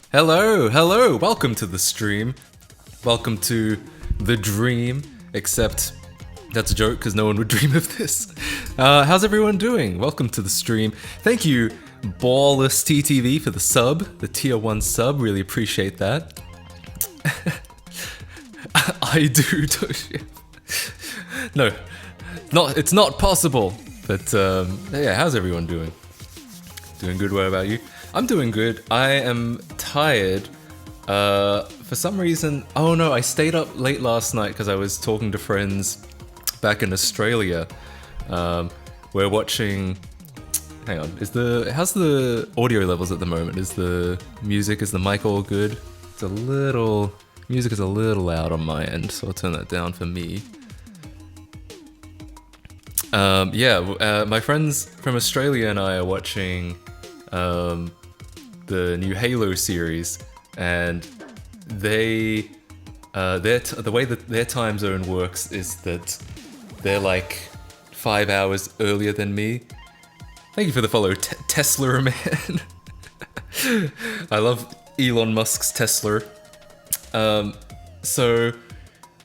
Hello, welcome to the stream. Welcome to the dream, except that's a joke because no one would dream of this. How's everyone doing? Welcome to the stream. Thank you, Ballless TTV, for the sub, the tier 1 sub, really appreciate that. I do, Toshi. No, it's not possible. But yeah, how's everyone doing? Doing good, what about you? I'm doing good. I am tired. For some reason, oh no, I stayed up late last night because I was talking to friends back in Australia. We're watching. Hang on, how's the audio levels at the moment? Is the mic all good? Music is a little loud on my end, so I'll turn that down for me. My friends from Australia and I are watching the new Halo series, and the way that their time zone works is that they're like 5 hours earlier than me. Thank you for the follow, Tesla man. I love Elon Musk's Tesla. So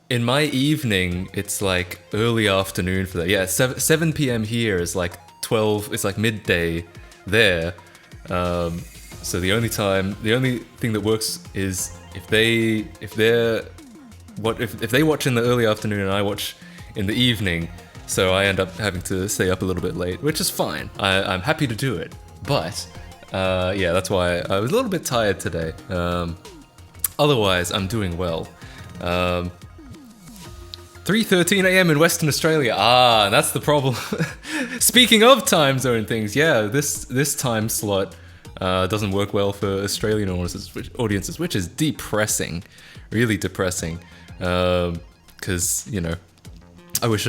in my evening, it's like early afternoon for that. Yeah, 7 p.m. here is like 12. It's like midday there. So the only thing that works is if they watch in the early afternoon and I watch in the evening. So I end up having to stay up a little bit late, which is fine. I'm happy to do it, but yeah, that's why I was a little bit tired today. Otherwise, I'm doing well. 3:13 a.m. in Western Australia. That's the problem. Speaking of time zone things, yeah, this time slot doesn't work well for Australian audiences, which is depressing, really depressing. Because I wish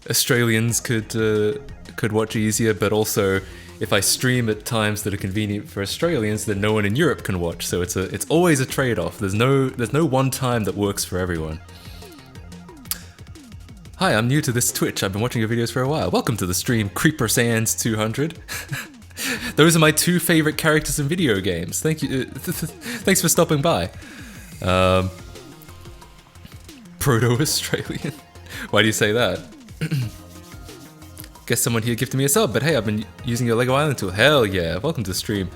Australians could watch easier, but also if I stream at times that are convenient for Australians, then no one in Europe can watch. So it's always a trade-off. There's no one time that works for everyone. Hi, I'm new to this Twitch. I've been watching your videos for a while. Welcome to the stream, Creeper Sands 200. Those are my two favorite characters in video games. Thank you. Thanks for stopping by. Proto-Australian. Why do you say that? Guess someone here gifted me a sub, but hey, I've been using your Lego Island tool. Hell yeah, welcome to the stream.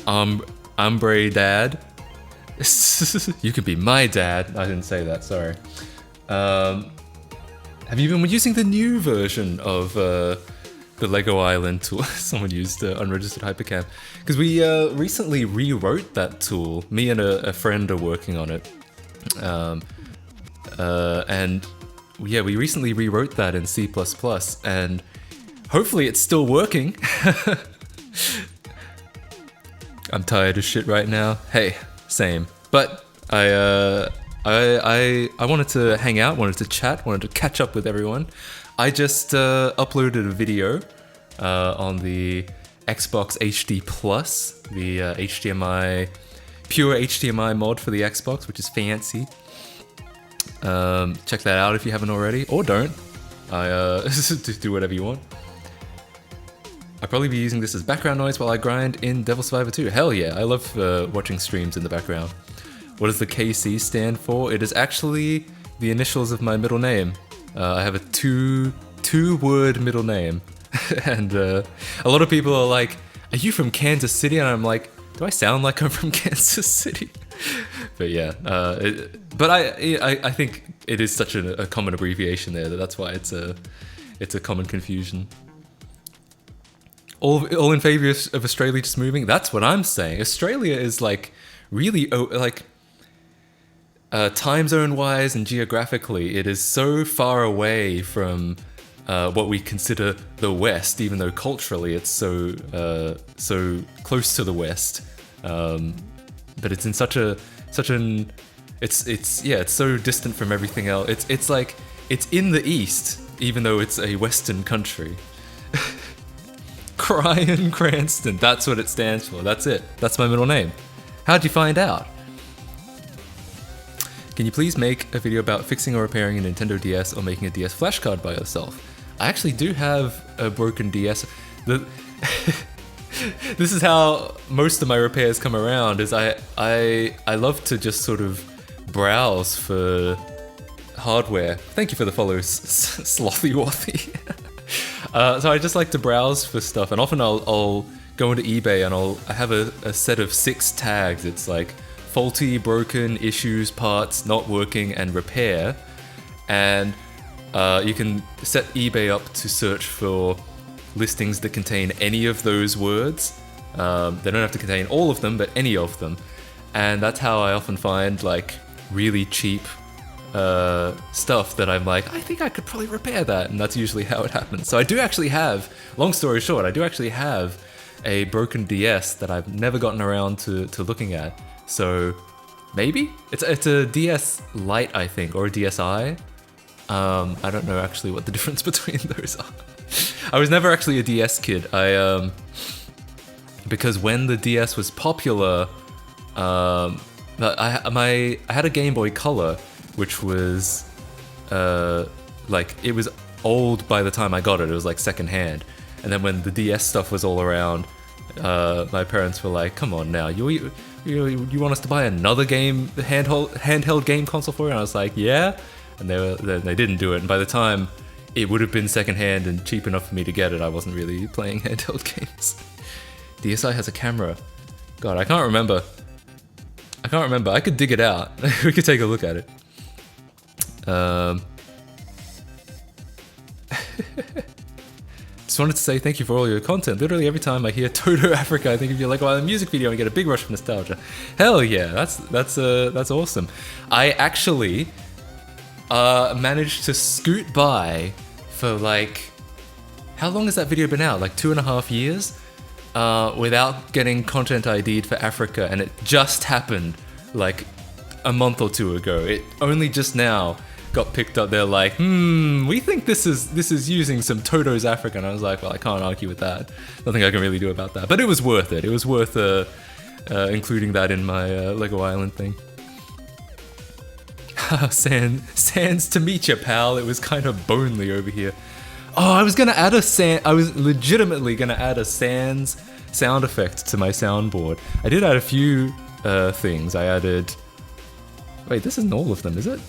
Umbre Dad. You can be my dad. I didn't say that, sorry. Have you been using the new version of the Lego Island tool? Someone used unregistered hypercam. Because we recently rewrote that tool. Me and a friend are working on it. And yeah, we recently rewrote that in C++, and hopefully it's still working. I'm tired as shit right now. Hey, same. But I wanted to hang out, wanted to chat, wanted to catch up with everyone. I just uploaded a video on the Xbox HD Plus, the pure HDMI mod for the Xbox, which is fancy. Check that out if you haven't already, or don't. Do whatever you want. I'll probably be using this as background noise while I grind in Devil Survivor 2. Hell yeah, I love watching streams in the background. What does the KC stand for? It is actually the initials of my middle name. I have a two-word middle name. And a lot of people are like, are you from Kansas City? And I'm like, do I sound like I'm from Kansas City? But yeah, but I think it is such a common abbreviation there that's why it's a common confusion. All in favor of Australia just moving? That's what I'm saying. Australia is like really time zone wise and geographically, it is so far away from what we consider the West, even though culturally it's so close to the West. But it's in it's so distant from everything else. It's like it's in the East, even though it's a Western country. Cryan Cranston, that's what it stands for. That's it. That's my middle name. How'd you find out? Can you please make a video about fixing or repairing a Nintendo DS or making a DS flashcard by yourself? I actually do have a broken DS. This is how most of my repairs come around. Is I love to just sort of browse for hardware. Thank you for the follow, Slothy Wathy. So I just like to browse for stuff, and often I'll go into eBay and I have a set of 6 tags. It's like faulty, broken, issues, parts, not working, and repair. And you can set eBay up to search for listings that contain any of those words. They don't have to contain all of them, but any of them. And that's how I often find like really cheap stuff that I'm like, I think I could probably repair that, and that's usually how it happens. So I do actually have, long story short, I do actually have a broken DS that I've never gotten around to looking at. So maybe it's a DS Lite, I think, or a DSi. I don't know actually what the difference between those are. I was never actually a DS kid. Because when the DS was popular, I had a Game Boy Color, which was like, it was old by the time I got it. It was like secondhand. And then when the DS stuff was all around, my parents were like, "Come on now, you want us to buy another handheld game console for you?" And I was like, "Yeah." And they didn't do it. And by the time it would have been secondhand and cheap enough for me to get it, I wasn't really playing handheld games. DSi has a camera. God, I can't remember. I could dig it out. We could take a look at it. Just wanted to say thank you for all your content. Literally every time I hear Toto Africa, I think of you like, well, a music video, and I get a big rush of nostalgia. Hell yeah, that's awesome. I actually managed to scoot by for like, how long has that video been out? Like 2.5 years without getting content ID'd for Africa, and it just happened like a month or 2 ago. It only just now got picked up. They're like, we think this is using some Toto's Africa. And I was like, well, I can't argue with that. Nothing I can really do about that. But it was worth it. It was worth including that in my Lego Island thing. Sans to meet you, pal. It was kind of bonely over here. Oh, I was legitimately gonna add a Sans sound effect to my soundboard. I did add a few things. I added. Wait, this isn't all of them, is it?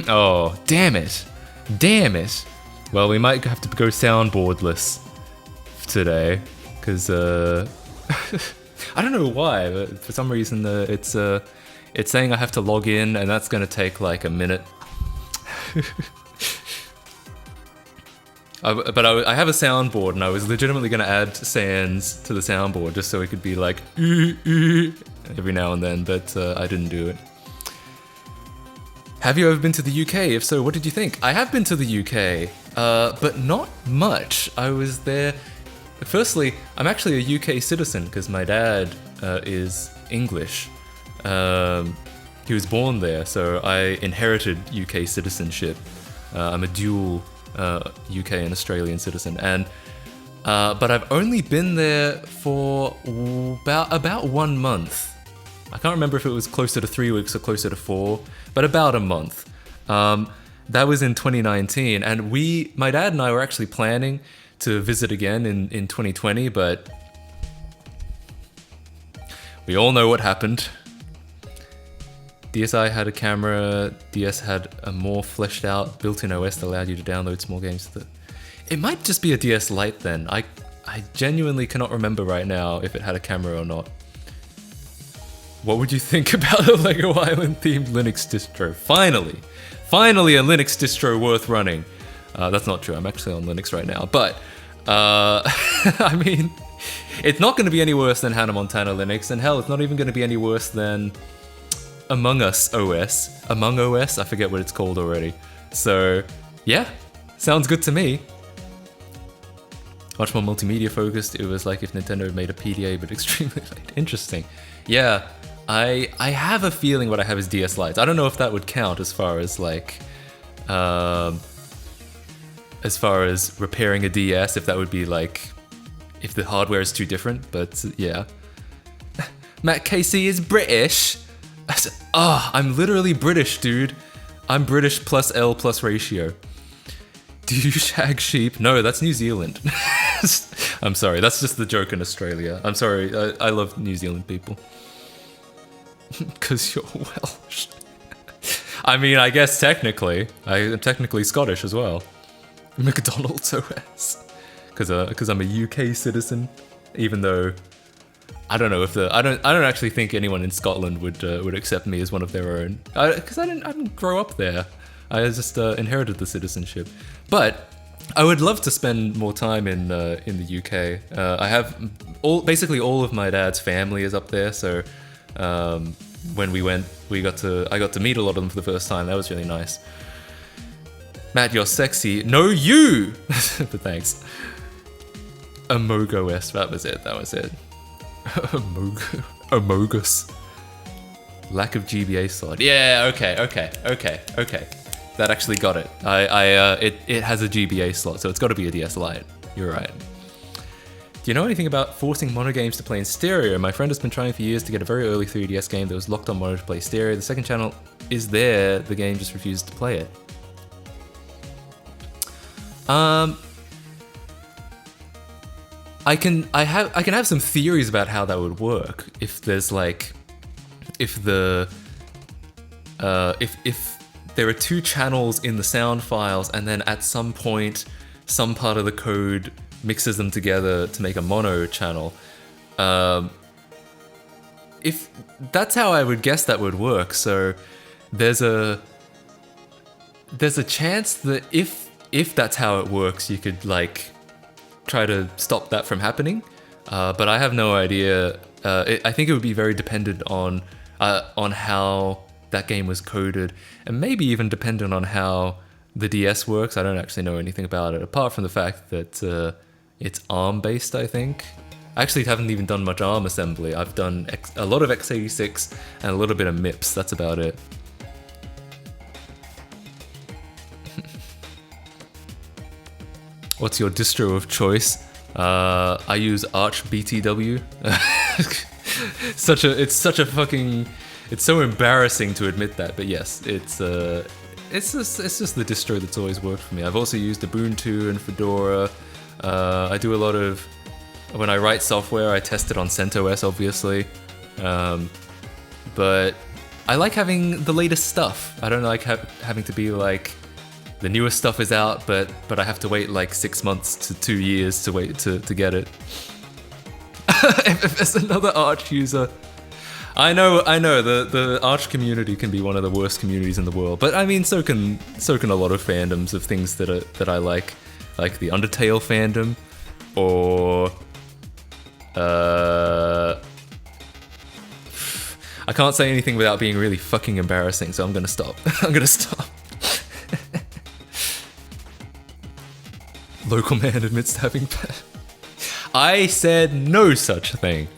Oh, damn it. Well, we might have to go soundboardless today, because I don't know why, but for some reason it's saying I have to log in, and that's gonna take like a minute. But I have a soundboard, and I was legitimately gonna add Sans to the soundboard just so it could be like every now and then, but I didn't do it. Have you ever been to the UK? If so, what did you think? I have been to the UK, but not much. I was there. Firstly, I'm actually a UK citizen because my dad is English. He was born there, so I inherited UK citizenship. I'm a dual UK and Australian citizen, and but I've only been there for about 1 month. I can't remember if it was closer to 3 weeks or closer to 4, but about a month. That was in 2019, and my dad and I were actually planning to visit again in 2020, but we all know what happened. DSi had a camera, DS had a more fleshed out built-in OS that allowed you to download small games. It might just be a DS Lite then. I genuinely cannot remember right now if it had a camera or not. What would you think about a Lego Island themed Linux distro? Finally a Linux distro worth running. That's not true, I'm actually on Linux right now, but I mean, it's not going to be any worse than Hannah Montana Linux, and hell, it's not even going to be any worse than Among Us OS. Among OS? I forget what it's called already. So, yeah, sounds good to me. Much more multimedia focused. It was like if Nintendo made a PDA but extremely late. Interesting. Yeah, I have a feeling what I have is DS Lites. I don't know if that would count as far as like, as far as repairing a DS, if that would be like, if the hardware is too different, but yeah. Matt Casey is British. I'm literally British, dude. I'm British plus L plus ratio. Do you shag sheep? No, that's New Zealand. I'm sorry, that's just the joke in Australia. I'm sorry, I love New Zealand people. Because you're Welsh. I mean, I guess technically. I'm technically Scottish as well. McDonald's OS. Because I'm a UK citizen. Even though, I don't know if I don't actually think anyone in Scotland would accept me as one of their own. Because I didn't grow up there. I just inherited the citizenship. But I would love to spend more time in the UK. I have basically all of my dad's family is up there, so when we went, I got to meet a lot of them for the first time. That was really nice. Matt, you're sexy. No, you. But thanks. Amogo-S. That was it. Amogus. Lack of GBA slot. Yeah. Okay. That actually got it. It has a GBA slot, so it's got to be a DS Lite. You're right. Do you know anything about forcing mono games to play in stereo? My friend has been trying for years to get a very early 3DS game that was locked on mono to play stereo. The second channel is there, the game just refused to play it. I can have some theories about how that would work if there's like, if there are two channels in the sound files and then at some point some part of the code mixes them together to make a mono channel. If that's how I would guess that would work, so there's a chance that if that's how it works, you could like try to stop that from happening. But I have no idea. I think it would be very dependent on how that game was coded, and maybe even dependent on how the DS works. I don't actually know anything about it, apart from the fact that it's ARM based, I think. I actually haven't even done much ARM assembly. I've done a lot of x86 and a little bit of MIPS, that's about it. What's your distro of choice? I use Arch BTW. It's so embarrassing to admit that, but yes, it's just the distro that's always worked for me. I've also used Ubuntu and Fedora. I do a lot of, when I write software, I test it on CentOS, obviously. But I like having the latest stuff. I don't like having to be like, the newest stuff is out, but I have to wait like 6 months to 2 years to wait to get it. As another Arch user. I know, the Arch community can be one of the worst communities in the world, but I mean, so can a lot of fandoms of things that I like the Undertale fandom, or I can't say anything without being really fucking embarrassing, so I'm gonna stop. Local man admits to having pet. I said no such thing.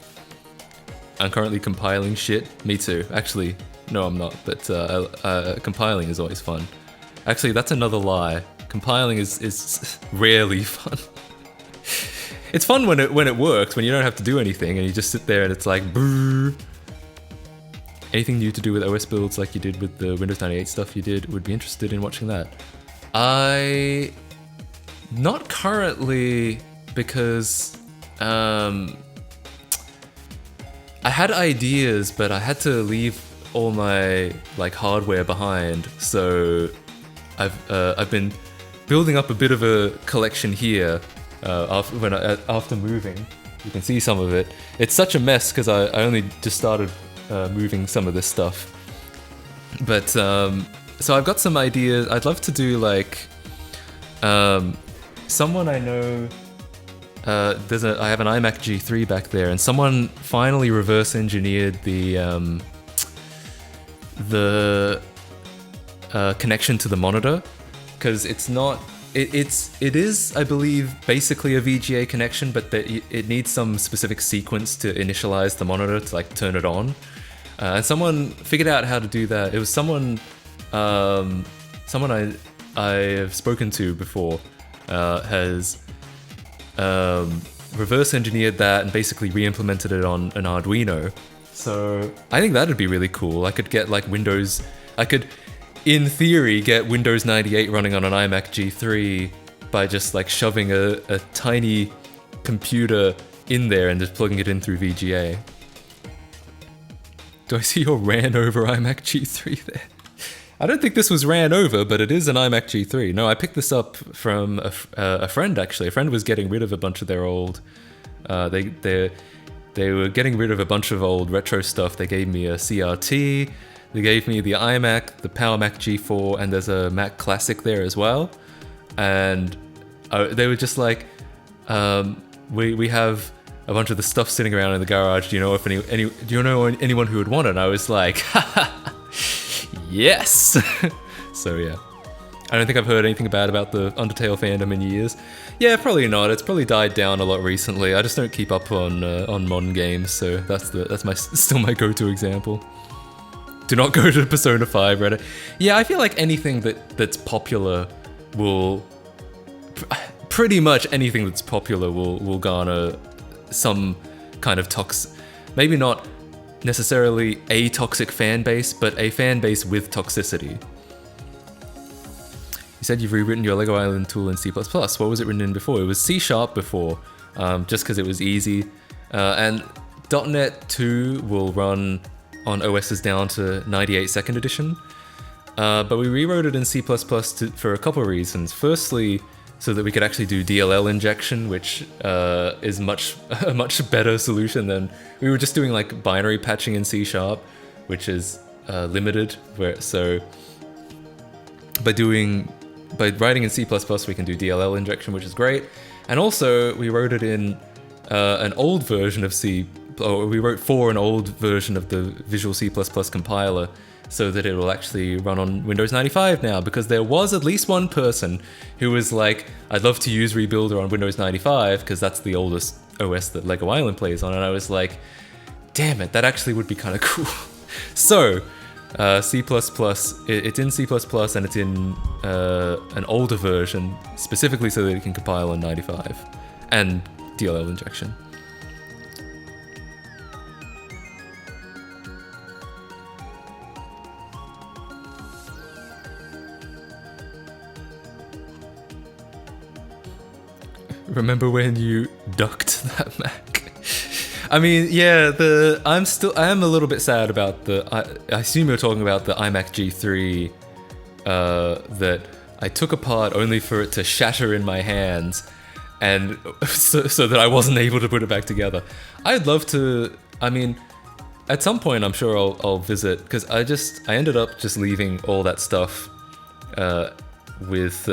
I'm currently compiling shit. Me too. Actually, no, I'm not. But compiling is always fun. Actually, that's another lie. Compiling is rarely fun. It's fun when it works, when you don't have to do anything and you just sit there and it's like, brrr. Anything new to do with OS builds like you did with the Windows 98 stuff you did? Would be interested in watching that. Not currently, because I had ideas, but I had to leave all my like hardware behind. So I've been building up a bit of a collection here after moving. You can see some of it. It's such a mess because I only just started moving some of this stuff. But so I've got some ideas. I'd love to do like someone I know. I have an iMac G3 back there, and someone finally reverse engineered the connection to the monitor, because it's not. It is, I believe, basically a VGA connection, but it needs some specific sequence to initialize the monitor to like turn it on. And someone figured out how to do that. It was someone I have spoken to before has reverse engineered that and basically re-implemented it on an Arduino. So I think that'd be really cool. I could get like Windows. I could, in theory, get Windows 98 running on an iMac G3 by just like shoving a tiny computer in there and just plugging it in through VGA. Do I see your ran over iMac G3 there? I don't think this was ran over, but it is an iMac G3. No, I picked this up from a friend, actually. A friend was getting rid of a bunch of their old... They were getting rid of a bunch of old retro stuff. They gave me a CRT, they gave me the iMac, the Power Mac G4, and there's a Mac Classic there as well. And they were just like, we have a bunch of the stuff sitting around in the garage. Do you know if do you know anyone who would want it? And I was like, yes. So yeah, I don't think I've heard anything bad about the Undertale fandom in years. Yeah, probably not. It's probably died down a lot recently. I just don't keep up on modern games, so that's still my go-to example. Do not go to Persona 5 Reddit. Yeah, I feel like anything that's popular will... Pretty much anything that's popular will garner some kind of maybe not necessarily a toxic fan base, but a fan base with toxicity. You said you've rewritten your Lego Island tool in C++. What was it written in before? It was C# before, just because it was easy. And .NET 2 will run on OSs down to 98 2nd edition. But we rewrote it in C++ for a couple of reasons. Firstly, so that we could actually do DLL injection, which is a much better solution than... We were just doing like binary patching in C#, which is limited. So by writing in C++, we can do DLL injection, which is great. And also, we wrote it in an old version of we wrote for an old version of the Visual C++ compiler, so that it will actually run on Windows 95 now, because there was at least one person who was like, I'd love to use Rebuilder on Windows 95, because that's the oldest OS that Lego Island plays on, and I was like, damn it, that actually would be kind of cool. So, C++, it's in C++ and it's in an older version, specifically so that it can compile on 95, and DLL injection. Remember when you ducked that Mac? I mean, yeah, I am a little bit sad about I assume you're talking about the iMac G3 that I took apart only for it to shatter in my hands, and so that I wasn't able to put it back together. I'd love to, I mean, at some point I'm sure I'll visit, because I ended up just leaving all that stuff with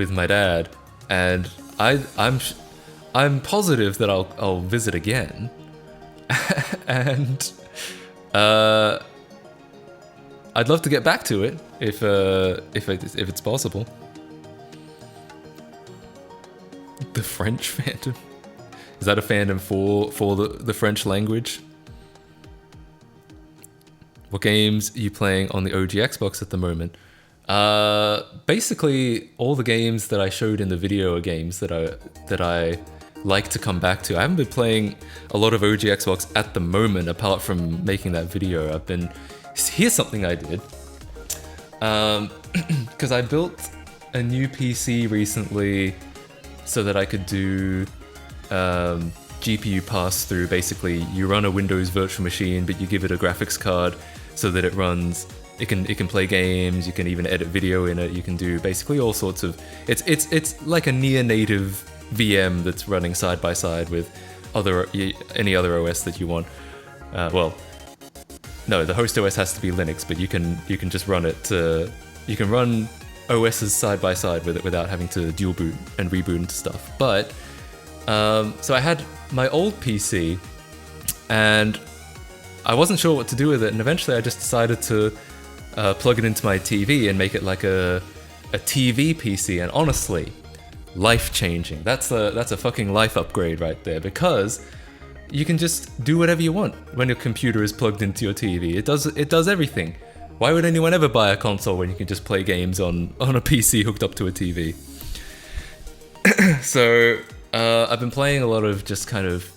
my dad. And I'm positive that I'll visit again, and I'd love to get back to it if it's possible. The French fandom? Is that a fandom for the French language? What games are you playing on the OG Xbox at the moment? Basically all the games that I showed in the video are games that I like to come back to. I haven't been playing a lot of OG Xbox at the moment, apart from making that video. Here's something I did. Because I built a new PC recently so that I could do GPU pass-through. Basically, you run a Windows virtual machine, but you give it a graphics card so that it runs... It can play games, you can even edit video in it, you can do basically all sorts of... It's like a near-native VM that's running side by side with any other OS that you want. Well, no, the host OS has to be Linux, but you can just run it. You can run OSs side by side with it without having to dual boot and reboot into stuff. But so I had my old PC, and I wasn't sure what to do with it, and eventually I just decided to plug it into my TV and make it like a TV PC, and honestly, life-changing. That's a fucking life upgrade right there, because you can just do whatever you want when your computer is plugged into your TV. It does everything. Why would anyone ever buy a console when you can just play games on a PC hooked up to a TV? So I've been playing a lot of just kind of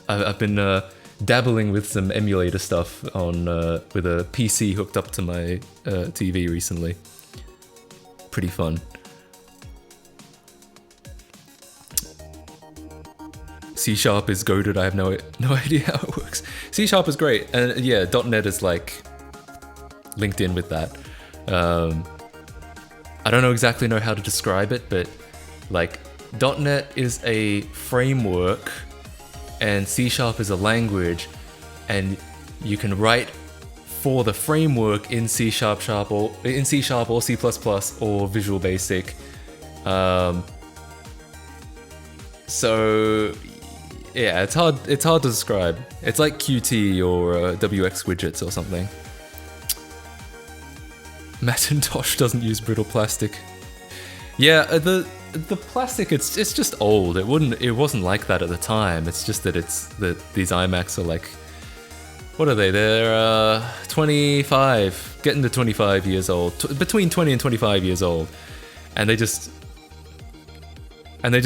I've been dabbling with some emulator stuff on with a PC hooked up to my TV recently. pretty fun. C# is goated. I have no idea how it works. C# is great, and yeah, .NET is like linked in with that. I don't exactly know how to describe it, but like .NET is a framework and C# is a language, and you can write for the framework in C# or in C# or C++ or Visual Basic. So yeah, it's hard to describe. It's like Qt or WX widgets or something. Macintosh doesn't use brittle plastic. Yeah, the plastic, it's just old. It wasn't like that at the time. It's just that these iMacs are like, what are they? They're 25, getting to 25 years old, between 20 and 25 years old, and they just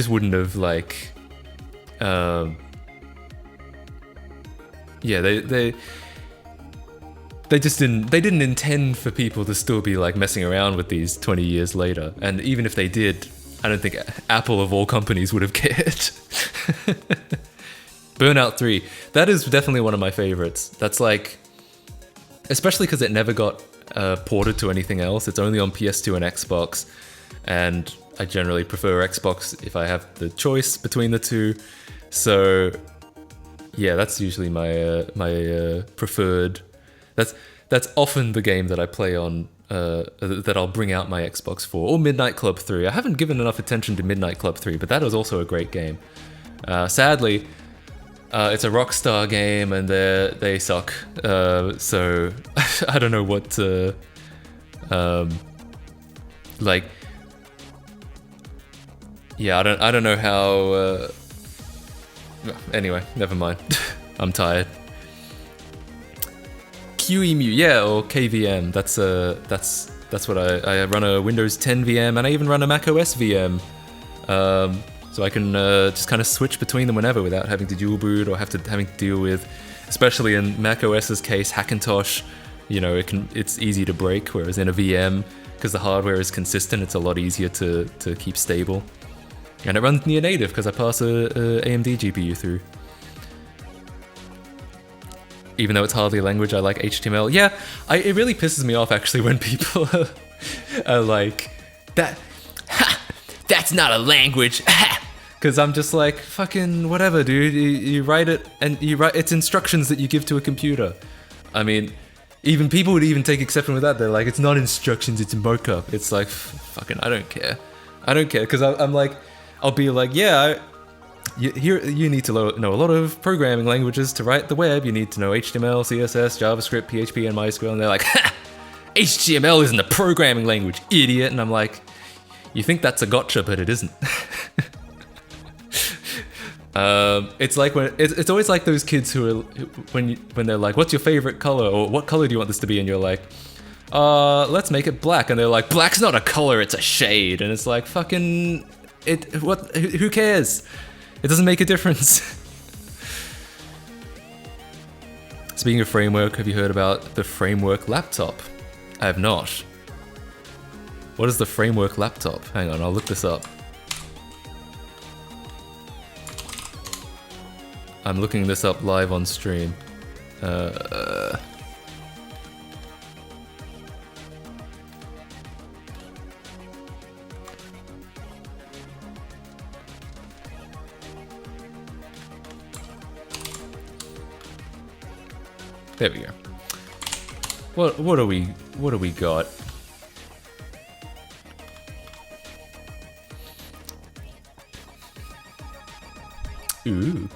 wouldn't have like, yeah, they didn't intend for people to still be like messing around with these 20 years later. And even if they did, I don't think Apple of all companies would have cared. Burnout 3, that is definitely one of my favorites. That's like, especially because it never got ported to anything else. It's only on PS2 and Xbox, and I generally prefer Xbox if I have the choice between the two. So yeah, that's usually my preferred. That's often the game that I play on, that I'll bring out my Xbox for, or Midnight Club 3. I haven't given enough attention to Midnight Club 3, but that was also a great game. Sadly, it's a Rockstar game and they suck. So I don't know what like. Yeah, I don't know how. Anyway, never mind. I'm tired. QEMU, yeah, or KVM. That's what I run a Windows 10 VM, and I even run a Mac OS VM. So I can just kind of switch between them whenever without having to dual boot or having to deal with, especially in Mac OS's case, Hackintosh. You know, it's easy to break, whereas in a VM, because the hardware is consistent, it's a lot easier to keep stable. And it runs near native because I pass a AMD GPU through. Even though it's hardly a language, I like HTML. Yeah, it really pisses me off actually when people are like, that's not a language. Because I'm just like, fucking whatever, dude. You write it, and it's instructions that you give to a computer. I mean, even people would even take exception with that. They're like, it's not instructions, it's markup. It's like, fucking, I don't care. Because I'm like, I'll be like, yeah, you need to know a lot of programming languages to write the web. You need to know HTML, CSS, JavaScript, PHP, and MySQL. And they're like, ha! HTML isn't a programming language, idiot. And I'm like, you think that's a gotcha, but it isn't. It's like it's always like those kids who are when they're like, what's your favorite color, or what color do you want this to be, and you're like, let's make it black, and they're like, black's not a color, it's a shade, and it's like, fucking who cares? It doesn't make a difference. Speaking of framework, have you heard about the Framework laptop? I have not. What is the Framework laptop? Hang on, I'll look this up. I'm looking this up live on stream. There we go. What do we got? Ooh.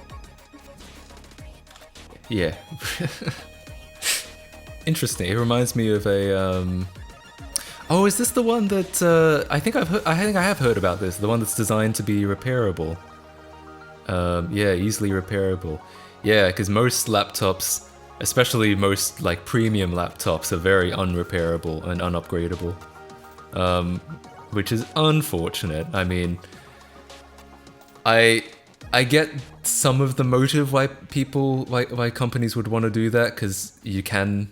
Yeah. Interesting. It reminds me of a oh, is this the one that I think I have heard about this, the one that's designed to be repairable. Yeah, easily repairable. Yeah, because most laptops, especially most like premium laptops, are very unrepairable and unupgradable, which is unfortunate. I mean, I get some of the motive why companies would want to do that, because you can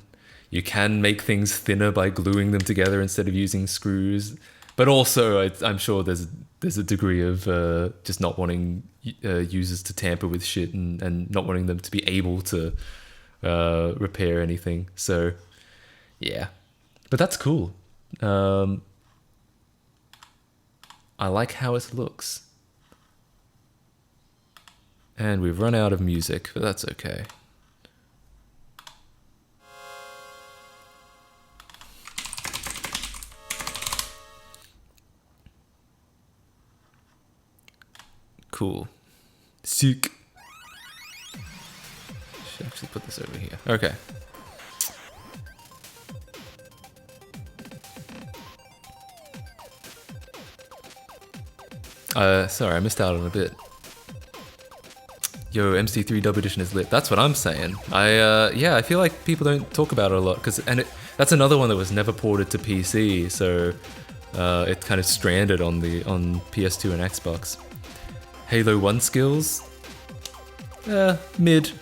make things thinner by gluing them together instead of using screws. But also, I'm sure there's a degree of just not wanting users to tamper with shit and not wanting them to be able to repair anything. So, yeah. But that's cool. I like how it looks. And we've run out of music, but that's okay. Cool. Sick. Should actually put this over here. Okay. Sorry, I missed out on a bit. Yo, MC3 Dub Edition is lit. That's what I'm saying. Yeah, I feel like people don't talk about it a lot that's another one that was never ported to PC, so it kind of stranded on PS2 and Xbox. Halo 1 skills? Mid.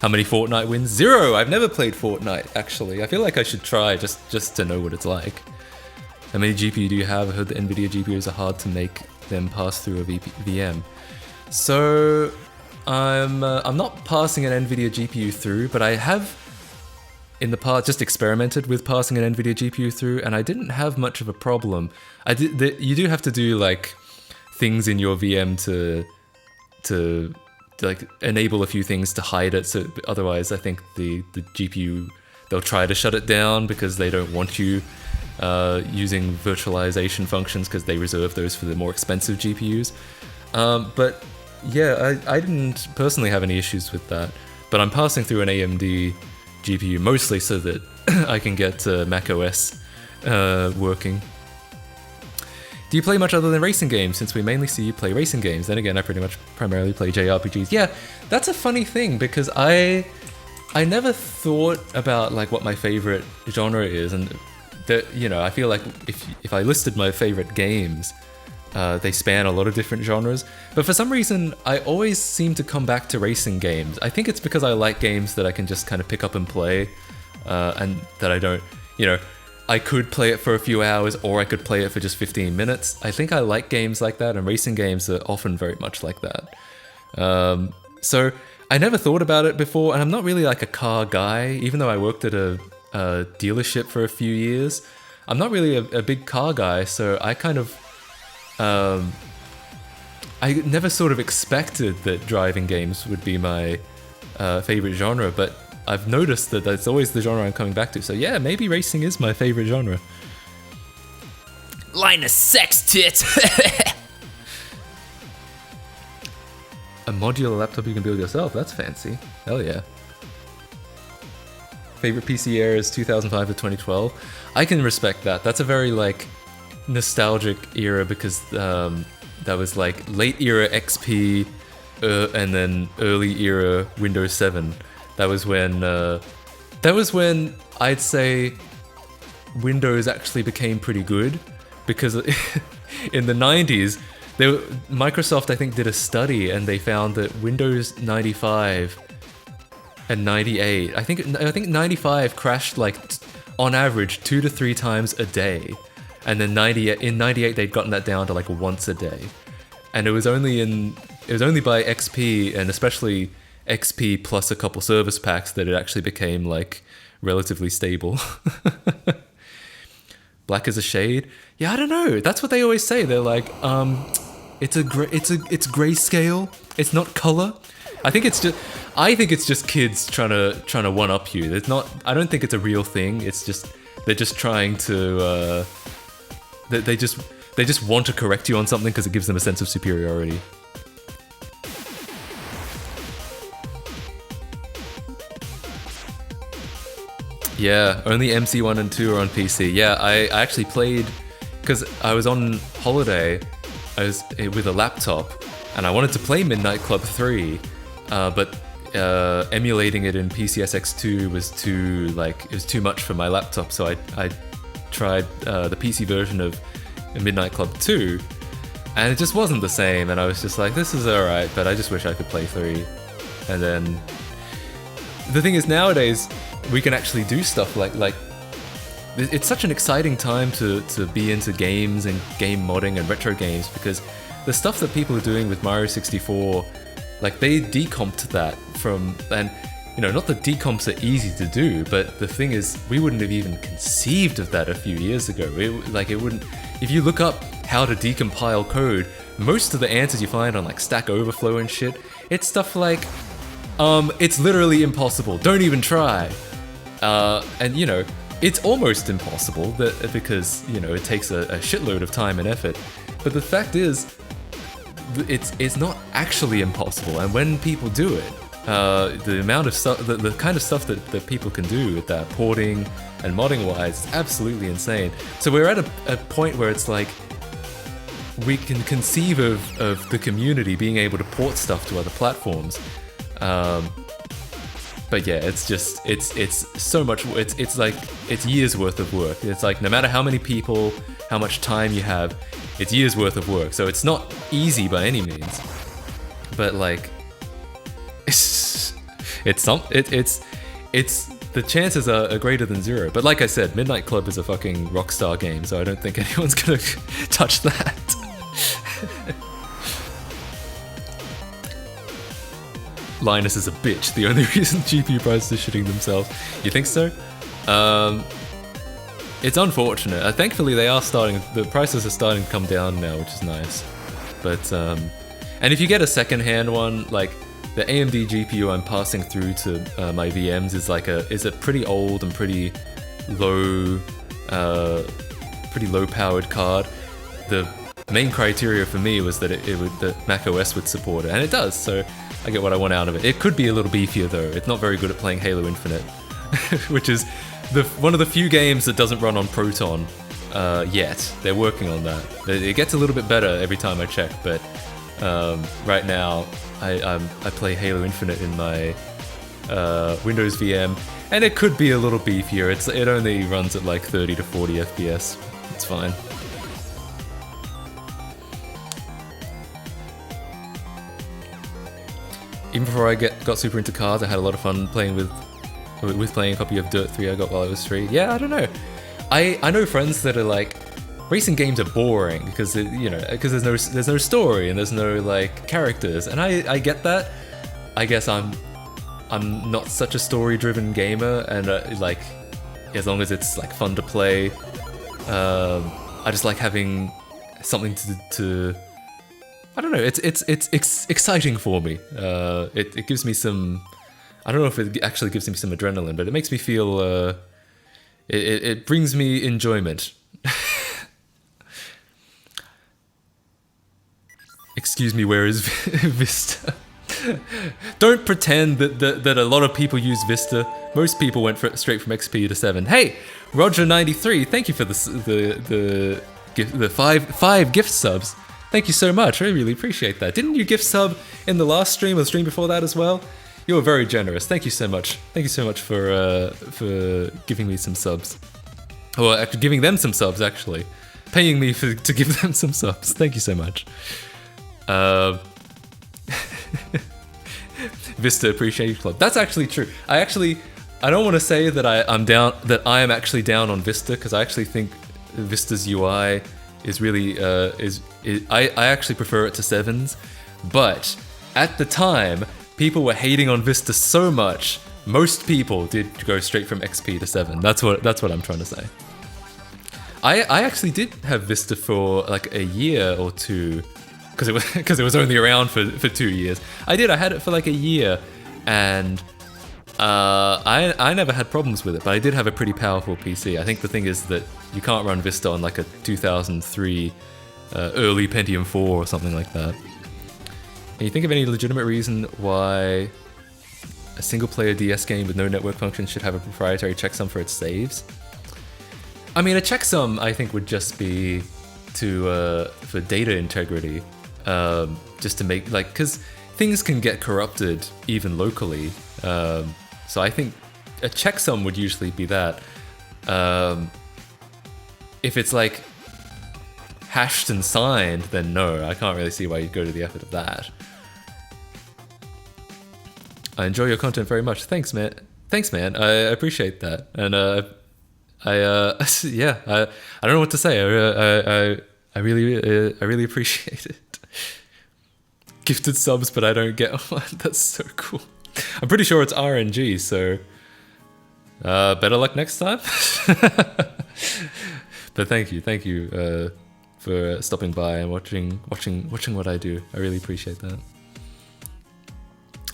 How many Fortnite wins? 0! I've never played Fortnite, actually. I feel like I should try just to know what it's like. How many GPU do you have? I heard the NVIDIA GPUs are hard to make them pass through a VM. So I'm not passing an NVIDIA GPU through, but I have in the past just experimented with passing an NVIDIA GPU through, and I didn't have much of a problem. You do have to do like things in your VM to like enable a few things to hide it. So otherwise, I think the GPU, they'll try to shut it down because they don't want you using virtualization functions because they reserve those for the more expensive GPUs. But yeah, I didn't personally have any issues with that. But I'm passing through an AMD GPU mostly so that I can get macOS working. Do you play much other than racing games? Since we mainly see you play racing games. Then again, I primarily play JRPGs. Yeah, that's a funny thing because I never thought about like what my favorite genre is, and I feel like if I listed my favorite games, they span a lot of different genres. But for some reason, I always seem to come back to racing games. I think it's because I like games that I can just kind of pick up and play, and that I don't, I could play it for a few hours or I could play it for just 15 minutes. I think I like games like that, and racing games are often very much like that. So I never thought about it before, and I'm not really like a car guy, even though I worked at a dealership for a few years. I'm not really a big car guy, so I kind of I never sort of expected that driving games would be my favorite genre, but I've noticed that that's always the genre I'm coming back to. So yeah, maybe racing is my favorite genre. Line of sex tits. A modular laptop you can build yourself. That's fancy. Hell yeah. Favorite PC era is 2005 to 2012. I can respect that. That's a very like nostalgic era because that was like late era XP and then early era Windows 7. That was when I'd say Windows actually became pretty good, because in the 90s, Microsoft I think did a study and they found that Windows 95 and 98, I think 95 crashed like on average 2 to 3 times a day, and then in 98 they'd gotten that down to like once a day, and it was only by XP, and especially XP plus a couple service packs, that it actually became like relatively stable. Black as a shade? Yeah, I don't know. That's what they always say. They're like, it's grayscale. It's not color. I think it's just kids trying to one up you. It's not. I don't think it's a real thing. It's just they're just trying to. They just want to correct you on something because it gives them a sense of superiority. Yeah, only MC1 and 2 are on PC. Yeah, I actually played, because I was on holiday, I was with a laptop, and I wanted to play Midnight Club 3, but emulating it in PCSX2 was too much for my laptop, so I tried the PC version of Midnight Club 2, and it just wasn't the same, and I was just like, this is alright, but I just wish I could play 3. And then, the thing is, nowadays, we can actually do stuff like it's such an exciting time to be into games and game modding and retro games, because the stuff that people are doing with Mario 64, like they decomped that from, and not that decomps are easy to do, but the thing is, we wouldn't have even conceived of that a few years ago. It wouldn't. If you look up how to decompile code, most of the answers you find on like Stack Overflow and shit, it's stuff like, it's literally impossible. Don't even try. And it's almost impossible because it takes a shitload of time and effort. But the fact is, it's not actually impossible. And when people do it, the amount of stuff, the kind of stuff that people can do with that porting and modding wise is absolutely insane. So we're at a point where it's like we can conceive of the community being able to port stuff to other platforms. But yeah, it's so much. It's like it's years worth of work. It's like no matter how many people, how much time you have, it's years worth of work. So it's not easy by any means. But like, it's the chances are greater than zero. But like I said, Midnight Club is a fucking Rockstar game, so I don't think anyone's gonna touch that. Linus is a bitch. The only reason GPU prices are shitting themselves. You think so? It's unfortunate. Thankfully, the prices are starting to come down now, which is nice. But and if you get a second-hand one, like the AMD GPU I'm passing through to my VMs is a pretty old and pretty low powered card. The main criteria for me was that that macOS would support it, and it does. So I get what I want out of it. It could be a little beefier though. It's not very good at playing Halo Infinite, which is one of the few games that doesn't run on Proton yet. They're working on that. It gets a little bit better every time I check, but right now I play Halo Infinite in my Windows VM, and it could be a little beefier. It only runs at like 30 to 40 FPS. It's fine. Even before I got super into cars, I had a lot of fun playing with playing a copy of Dirt 3 I got while I was 3. Yeah, I don't know. I know friends that are like, racing games are boring because there's no story and there's no like characters, and I get that. I guess I'm not such a story-driven gamer, and like as long as it's like fun to play, I just like having something to I don't know. It's exciting for me. It gives me some. I don't know if it actually gives me some adrenaline, but it makes me feel. It brings me enjoyment. Excuse me. Where is Vista? Don't pretend that a lot of people use Vista. Most people went straight from XP to 7. Hey, Roger93, thank you for the five gift subs. Thank you so much. I really appreciate that. Didn't you gift sub in the last stream or the stream before that as well? You were very generous. Thank you so much. Thank you so much for giving me some subs. Or actually giving them some subs, actually. Paying me to give them some subs. Thank you so much. Vista Appreciation Club. That's actually true. I don't want to say that I am actually down on Vista, because I actually think Vista's UI is really I actually prefer it to 7's, but at the time people were hating on Vista so much, most people did go straight from XP to 7. That's what I'm trying to say. I actually did have Vista for like a year or two, because it was only around for 2 years. I had it for like a year, and I never had problems with it, but I did have a pretty powerful PC. I think the thing is that you can't run Vista on like a 2003 early Pentium 4 or something like that. Can you think of any legitimate reason why a single-player DS game with no network function should have a proprietary checksum for its saves? I mean, a checksum I think would just be for data integrity, just to make because things can get corrupted even locally. So I think a checksum would usually be that. If it's like hashed and signed, then no, I can't really see why you'd go to the effort of that. I enjoy your content very much. Thanks, man. I appreciate that. And Yeah, I don't know what to say. I really appreciate it. Gifted subs, but I don't get one. That's so cool. I'm pretty sure it's RNG, so better luck next time. But thank you for stopping by and watching what I do. I really appreciate that.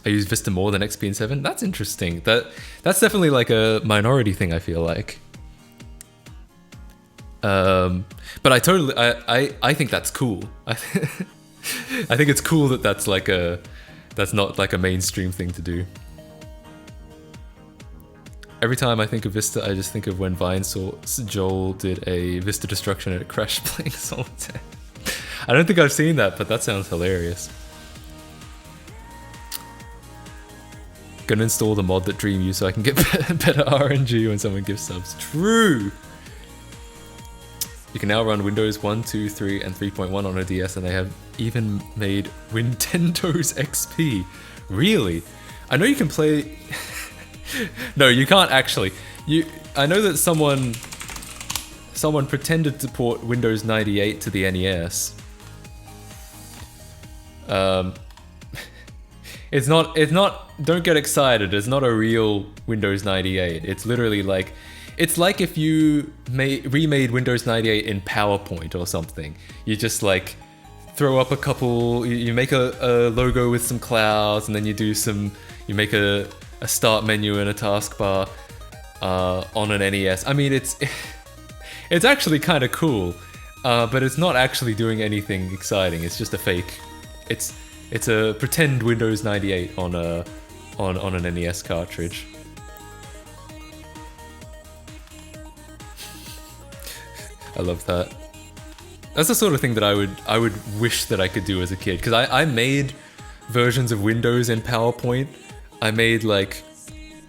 I use Vista more than XP and 7. That's interesting. That's definitely like a minority thing, I feel like. But I think that's cool. I think it's cool that that's not like a mainstream thing to do. Every time I think of Vista, I just think of when Vine saw Joel did a Vista destruction and it crashed playing Solitaire. I don't think I've seen that, but that sounds hilarious. Gonna install the mod that Dream used so I can get better RNG when someone gives subs. True! You can now run Windows 1, 2, 3, and 3.1 on a DS, and they have even made Nintendo's XP. Really? I know you can play... No, you can't actually. I know that someone pretended to port Windows 98 to the NES. It's not, don't get excited, it's not a real Windows 98. It's literally like, it's like if you remade Windows 98 in PowerPoint or something. You just like throw up a couple, you make a logo with some clouds, and then you make a start menu and a taskbar on an NES. I mean, it's actually kind of cool, but it's not actually doing anything exciting. It's just a fake. It's a pretend Windows 98 on an NES cartridge. I love that. That's the sort of thing that I would wish that I could do as a kid, because I made versions of Windows in PowerPoint. I made like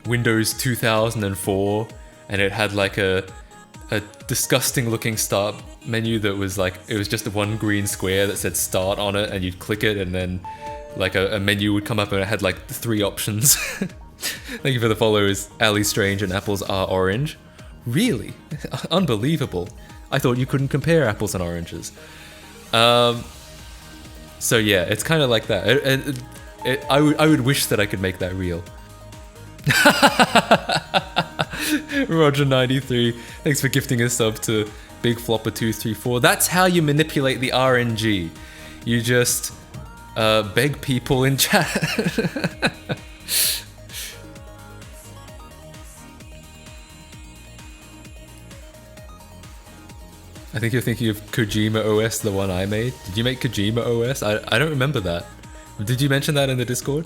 Windows 2004, and it had like a disgusting looking start menu that was like, it was just one green square that said start on it, and you'd click it and then like a menu would come up and it had like 3 options. Thank you for the followers, Ali Strange and Apples Are Orange. Really? Unbelievable. I thought you couldn't compare apples and oranges. So yeah, it's kind of like that. I would wish that I could make that real. Roger93, thanks for gifting a sub to Big Flopper234. That's how you manipulate the RNG. You just beg people in chat. I think you're thinking of Kojima OS, the one I made. Did you make Kojima OS? I don't remember that. Did you mention that in the Discord?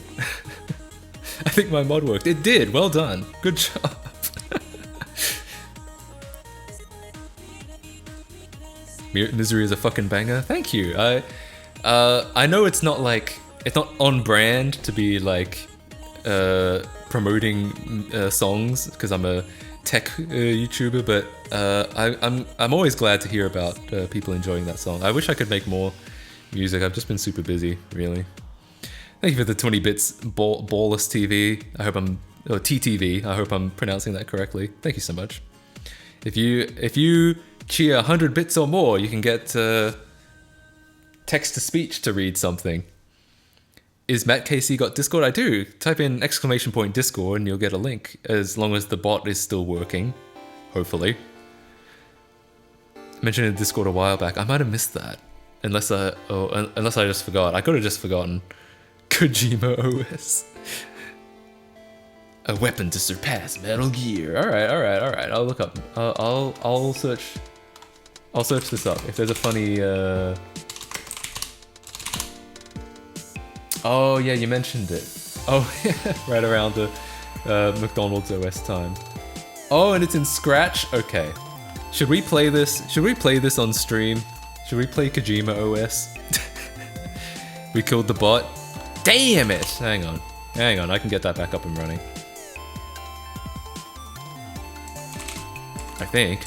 I think my mod worked. It did. Well done. Good job. Misery is a fucking banger. Thank you. I know it's not on brand to be like promoting songs because I'm a tech YouTuber, but I'm always glad to hear about people enjoying that song. I wish I could make more music. I've just been super busy, really. Thank you for the 20 bits, Ballless TV. I hope TTV. I hope I'm pronouncing that correctly. Thank you so much. If you cheer 100 bits or more, you can get text to speech to read something. Is Matt KC got Discord? I do. Type in !Discord and you'll get a link, as long as the bot is still working, hopefully. I mentioned in Discord a while back. I might have missed that, unless I just forgot. I could have just forgotten. Kojima OS. A weapon to surpass Metal Gear. All right. I'll look up. I'll search. I'll search this up. If there's a funny. Oh yeah, you mentioned it. Oh yeah, right around the McDonald's OS time. Oh, and it's in Scratch. Okay. Should we play this? Should we play this on stream? Should we play Kojima OS? We killed the bot. Damn it! Hang on. I can get that back up and running. I think.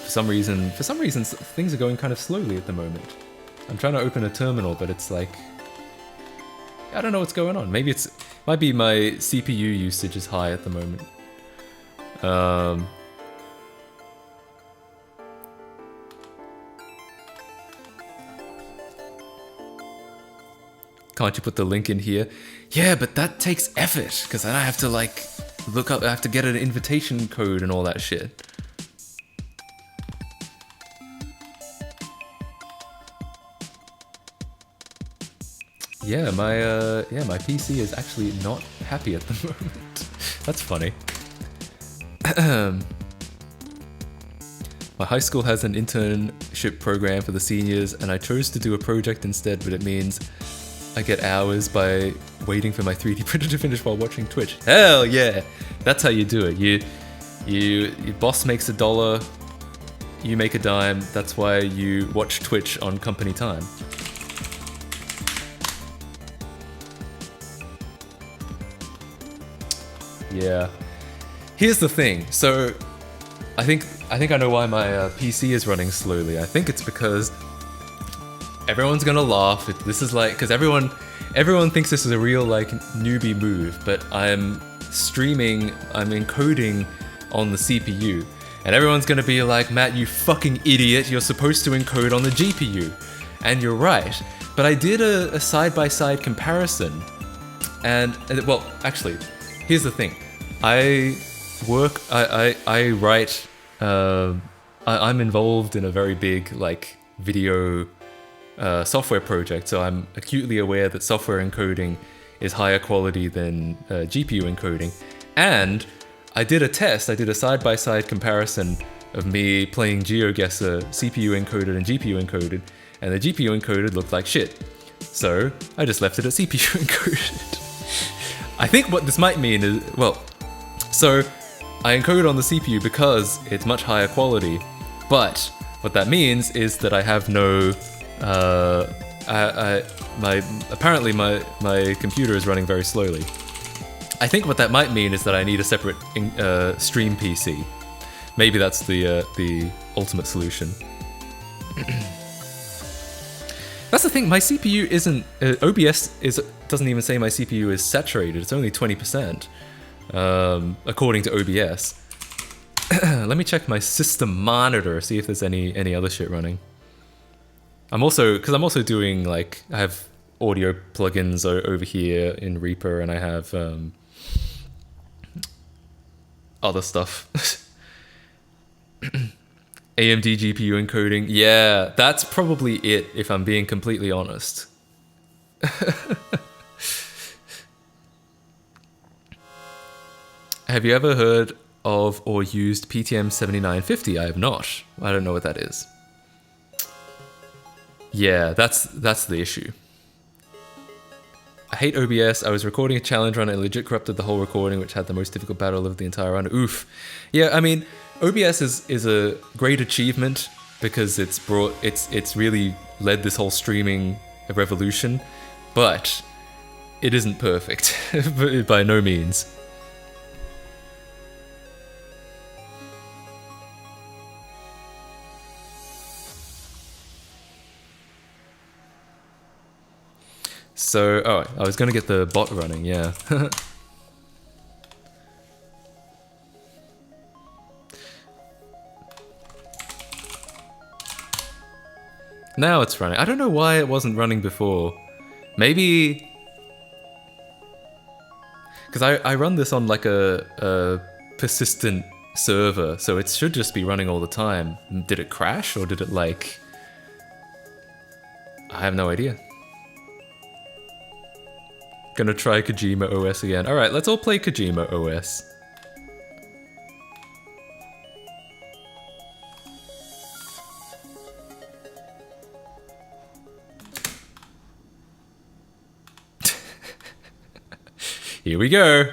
For some reason, things are going kind of slowly at the moment. I'm trying to open a terminal, but it's like, I don't know what's going on. Maybe Might be my CPU usage is high at the moment. Can't you put the link in here? Yeah, but that takes effort, because then I have to like look up, I have to get an invitation code and all that shit. Yeah, my PC is actually not happy at the moment. That's funny. My high school has an internship program for the seniors, and I chose to do a project instead, but it means I get hours by waiting for my 3D printer to finish while watching Twitch. Hell yeah! That's how you do it. Your boss makes $1, you make a dime. That's why you watch Twitch on company time. Yeah. Here's the thing. So, I think I know why my PC is running slowly. I think it's because everyone's gonna laugh. This is like, because everyone thinks this is a real like newbie move, but I'm encoding on the CPU, and everyone's gonna be like, Matt, you fucking idiot, you're supposed to encode on the GPU. And you're right, but I did a side-by-side comparison, and well, actually, here's the thing. I write, I'm involved in a very big like video software project, so I'm acutely aware that software encoding is higher quality than GPU encoding. And I did a side-by-side comparison of me playing GeoGuessr CPU encoded and GPU encoded, and the GPU encoded looked like shit. So I just left it at CPU encoded. I think what this might mean is, well, so I encode on the CPU because it's much higher quality, but what that means is that I have no apparently my computer is running very slowly. I think what that might mean is that I need a separate stream PC. Maybe that's the ultimate solution. That's the thing. My CPU isn't. OBS doesn't even say my CPU is saturated. It's only 20%, according to OBS. Let me check my system monitor, see if there's any other shit running. I'm also doing like, I have audio plugins over here in Reaper, and I have other stuff. AMD GPU encoding. Yeah, that's probably it, if I'm being completely honest. Have you ever heard of or used PTM 7950? I have not. I don't know what that is. Yeah, that's the issue. I hate OBS. I was recording a challenge run and it legit corrupted the whole recording, which had the most difficult battle of the entire run. Oof. Yeah, I mean, OBS is a great achievement because it's really led this whole streaming revolution, but it isn't perfect by no means. So, oh, I was gonna get the bot running, yeah. Now it's running. I don't know why it wasn't running before. Maybe... because I run this on like a persistent server, so it should just be running all the time. Did it crash, or did it like... I have no idea. Gonna try Kojima OS again. Alright, let's all play Kojima OS. Here we go.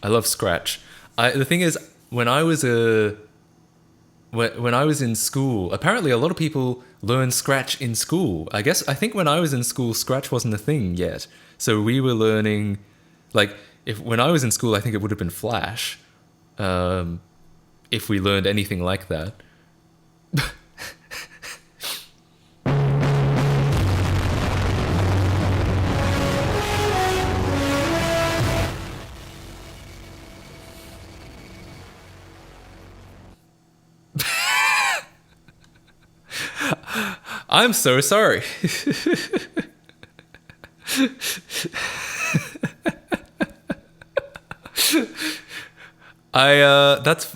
I love Scratch. The thing is, when I was in school, apparently a lot of people learn Scratch in school. I think when I was in school, Scratch wasn't a thing yet. So we were learning, like, when I was in school, I think it would have been Flash, if we learned anything like that. I'm so sorry. That's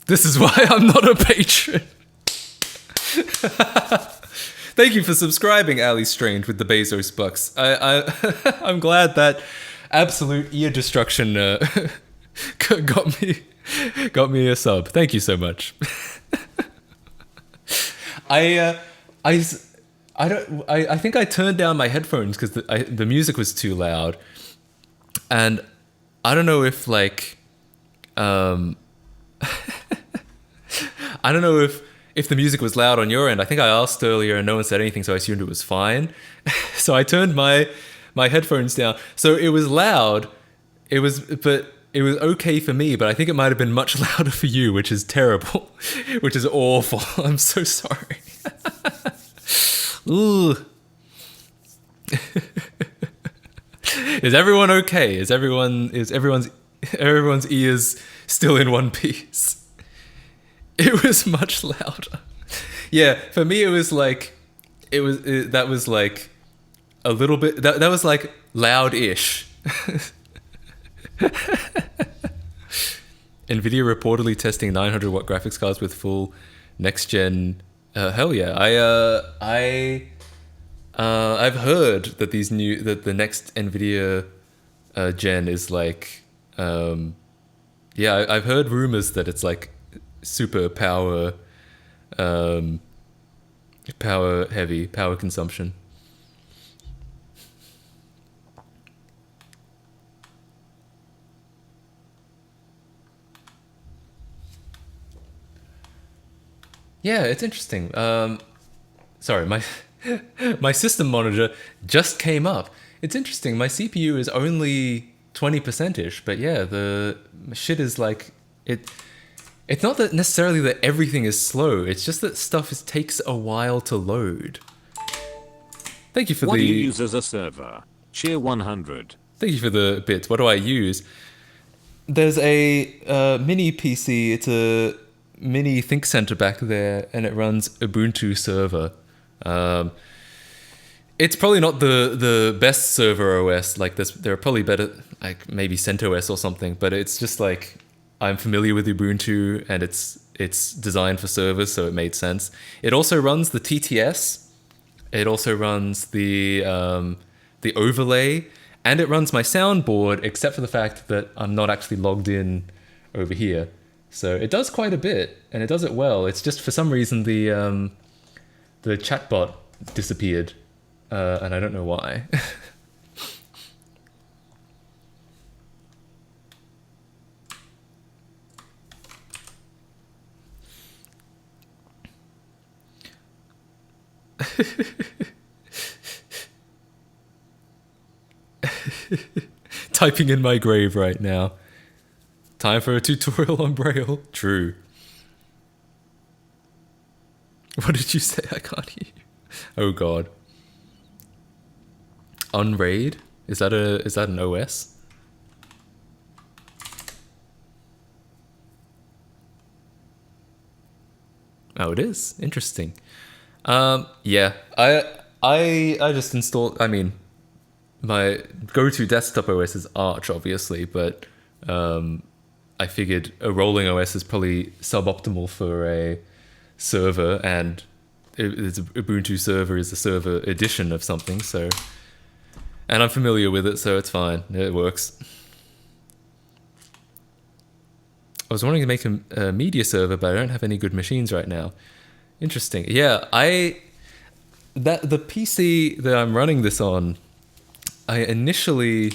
this is why I'm not a patron. Thank you for subscribing, Ali Strange, with the Bezos bucks. I'm glad that absolute ear destruction got me a sub. Thank you so much. I think I turned down my headphones because the music was too loud, and I don't know if like I don't know if the music was loud on your end. I think I asked earlier and no one said anything, so I assumed it was fine. So I turned my headphones down. So it was loud. It was okay for me, but I think it might have been much louder for you, which is terrible, which is awful. I'm so sorry. Ooh. Is everyone okay? Is everyone's ears still in one piece? It was much louder. Yeah, for me it was like that was like a little bit that was like loud-ish. Nvidia reportedly testing 900 watt graphics cards with full next gen. Hell yeah! I've heard that the next Nvidia gen is like yeah, I've heard rumors that it's like super power heavy, power consumption. Yeah, it's interesting. Sorry, my system monitor just came up. It's interesting. My CPU is only 20%ish, but yeah, the shit is like it. It's not that necessarily that everything is slow. It's just that stuff takes a while to load. Thank you for What do you use as a server? Cheer 100. Thank you for the bits. What do I use? There's a mini PC. It's a mini Think Center back there, and it runs Ubuntu server. It's probably not the best server OS. Like there are probably better, like maybe CentOS or something. But it's just like I'm familiar with Ubuntu, and it's designed for servers, so it made sense. It also runs the TTS. It also runs the overlay, and it runs my soundboard, except for the fact that I'm not actually logged in over here. So it does quite a bit, and it does it well. It's just for some reason the chatbot disappeared, and I don't know why. Typing in my grave right now. Time for a tutorial on Braille. True. What did you say? I can't hear you. Oh god. Unraid? Is that an OS? Oh, it is. Interesting. Yeah. I just installed. I mean, my go-to desktop OS is Arch, obviously, but I figured a rolling OS is probably suboptimal for a server, and Ubuntu server is a server edition of something, so, and I'm familiar with it, so it's fine. It works. I was wanting to make a media server, but I don't have any good machines right now. Interesting. Yeah, the PC that I'm running this on, I initially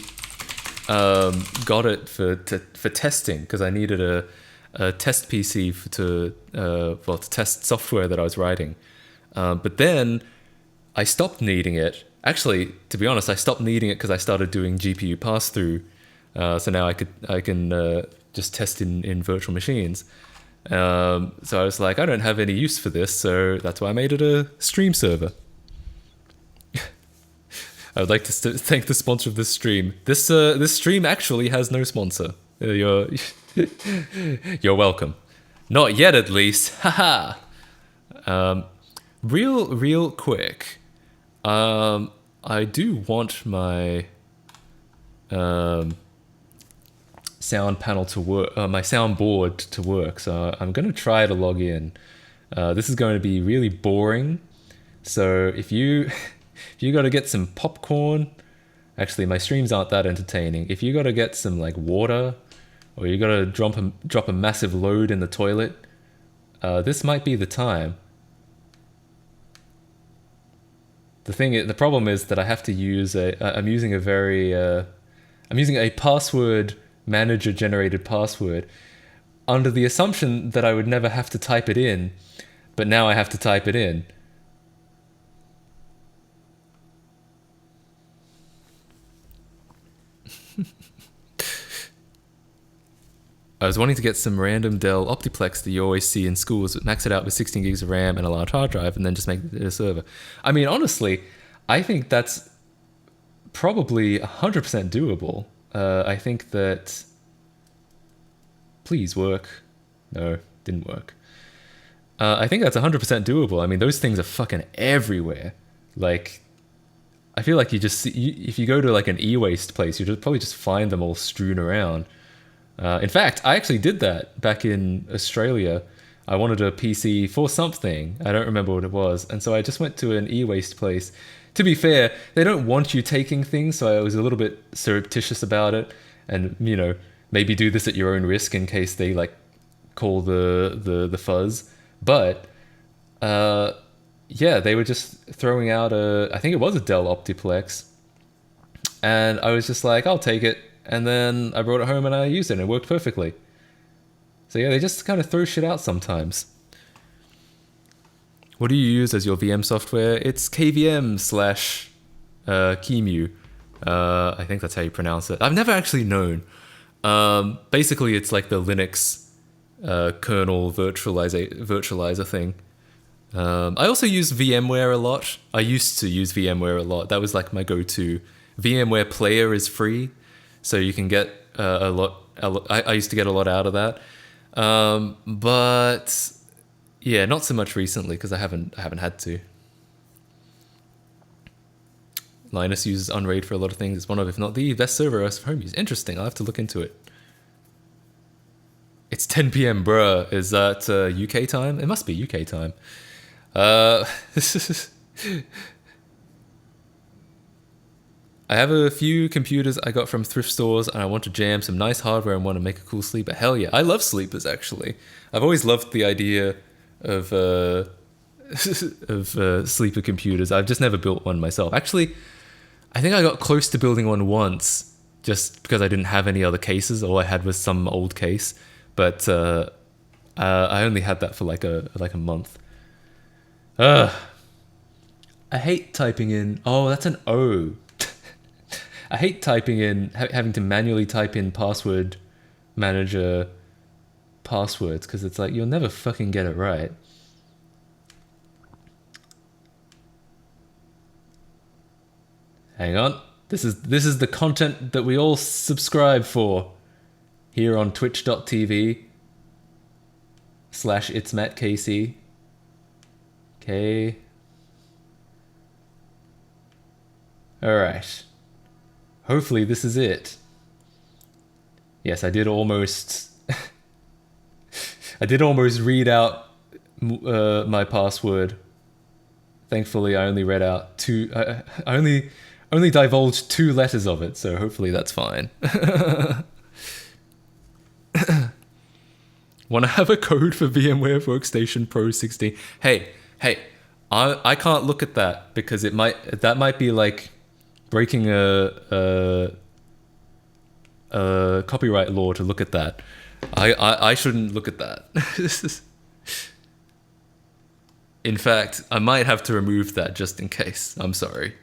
got it for testing because I needed a test PC to test software that I was writing. But then I stopped needing it. Actually, to be honest, I stopped needing it because I started doing GPU pass-through. So now I can just test in virtual machines. So I was like, I don't have any use for this, so that's why I made it a stream server. I would like to thank the sponsor of this stream. This stream actually has no sponsor. You're welcome. Not yet, at least. Haha. Real quick. I do want my sound panel to work, my soundboard to work. So I'm gonna try to log in. This is going to be really boring. So if you if you got to get some popcorn, actually my streams aren't that entertaining. If you got to get some like water, or you got to drop a massive load in the toilet, this might be the time. The problem is that I have to use I'm using a password manager generated password under the assumption that I would never have to type it in, but now I have to type it in. I was wanting to get some random Dell Optiplex that you always see in schools, but max it out with 16 gigs of RAM and a large hard drive, and then just make it a server. I mean, honestly, I think that's probably 100% doable. I think that... Please work. No, didn't work. I think that's 100% doable. I mean, those things are fucking everywhere. Like, I feel like if you go to like an e-waste place, you'll probably just find them all strewn around. In fact, I actually did that back in Australia. I wanted a PC for something. I don't remember what it was. And so I just went to an e-waste place. To be fair, they don't want you taking things, so I was a little bit surreptitious about it. And, you know, maybe do this at your own risk in case they, like, call the fuzz. But, yeah, they were just throwing out I think it was a Dell Optiplex. And I was just like, I'll take it. And then I brought it home and I used it and it worked perfectly. So yeah, they just kind of throw shit out sometimes. What do you use as your VM software? It's KVM slash QEMU. I think that's how you pronounce it. I've never actually known. Basically, it's like the Linux kernel virtualizer thing. I also use VMware a lot. I used to use VMware a lot. That was like my go-to. VMware Player is free. So you can get a lot. I used to get a lot out of that, but yeah, not so much recently because I haven't had to. Linus uses Unraid for a lot of things. It's one of, if not the best server OS for home use. Interesting. I'll have to look into it. It's 10 p.m. bruh. Is that UK time? It must be UK time. I have a few computers I got from thrift stores and I want to jam some nice hardware and want to make a cool sleeper. Hell yeah. I love sleepers, actually. I've always loved the idea of sleeper computers. I've just never built one myself. Actually, I think I got close to building one once just because I didn't have any other cases. All I had was some old case. But I only had that for like a month. I hate typing in... Oh, that's an O. I hate typing in, having to manually type in password manager passwords because it's like, you'll never fucking get it right. Hang on. This is the content that we all subscribe for here on twitch.tv/itsmattkc. Okay. All right. Hopefully this is it. Yes, I did almost... I did almost read out my password. Thankfully, I only read out two... I only divulged 2 letters of it, so hopefully that's fine. Want to have a code for VMware Workstation Pro 16? Hey, I can't look at that because that might be like breaking a copyright law to look at that. I shouldn't look at that. In fact, I might have to remove that just in case. I'm sorry.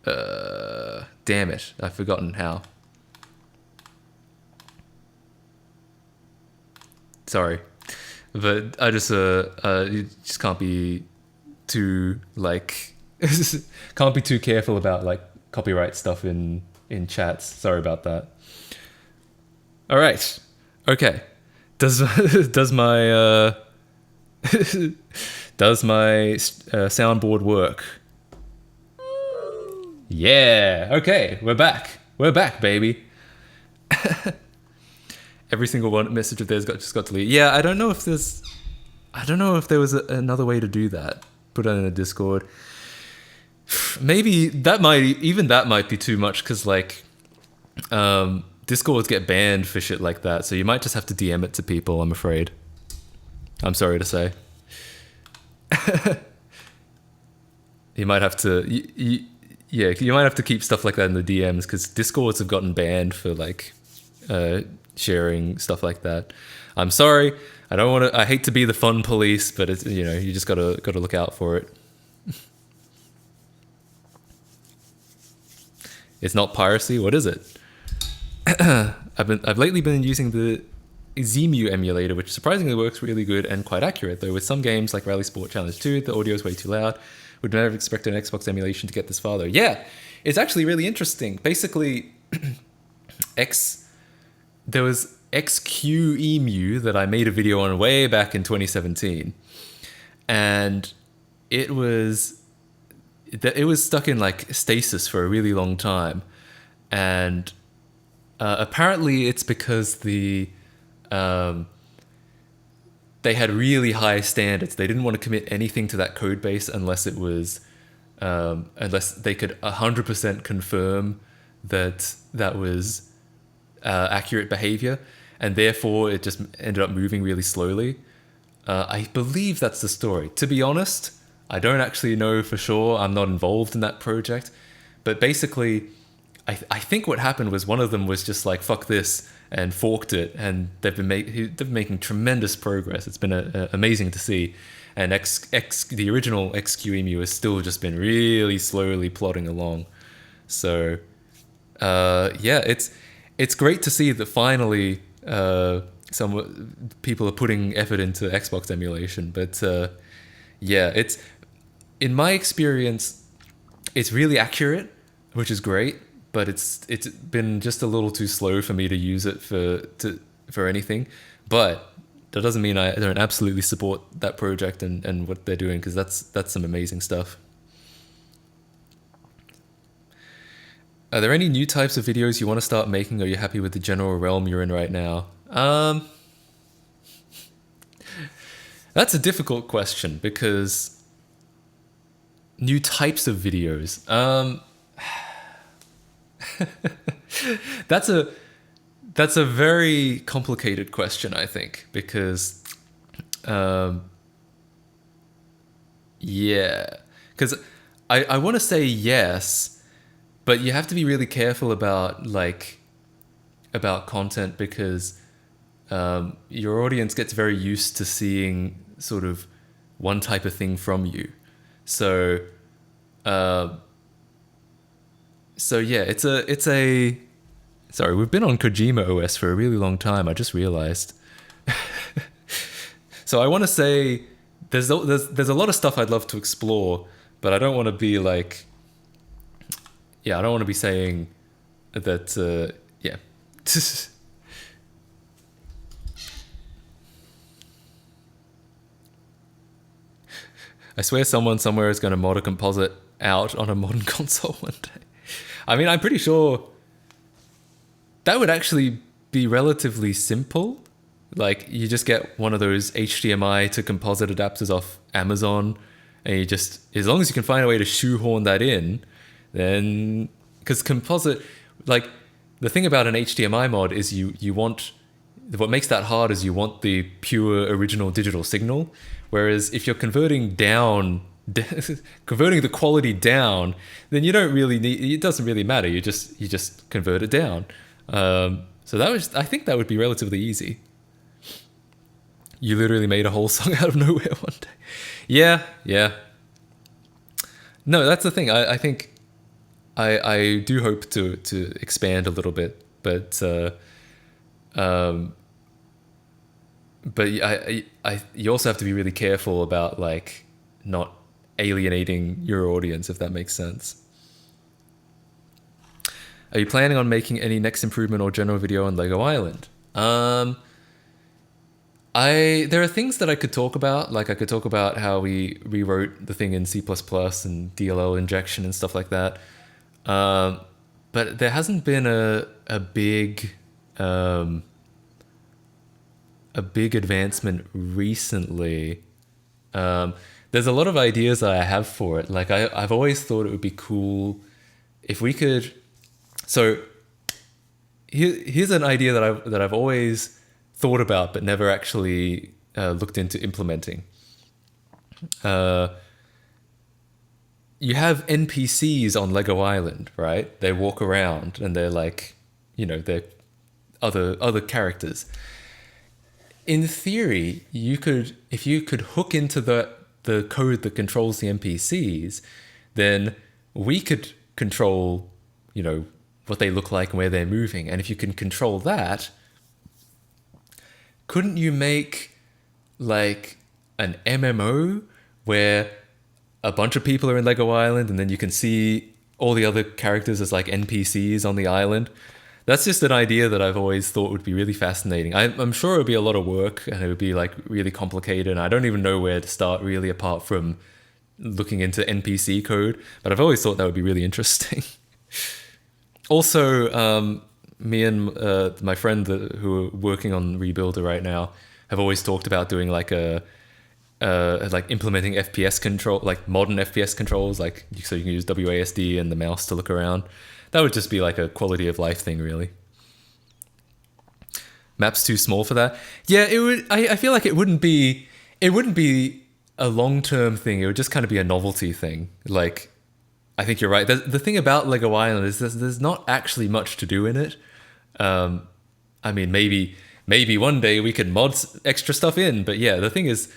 Damn it, I've forgotten how. Sorry, but I just you just can't be too like careful about like copyright stuff in chats. Sorry about that. All right. Okay. Does does my does my soundboard work? Yeah. Okay. We're back. We're back, baby. Every single one message of theirs just got deleted. Yeah. I don't know if there was another way to do that. Put it in a Discord. Maybe that might be too much because like Discords get banned for shit like that, so you might just have to DM it to people, I'm afraid. I'm sorry to say. You might have to you might have to keep stuff like that in the DMs because Discords have gotten banned for like sharing stuff like that. I'm sorry. I hate to be the fun police, but it's, you know, you just gotta look out for it. It's not piracy. What is it? I've lately been using the ayylmao emulator, which surprisingly works really good and quite accurate. Though with some games like Rally Sport Challenge 2, the audio is way too loud. Would never expect an Xbox emulation to get this far though. Yeah, it's actually really interesting. Basically, there was XQEMU that I made a video on way back in 2017, and it was stuck in like stasis for a really long time, and apparently it's because they had really high standards. They didn't want to commit anything to that code base unless it was unless they could 100% confirm that was accurate behavior, and therefore it just ended up moving really slowly. I believe that's the story. To be honest, I don't actually know for sure. I'm not involved in that project. But basically, I think what happened was one of them was just like, fuck this, and forked it. And they've been making tremendous progress. It's been amazing to see. And the original XQEMU has still just been really slowly plodding along. So, yeah, it's great to see that finally some people are putting effort into Xbox emulation. But yeah, in my experience, it's really accurate, which is great, but it's been just a little too slow for me to use it for anything. But that doesn't mean I don't absolutely support that project and what they're doing, because that's some amazing stuff. Are there any new types of videos you want to start making, or are you happy with the general realm you're in right now? That's a difficult question, because new types of videos. That's a very complicated question, I think, because yeah, because I want to say yes, but you have to be really careful about content, because your audience gets very used to seeing sort of one type of thing from you. So yeah, it's a. Sorry, we've been on Kojima OS for a really long time. I just realized. So I want to say there's a lot of stuff I'd love to explore, but I don't want to be like. Yeah, I don't want to be saying that. Yeah. I swear someone somewhere is going to mod a composite out on a modern console one day. I mean, I'm pretty sure that would actually be relatively simple. Like, you just get one of those HDMI to composite adapters off Amazon, and you just, as long as you can find a way to shoehorn that in, then, because composite, like, the thing about an HDMI mod is you want, what makes that hard is you want the pure original digital signal. Whereas if you're converting the quality down, then you don't really need, it doesn't really matter. You just convert it down. So I think that would be relatively easy. You literally made a whole song out of nowhere one day. Yeah. No, that's the thing. I think I do hope to expand a little bit, but you also have to be really careful about like not alienating your audience, if that makes sense. Are you planning on making any next improvement or general video on Lego Island? Um, there are things that I could talk about. Like I could talk about how we rewrote the thing in C++ and DLL injection and stuff like that. Um, but there hasn't been um, a big advancement recently. Um, there's a lot of ideas that I have for it. Like I've always thought it would be cool if we could. So here's an idea that I've always thought about but never actually looked into implementing. Uh, you have NPCs on Lego Island, right? They walk around and they're like, they're other characters. In theory, if you could hook into the code that controls the NPCs, then we could control, what they look like and where they're moving. And if you can control that, couldn't you make like an MMO where a bunch of people are in Lego Island and then you can see all the other characters as like NPCs on the island? That's just an idea that I've always thought would be really fascinating. I'm sure it would be a lot of work and it would be like really complicated. And I don't even know where to start really apart from looking into NPC code. But I've always thought that would be really interesting. Also, me and my friend who are working on Rebuilder right now have always talked about doing like like implementing FPS control, like modern FPS controls, like so you can use WASD and the mouse to look around. That would just be like a quality of life thing, really. Map's too small for that. Yeah, it would. I feel like it wouldn't be a long-term thing. It would just kind of be a novelty thing. Like, I think you're right. The thing about Lego Island is there's not actually much to do in it. I mean, maybe one day we could mod extra stuff in, but yeah, the thing is,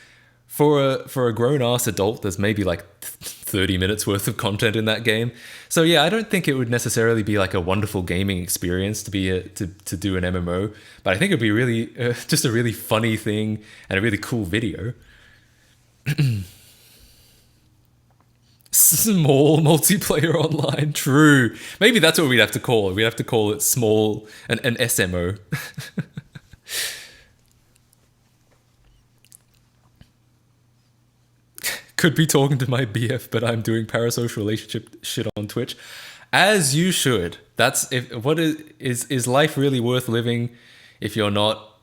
for a grown-ass adult, there's maybe like 30 minutes worth of content in that game. So yeah, I don't think it would necessarily be like a wonderful gaming experience to do an MMO, but I think it'd be really just a really funny thing and a really cool video. Small multiplayer online, true. Maybe that's what we'd have to call it. We'd have to call it small, an SMO. Could be talking to my BF, but I'm doing parasocial relationship shit on Twitch. As you should. That's what is life really worth living if you're not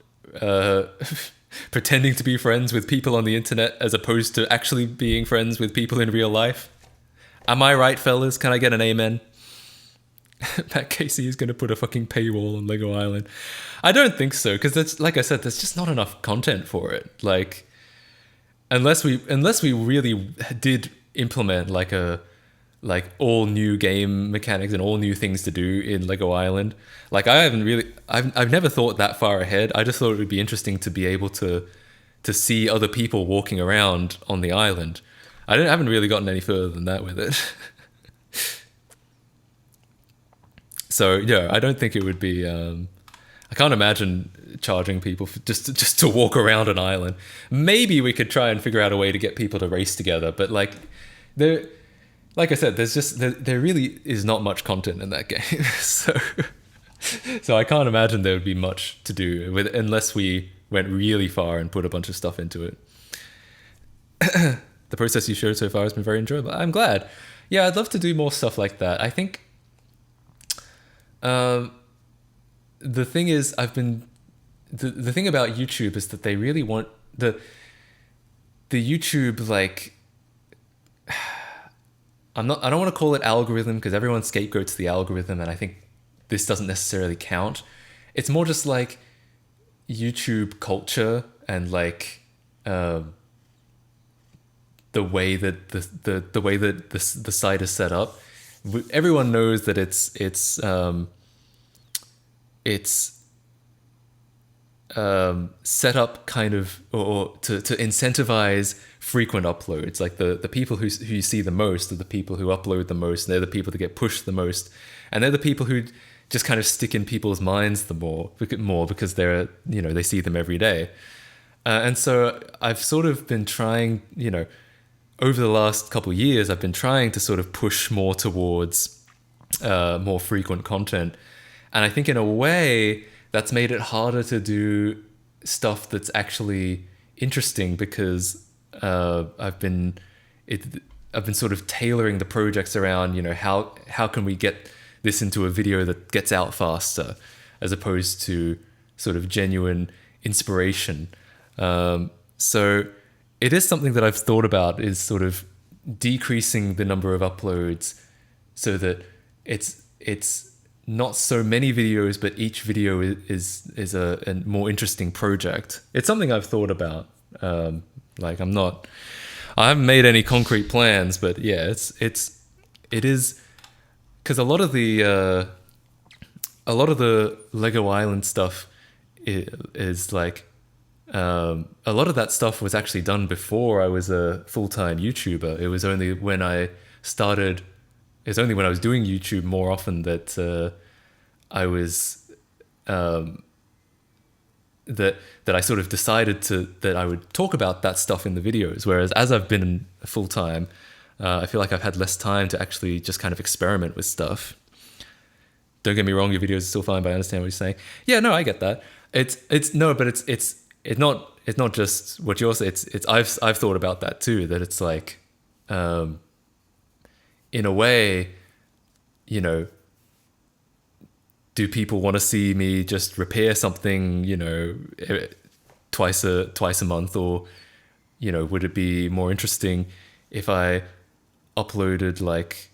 pretending to be friends with people on the internet as opposed to actually being friends with people in real life? Am I right, fellas? Can I get an amen? Pat Casey is going to put a fucking paywall on Lego Island. I don't think so, because that's, like I said, there's just not enough content for it. Like, unless we really did implement like all new game mechanics and all new things to do in Lego Island. Like I've never thought that far ahead. I just thought it would be interesting to be able to see other people walking around on the island. I haven't really gotten any further than that with it. So yeah, I don't think it would be. I can't imagine charging people for just to walk around an island. Maybe we could try and figure out a way to get people to race together, but like I said, there really is not much content in that game. So I can't imagine there would be much to do with unless we went really far and put a bunch of stuff into it. The process you showed so far has been very enjoyable. I'm glad. Yeah, I'd love to do more stuff like that. I think the thing is, the thing about YouTube is that they really want the YouTube, like, I don't want to call it algorithm because everyone scapegoats the algorithm, and I think this doesn't necessarily count. It's more just like YouTube culture and like the way that the site is set up. Everyone knows that it's set up kind of or to incentivize frequent uploads. Like the people who you see the most are the people who upload the most, and they're the people that get pushed the most, and they're the people who just kind of stick in people's minds the more because they're, they see them every day. And so I've sort of been trying, over the last couple of years, I've been trying to sort of push more towards more frequent content. And I think in a way that's made it harder to do stuff that's actually interesting because I've been sort of tailoring the projects around, how can we get this into a video that gets out faster, as opposed to sort of genuine inspiration. So it is something that I've thought about, is sort of decreasing the number of uploads so that it's not so many videos, but each video is a more interesting project. It's something I've thought about. Like I haven't made any concrete plans, but yeah, it is, because a lot of the Lego Island stuff is like, a lot of that stuff was actually done before I was a full-time YouTuber. It was only when I was doing YouTube more often that I was that I sort of decided that I would talk about that stuff in the videos. Whereas as I've been full-time, I feel like I've had less time to actually just kind of experiment with stuff. Don't get me wrong, your videos are still fine, but I understand what you're saying. Yeah, no, I get that. It's not just what you're saying. I've thought about that too, that it's like, in a way, do people want to see me just repair something, twice a month, or, would it be more interesting if I uploaded like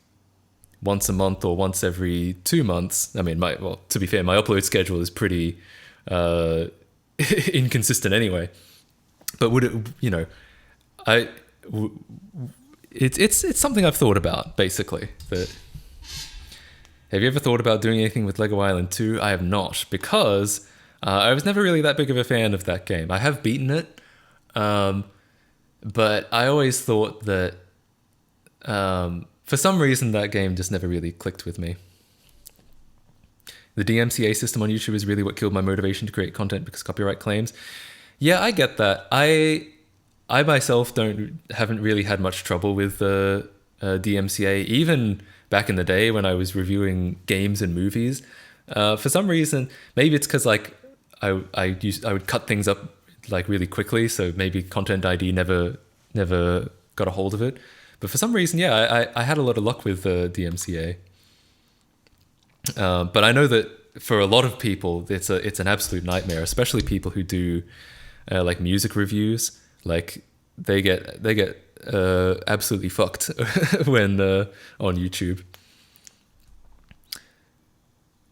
once a month or once every 2 months? I mean, to be fair, my upload schedule is pretty inconsistent anyway. But would it, it's something I've thought about, basically. That, have you ever thought about doing anything with Lego Island 2? I have not, because I was never really that big of a fan of that game. I have beaten it, but I always thought that for some reason that game just never really clicked with me. The DMCA system on YouTube is really what killed my motivation to create content because copyright claims. Yeah, I get that. I myself haven't really had much trouble with the DMCA, even back in the day when I was reviewing games and movies. For some reason, maybe it's because like I would cut things up like really quickly, so maybe Content ID never got a hold of it. But for some reason, yeah, I had a lot of luck with the DMCA. But I know that for a lot of people, it's an absolute nightmare, especially people who do like music reviews. Like they get absolutely fucked when on YouTube.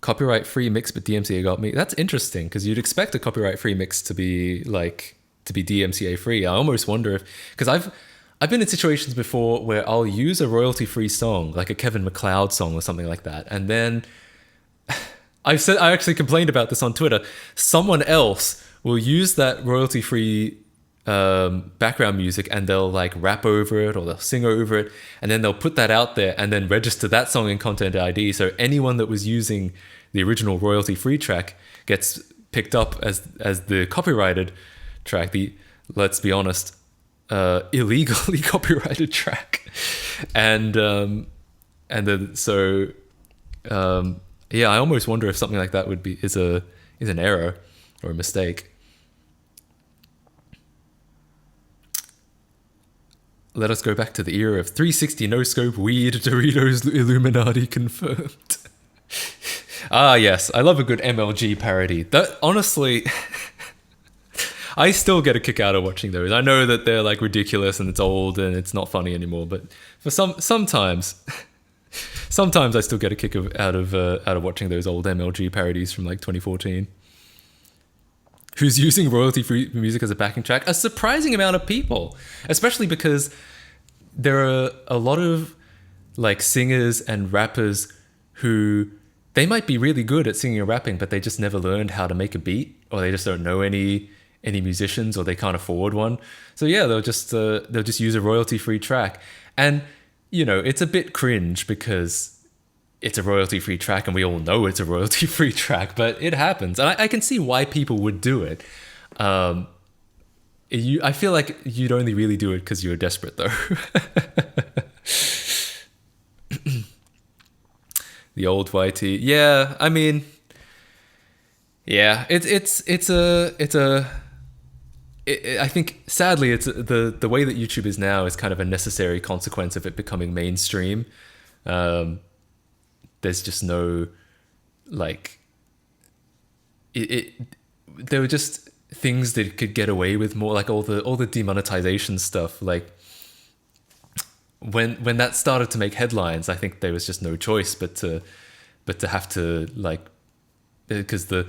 Copyright free mix, but DMCA got me. That's interesting, because you'd expect a copyright free mix to be DMCA free. I almost wonder because I've been in situations before where I'll use a royalty free song, like a Kevin MacLeod song or something like that, and then I actually complained about this on Twitter. Someone else will use that royalty free background music and they'll like rap over it or they'll sing over it, and then they'll put that out there and then register that song in Content ID. So anyone that was using the original royalty free track gets picked up as the copyrighted track, the, let's be honest, illegally copyrighted track. And yeah, I almost wonder if something like that is an error or a mistake. Let us go back to the era of 360 no-scope weed Doritos Illuminati confirmed. Ah, yes. I love a good MLG parody. That, honestly, I still get a kick out of watching those. I know that they're like ridiculous and it's old and it's not funny anymore, but for sometimes I still get a kick out of watching those old MLG parodies from like 2014. Who's using royalty-free music as a backing track? A surprising amount of people, especially because there are a lot of like singers and rappers who they might be really good at singing and rapping, but they just never learned how to make a beat, or they just don't know any musicians, or they can't afford one. So yeah, they'll just use a royalty-free track, and it's a bit cringe because it's a royalty-free track and we all know it's a royalty-free track, but it happens. And I can see why people would do it. I feel like you'd only really do it because you're desperate, though. The old YT. Yeah, I mean, Yeah, I think sadly it's the way that YouTube is now is kind of a necessary consequence of it becoming mainstream. Um, there's just no like it there were just things that it could get away with more, like all the demonetization stuff. Like when that started to make headlines, I think there was just no choice but to have to, like, because the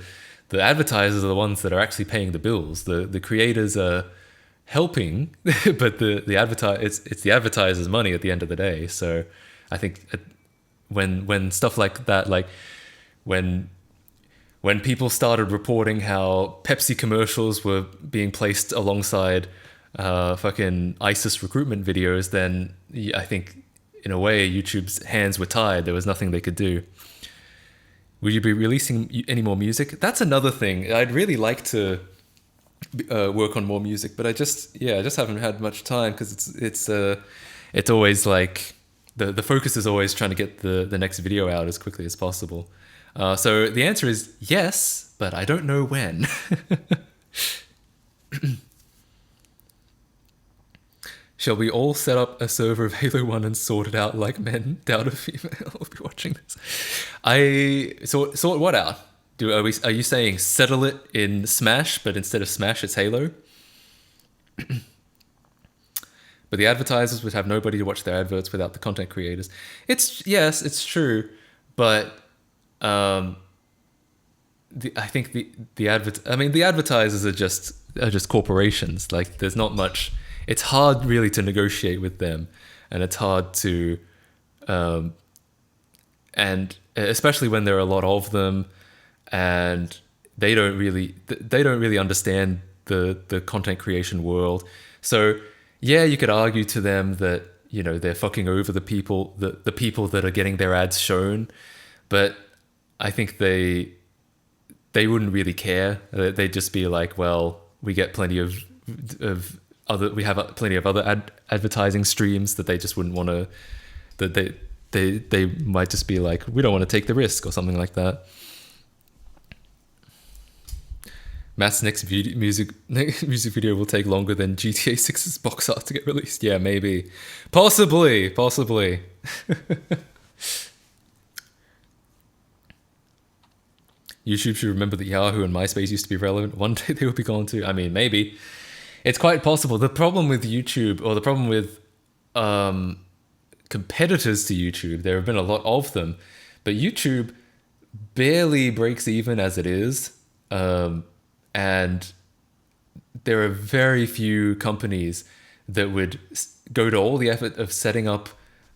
advertisers are the ones that are actually paying the bills. The creators are helping, but it's the advertisers' money at the end of the day. So I think when stuff like that, like when people started reporting how Pepsi commercials were being placed alongside fucking ISIS recruitment videos, then I think in a way YouTube's hands were tied. There was nothing they could do. Will you be releasing any more music? That's another thing. I'd really like to work on more music, but I just haven't had much time, because it's always like the focus is always trying to get the next video out as quickly as possible. So the answer is yes, but I don't know when. Shall we all set up a server of Halo 1 and sort it out like men? Doubt a female will be watching this. Sort what out? Are you saying settle it in Smash, but instead of Smash it's Halo? But the advertisers would have nobody to watch their adverts without the content creators. It's true, but I think the advertisers are just corporations. Like, there's not much. It's hard really to negotiate with them, and it's hard to, and especially when there are a lot of them, and they don't really understand the content creation world. So yeah, you could argue to them that, you know, they're fucking over the people that are getting their ads shown, but I think they wouldn't really care. They'd just be like, well, we get plenty of other, we have plenty of other advertising streams that they just wouldn't want to, that they might just be like, we don't want to take the risk or something like that. Matt's next music video will take longer than GTA 6's box art to get released. Yeah, maybe. Possibly. YouTube should remember that Yahoo and MySpace used to be relevant. One day they will be gone too. I mean, maybe. It's quite possible. The problem with YouTube, or the problem with competitors to YouTube, there have been a lot of them, but YouTube barely breaks even as it is. And there are very few companies that would go to all the effort of setting up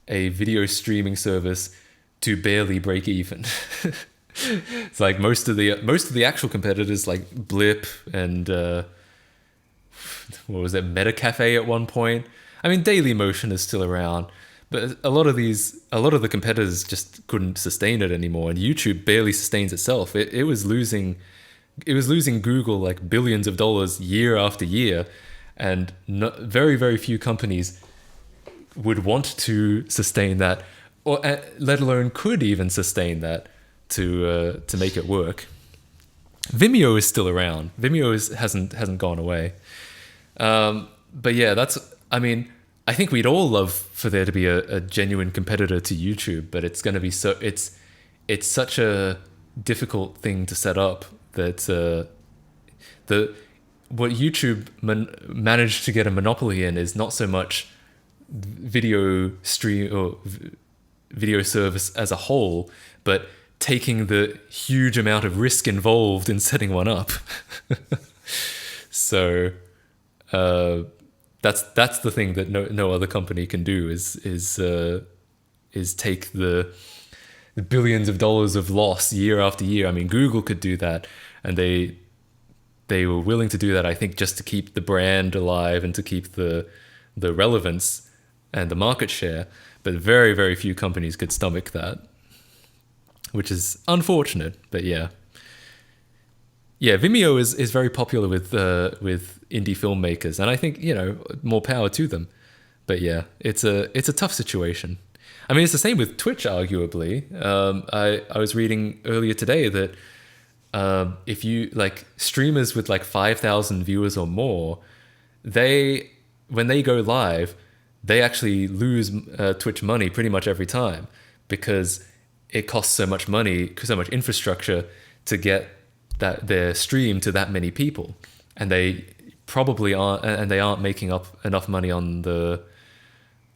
a video streaming service to barely break even. It's like most of the actual competitors, like Blip and what was it, Metacafe at one point. I mean, Dailymotion is still around, but a lot of the competitors just couldn't sustain it anymore, and YouTube barely sustains itself. It was losing Google like billions of dollars year after year, and very, very few companies would want to sustain that, or let alone could even sustain that to make it work. Vimeo is still around. Vimeo hasn't gone away. But yeah, I think we'd all love for there to be a genuine competitor to YouTube, but it's going to be it's such a difficult thing to set up that what YouTube managed to get a monopoly in is not so much video stream or video service as a whole, but taking the huge amount of risk involved in setting one up. So that's the thing that no other company can do is take the billions of dollars of loss year after year. I mean, Google could do that, and they were willing to do that, I think, just to keep the brand alive and to keep the relevance and the market share. But very, very few companies could stomach that, which is unfortunate. But yeah, Vimeo is very popular with indie filmmakers, and I think, you know, more power to them. But yeah, it's a tough situation. I mean, it's the same with Twitch, arguably. I was reading earlier today that if you like streamers with like 5,000 viewers or more, they when they go live, they actually lose Twitch money pretty much every time because it costs so much money, so much infrastructure to get their stream to that many people, and they probably aren't, and they aren't making up enough money on the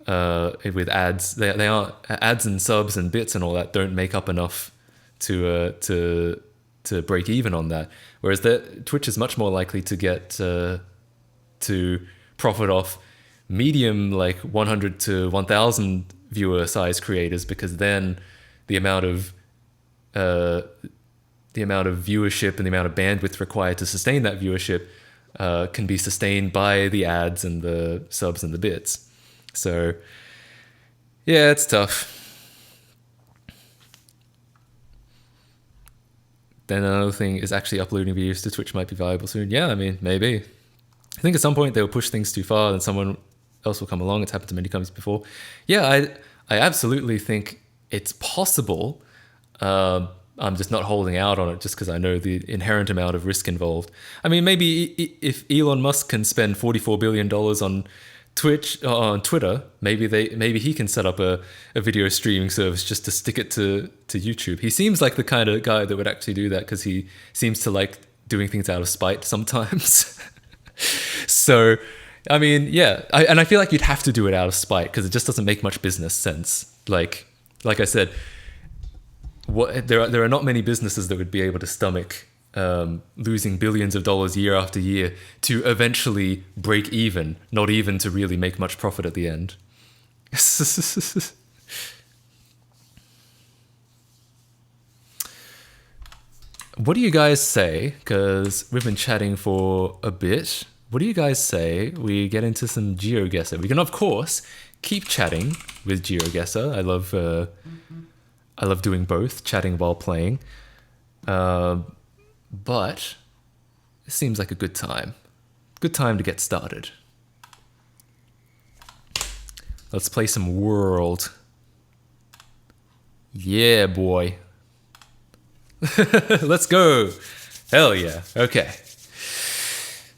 with ads. They aren't ads and subs and bits and all that don't make up enough to break even on that. Whereas Twitch is much more likely to get to profit off medium, like 100 to 1,000 viewer size creators, because then the amount of viewership and the amount of bandwidth required to sustain that viewership can be sustained by the ads and the subs and the bits. So yeah, it's tough. Then another thing is actually uploading videos to Twitch might be viable soon. Yeah, I mean, maybe. I think at some point they'll push things too far and someone else will come along. It's happened to many companies before. Yeah, I absolutely think it's possible. I'm just not holding out on it just because I know the inherent amount of risk involved. I mean, maybe if Elon Musk can spend $44 billion on Twitter, maybe he can set up a video streaming service just to stick it to YouTube. He seems like the kind of guy that would actually do that because he seems to like doing things out of spite sometimes. So, I mean, yeah, and I feel like you'd have to do it out of spite because it just doesn't make much business sense. Like I said, there are not many businesses that would be able to stomach losing billions of dollars year after year to eventually break even, not even to really make much profit at the end. What do you guys say? Because we've been chatting for a bit. What do you guys say we get into some GeoGuessr? We can, of course, keep chatting with GeoGuessr. I love doing both, chatting while playing. But it seems like a good time. Good time to get started. Let's play some World. Yeah, boy. Let's go. Hell yeah. Okay.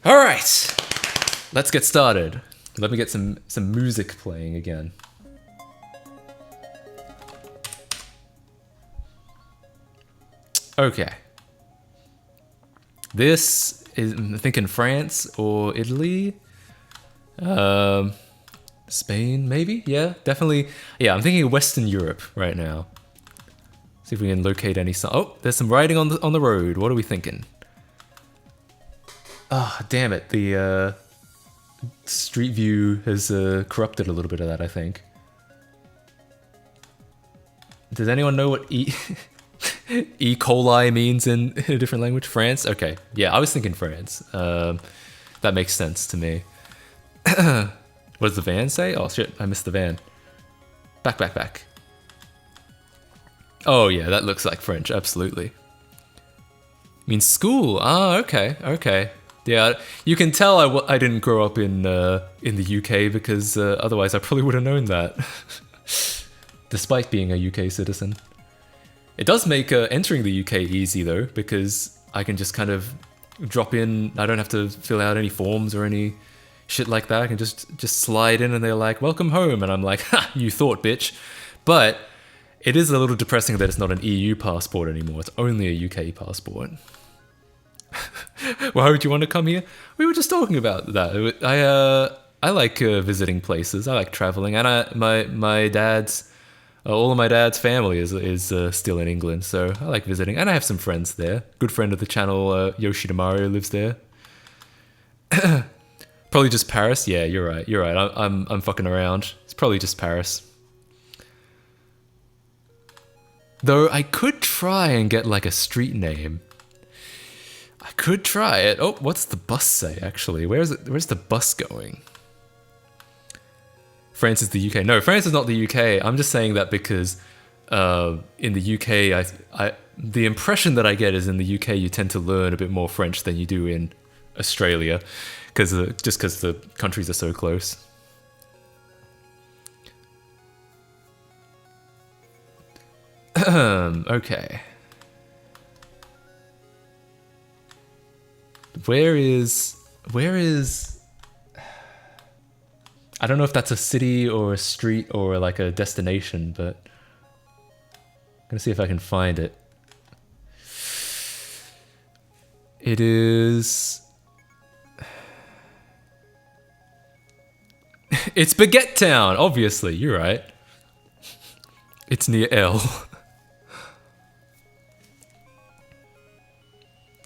All right. Let's get started. Let me get some music playing again. Okay. This is, I think, in France or Italy. Spain, maybe? Yeah, definitely. Yeah, I'm thinking Western Europe right now. See if we can locate any sign. Oh, there's some writing on the road. What are we thinking? Ah, oh, damn it. The Street View has corrupted a little bit of that, I think. Does anyone know what E. coli means in a different language? France? Okay. Yeah, I was thinking France. That makes sense to me. What does the van say? Oh shit, I missed the van. Back. Oh yeah, that looks like French, absolutely. Means school. Ah, okay. Yeah, you can tell I didn't grow up in the UK because otherwise I probably would have known that. Despite being a UK citizen. It does make entering the UK easy though, because I can just kind of drop in. I don't have to fill out any forms or any shit like that. I can just slide in and they're like, welcome home. And I'm like, ha, you thought, bitch. But it is a little depressing that it's not an EU passport anymore. It's only a UK passport. Why would you want to come here? We were just talking about that. I like visiting places. I like traveling. And my dad's... all of my dad's family is still in England, so I like visiting. And I have some friends there. Good friend of the channel, Yoshida Mario, lives there. Probably just Paris? Yeah, you're right. I'm fucking around. It's probably just Paris. Though I could try and get like a street name. I could try it. Oh, what's the bus say, actually? Where's the bus going? France is the UK. No, France is not the UK. I'm just saying that because in the UK, the impression that I get is in the UK you tend to learn a bit more French than you do in Australia, because the countries are so close. Okay. Where is... I don't know if that's a city or a street or like a destination, but I'm gonna see if I can find it. It is... It's Baguette Town, obviously, you're right. It's near L.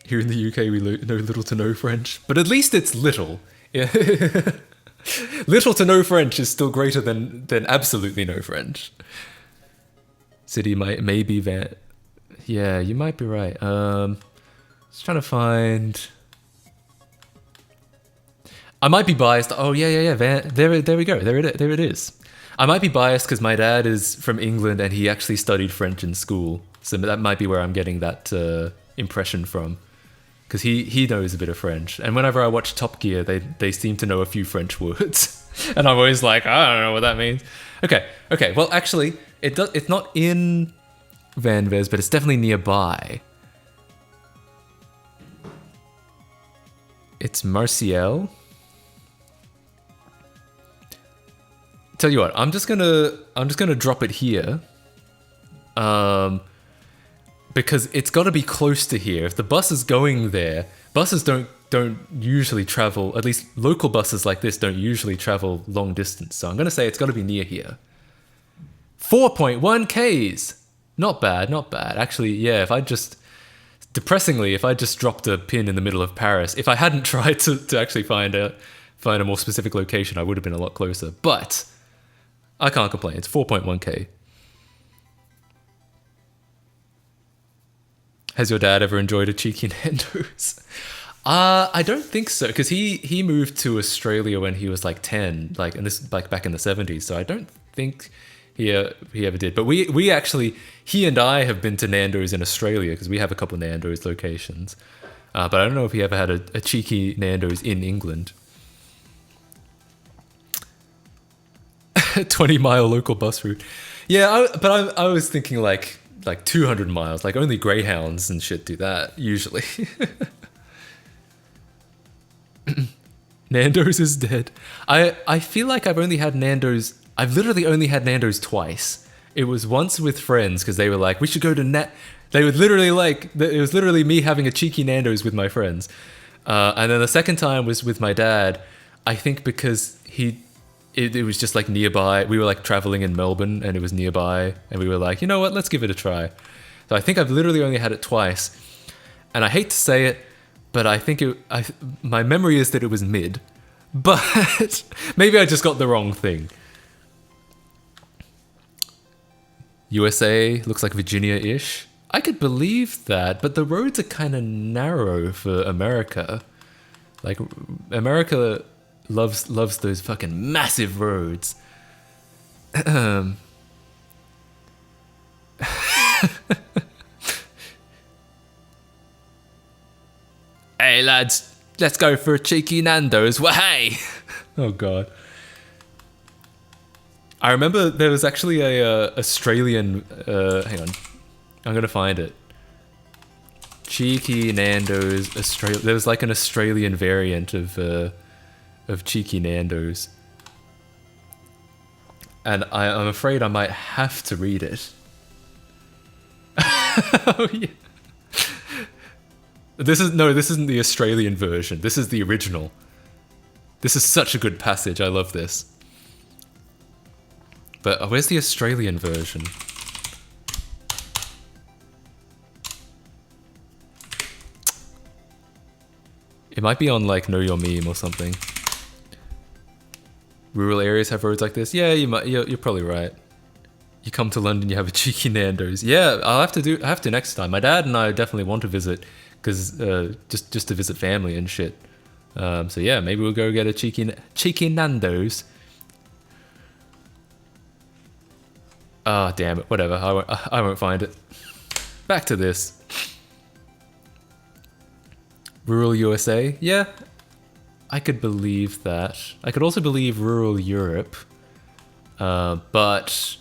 Here in the UK we know little to no French, but at least it's little. Yeah. Little to no French is still greater than absolutely no French. City maybe Van. Yeah, you might be right. Just trying to find. I might be biased. Oh yeah. There we go. There it is. I might be biased because my dad is from England and he actually studied French in school, so that might be where I'm getting that impression from. Because he knows a bit of French, and whenever I watch Top Gear, they seem to know a few French words, and I'm always like, I don't know what that means. Okay. Well, actually, it's not in Van Vez, but it's definitely nearby. It's Marciel. Tell you what, I'm just gonna drop it here. Because it's got to be close to here. If the bus is going there, buses don't usually travel, at least local buses like this don't usually travel long distance. So I'm going to say it's got to be near here. 4.1 Ks. Not bad. Actually, yeah, depressingly, if I just dropped a pin in the middle of Paris, if I hadn't tried to actually find a more specific location, I would have been a lot closer. But I can't complain. It's 4.1 K. Has your dad ever enjoyed a cheeky Nando's? I don't think so, because he moved to Australia when he was like 10, and this like back in the 70s. So I don't think he ever did. But we actually, he and I have been to Nando's in Australia because we have a couple Nando's locations. But I don't know if he ever had a cheeky Nando's in England. 20-mile local bus route. Yeah, but I was thinking like 200 miles, like only Greyhounds and shit do that usually. Nando's is dead. I feel like I've literally only had Nando's twice. It was once with friends because they were like, we should go to they would literally it was literally me having a cheeky Nando's with my friends. And then the second time was with my dad, I think because it was just like nearby. We were like traveling in Melbourne and it was nearby and we were like, you know what, let's give it a try. So I think I've literally only had it twice. And I hate to say it, but I think my memory is that it was mid. But maybe I just got the wrong thing. USA looks like Virginia-ish. I could believe that, but the roads are kind of narrow for America. Like, America loves those fucking massive roads. Hey lads, let's go for a cheeky Nando's. Wahey! Oh god. I remember there was actually a Australian. Hang on, I'm gonna find it. Cheeky Nando's Australia. There was like an Australian variant of cheeky Nando's, and I'm afraid I might have to read it. Oh yeah. This isn't the Australian version. This is the original. This is such a good passage. I love this. But where's the Australian version? It might be on like Know Your Meme or something. Rural areas have roads like this. Yeah, you're probably right. You come to London, you have a cheeky Nando's. Yeah, I have to next time. My dad and I definitely want to visit because just to visit family and shit. So yeah, maybe we'll go get a cheeky Nando's. Ah, damn it. Whatever. I won't find it. Back to this. Rural USA? Yeah, I could believe that. I could also believe rural Europe. But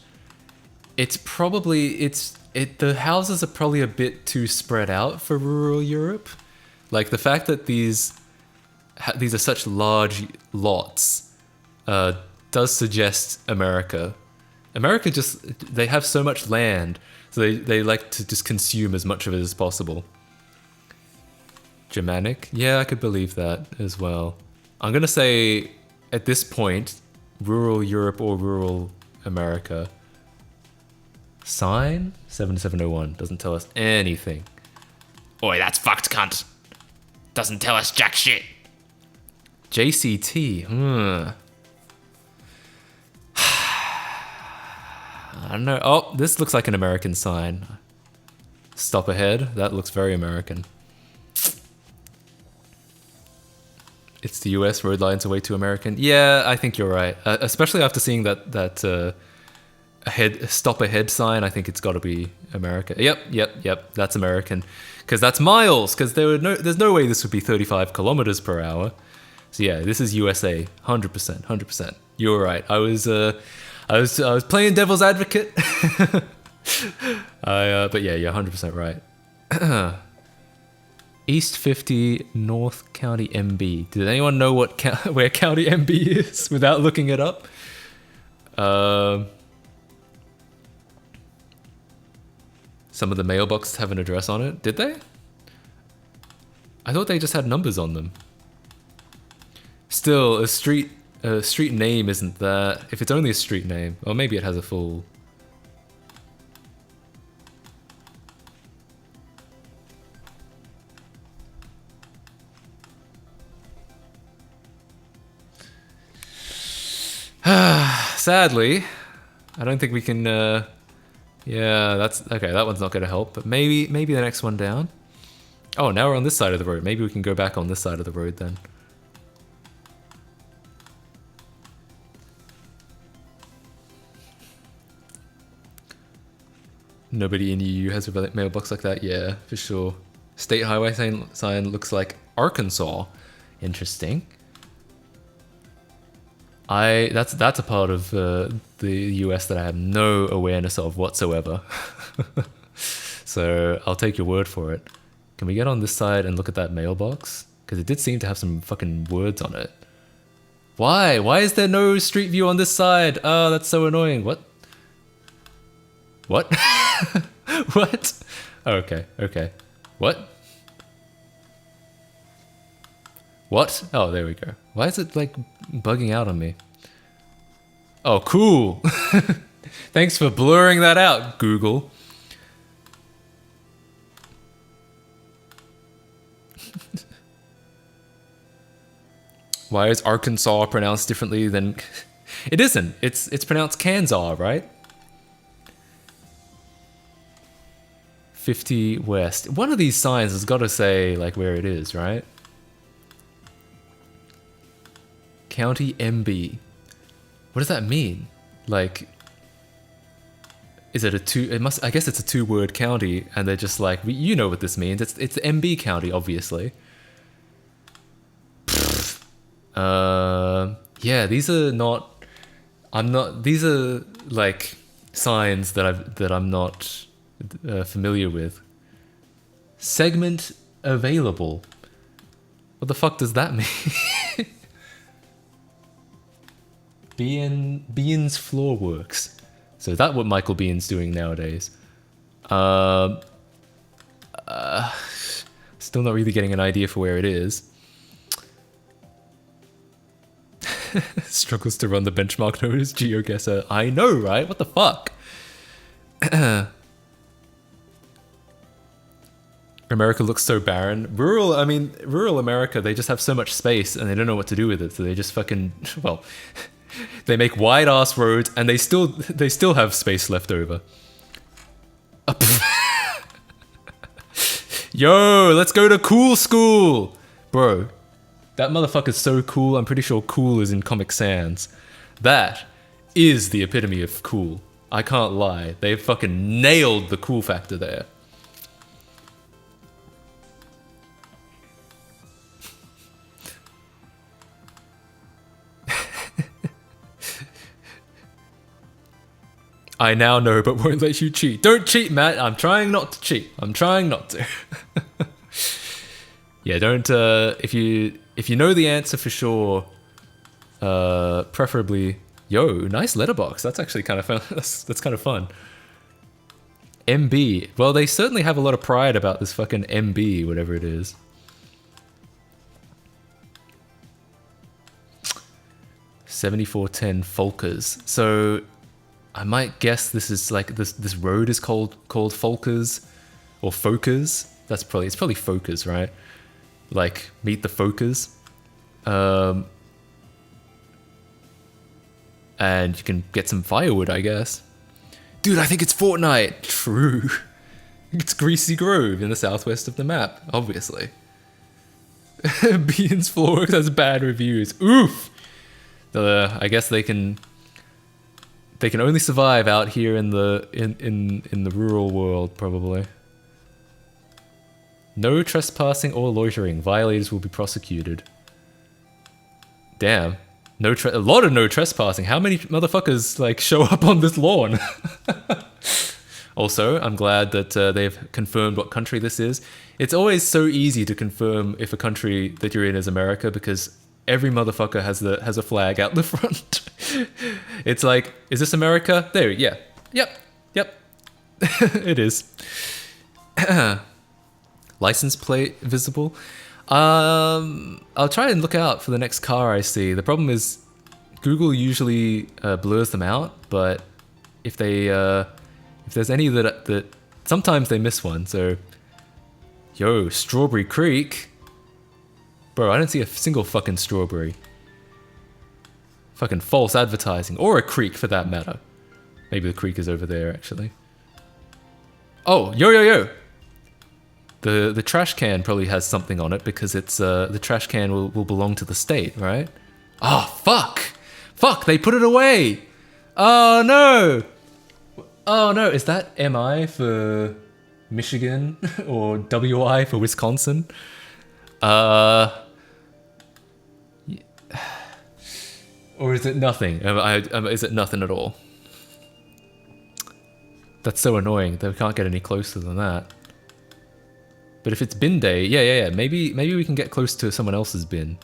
it's probably the houses are probably a bit too spread out for rural Europe. Like the fact that these are such large lots does suggest America. America just, they have so much land, so they like to just consume as much of it as possible. Germanic? Yeah, I could believe that as well. I'm gonna say, at this point, rural Europe or rural America. Sign? 7701 doesn't tell us anything. Oi, that's fucked, cunt. Doesn't tell us jack shit. JCT, I don't know. Oh, this looks like an American sign. Stop ahead. That looks very American. It's the US, road lines are way too American. Yeah, I think you're right. Especially after seeing that stop ahead sign, I think it's got to be America. Yep. That's American. Because that's miles. Because there's no way this would be 35 kilometers per hour. So yeah, this is USA, 100%. You were right. I was playing devil's advocate. But yeah, you're 100% right. East 50, North County MB. Did anyone know where County MB is without looking it up? Some of the mailboxes have an address on it. Did they? I thought they just had numbers on them. Still, a street name isn't that. If it's only a street name, or maybe it has a full. Sadly, I don't think we can. Yeah, that's okay. That one's not going to help, but maybe the next one down. Oh, now we're on this side of the road. Maybe we can go back on this side of the road then. Nobody in EU has a mailbox like that. Yeah, for sure. State highway sign looks like Arkansas. Interesting. That's a part of the US that I have no awareness of whatsoever. So I'll take your word for it. Can we get on this side and look at that mailbox? Because it did seem to have some fucking words on it. Why? Why is there no street view on this side? Oh, that's so annoying. What? What? What? Oh, okay. What? What? Oh, there we go. Why is it like bugging out on me? Oh, cool. Thanks for blurring that out, Google. Why is Arkansas pronounced differently than... It isn't. It's pronounced Kansas, right? 50 West. One of these signs has got to say like where it is, right? County MB. What does that mean? Like, is it a two? It must. I guess it's a two-word county, and they're just like, you know what this means. It's MB County, obviously. Yeah, these are not. I'm not. These are like signs that I'm not familiar with. Segment available. What the fuck does that mean? Bean's Floor Works. So is that what Michael Bean's doing nowadays? Still not really getting an idea for where it is. Struggles to run the benchmark node as GeoGuessr. I know, right? What the fuck? America looks so barren. Rural America, they just have so much space and they don't know what to do with it. So they just fucking, well, they make wide ass roads and they still have space left over. Yo, let's go to Cool School. Bro, that motherfucker's so cool. I'm pretty sure cool is in Comic Sans. That is the epitome of cool. I can't lie. They fucking nailed the cool factor there. I now know, but won't let you cheat. Don't cheat, Matt. I'm trying not to cheat. I'm trying not to. Yeah, don't if you know the answer for sure, preferably, yo, nice letterbox. That's actually kind of fun. That's kind of fun. MB. Well, they certainly have a lot of pride about this fucking MB, whatever it is. $74.10 Folkers. So I might guess this is like this road is called Folkers or Folkers. It's probably Folkers, right? Like meet the Folkers. And you can get some firewood, I guess. Dude, I think it's Fortnite. True. It's Greasy Grove in the southwest of the map, obviously. Bean's Floorworks has bad reviews. Oof. I guess they can only survive out here in the rural world, probably. No trespassing or loitering. Violators will be prosecuted. Damn. A lot of no trespassing. How many motherfuckers like show up on this lawn? Also, I'm glad that they've confirmed what country this is. It's always so easy to confirm if a country that you're in is America because every motherfucker has a flag out the front. It's like, is this America? There, yeah. Yep. It is. License plate visible. I'll try and look out for the next car I see. The problem is Google usually blurs them out, but if there's any that sometimes they miss one. So, yo, Strawberry Creek, bro, I don't see a single fucking strawberry. Fucking false advertising, or a creek for that matter. Maybe the creek is over there actually. Oh, yo. The trash can probably has something on it because it's the trash can will belong to the state, right? Oh, fuck, they put it away. Oh no, is that MI for Michigan or WI for Wisconsin? Or is it nothing? Is it nothing at all? That's so annoying. They can't get any closer than that. But if it's bin day, yeah. Maybe we can get close to someone else's bin.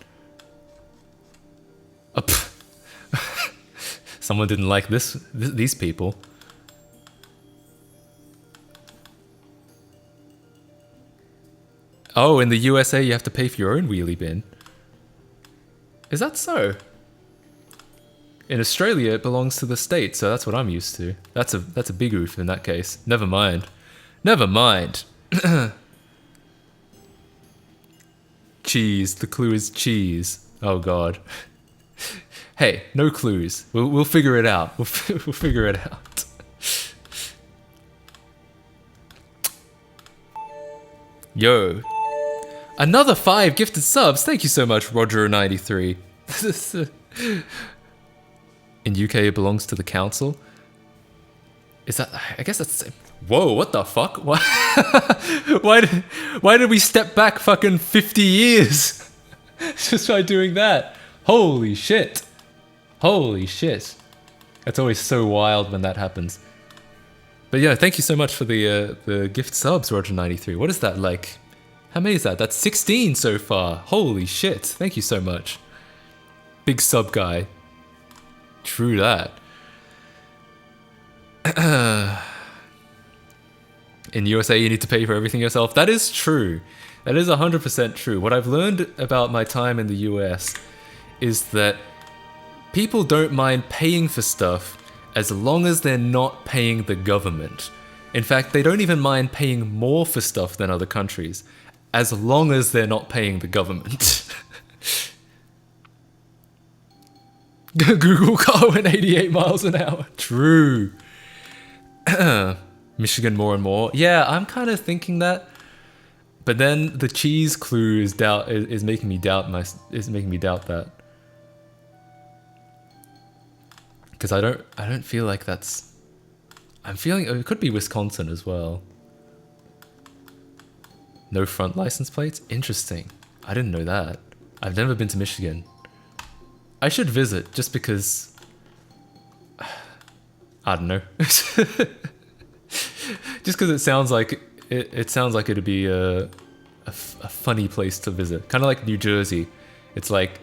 Someone didn't like these people. Oh, in the USA you have to pay for your own wheelie bin. Is that so? In Australia it belongs to the state, so that's what I'm used to. That's a big oof in that case. Never mind. Cheese. The clue is cheese. Oh god. Hey, no clues. We'll figure it out. We'll figure it out. Yo. Another 5 gifted subs. Thank you so much, Roger93. In UK it belongs to the council. Is that... I guess that's the same. Whoa, what the fuck? Why did we step back fucking 50 years? Just by doing that. Holy shit. That's always so wild when that happens. But yeah, thank you so much for the gift subs, Roger93. What is that like? How many is that? That's 16 so far. Holy shit. Thank you so much. Big sub guy. True that. In USA, you need to pay for everything yourself. That is true. That is 100% true. What I've learned about my time in the US is that people don't mind paying for stuff as long as they're not paying the government. In fact, they don't even mind paying more for stuff than other countries, as long as they're not paying the government. Google car went 88 miles an hour. True. Michigan more and more. Yeah, I'm kind of thinking that. But then the cheese clue is making me doubt that. Because I don't feel like that's... I'm feeling it could be Wisconsin as well. No front license plates? Interesting. I didn't know that. I've never been to Michigan. I should visit just because... I don't know. Just because it sounds like it'd be a funny place to visit. Kind of like New Jersey. It's like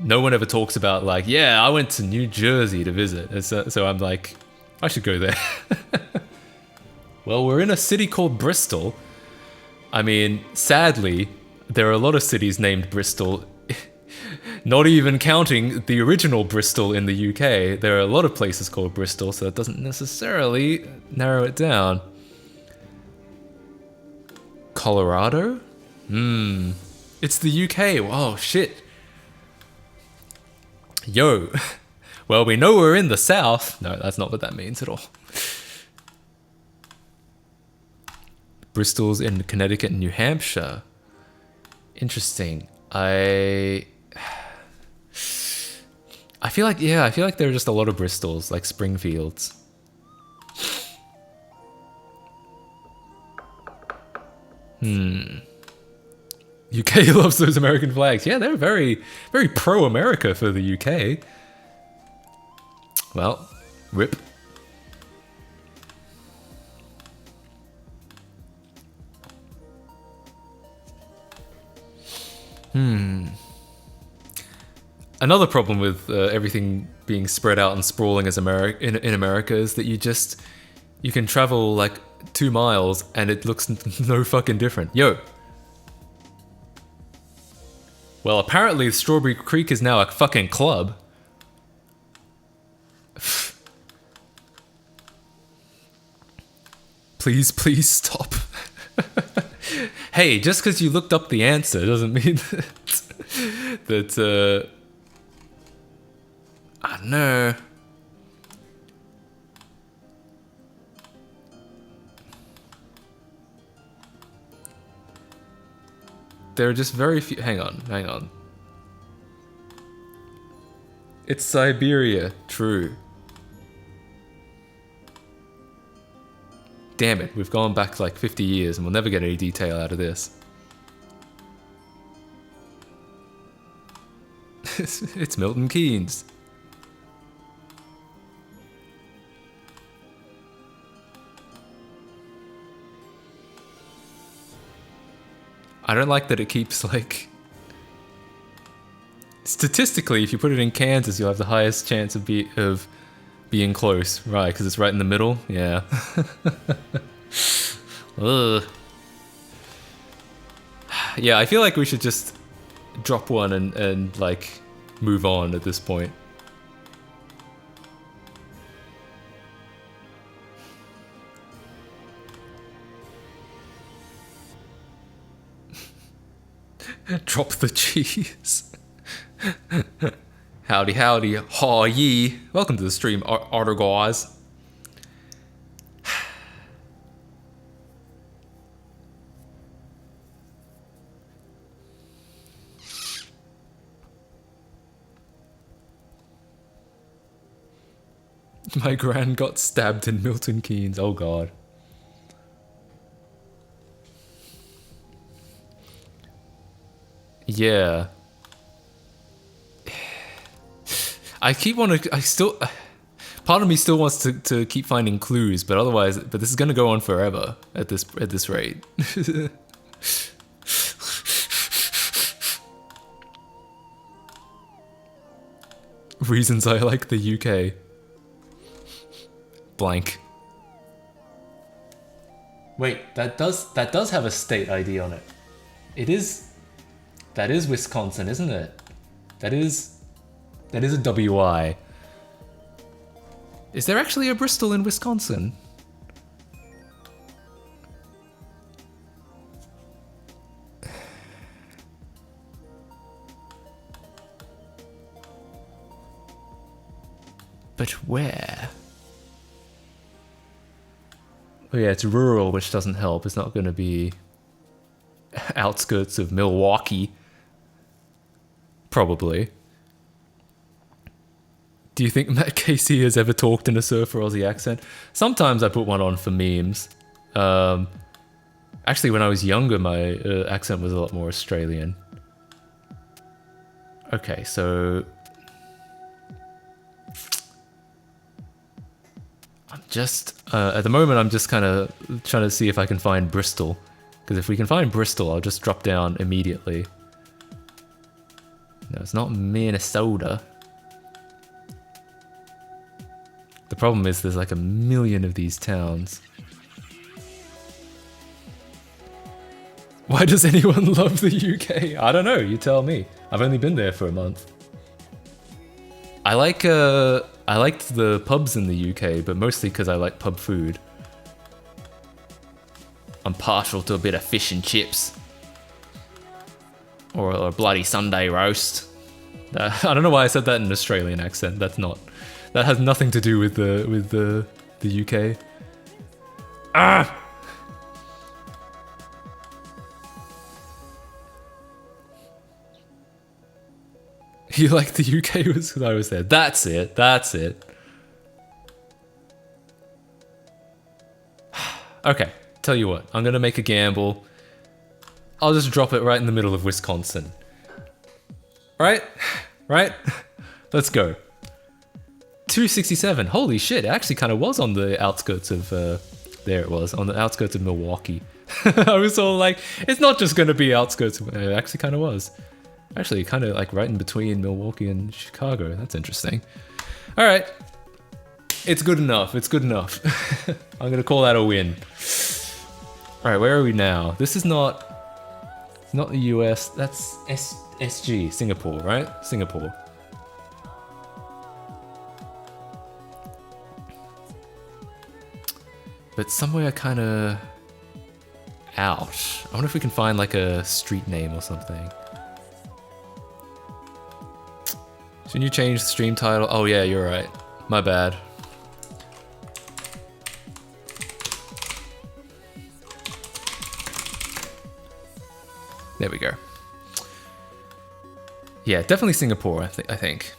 no one ever talks about like, yeah, I went to New Jersey to visit. So I'm like, I should go there. Well, we're in a city called Bristol. I mean, sadly, there are a lot of cities named Bristol. Not even counting the original Bristol in the UK. There are a lot of places called Bristol, so that doesn't necessarily narrow it down. Colorado? It's the UK. Oh, shit. Yo. Well, we know we're in the South. No, that's not what that means at all. Bristol's in Connecticut and New Hampshire. Interesting. I feel like, yeah, I feel like there are just a lot of Bristols, like Springfields. UK loves those American flags. Yeah, they're very, very pro-America for the UK. Well, rip. Another problem with everything being spread out and sprawling as in America is that you can travel like 2 miles and it looks no fucking different. Yo. Well, apparently Strawberry Creek is now a fucking club. Please, please stop. Hey, just because you looked up the answer doesn't mean that I don't know. There are just very few. Hang on. It's Siberia. True. Damn it, we've gone back like 50 years and we'll never get any detail out of this. It's Milton Keynes. I don't like that it keeps like... Statistically, if you put it in Kansas, you'll have the highest chance of being close. Right, because it's right in the middle? Yeah. Ugh. Yeah, I feel like we should just drop one and like move on at this point. Drop the cheese. Howdy, howdy, haw ye. Welcome to the stream, Arter guys. My gran got stabbed in Milton Keynes. Oh god. Yeah. I still... Part of me still wants to keep finding clues, but otherwise... But this is gonna go on forever at this rate. Reasons I like the UK. Blank. Wait, that does have a state ID on it. That is Wisconsin, isn't it? That is a WI. Is there actually a Bristol in Wisconsin? But where? Oh yeah, it's rural, which doesn't help. It's not going to be outskirts of Milwaukee. Probably. Do you think Matt Casey has ever talked in a surfer Aussie accent? Sometimes I put one on for memes. Actually, when I was younger, my accent was a lot more Australian. Okay, so... I'm just... at the moment, I'm just kind of trying to see if I can find Bristol. Because if we can find Bristol, I'll just drop down immediately. No, it's not Minnesota. The problem is there's like a million of these towns. Why does anyone love the UK? I don't know, you tell me. I've only been there for a month. I liked the pubs in the UK, but mostly because I like pub food. I'm partial to a bit of fish and chips. Or a bloody Sunday roast. I don't know why I said that in an Australian accent. That has nothing to do with the UK. Ah! You like the UK was I was there. That's it. That's it. Okay, tell you what. I'm gonna make a gamble. I'll just drop it right in the middle of Wisconsin. Right? Right? Let's go. 267. Holy shit, it actually kind of was on the outskirts of... there it was, on the outskirts of Milwaukee. I was all like, it's not just going to be outskirts. It actually kind of was. Actually, kind of like right in between Milwaukee and Chicago. That's interesting. All right. It's good enough. It's good enough. I'm going to call that a win. All right, where are we now? This is not... It's not the US. That's SG, Singapore, right? Singapore. But somewhere kind of out. I wonder if we can find like a street name or something. Shouldn't you change the stream title? Oh yeah, you're right. My bad. There we go. Yeah, definitely Singapore, I think.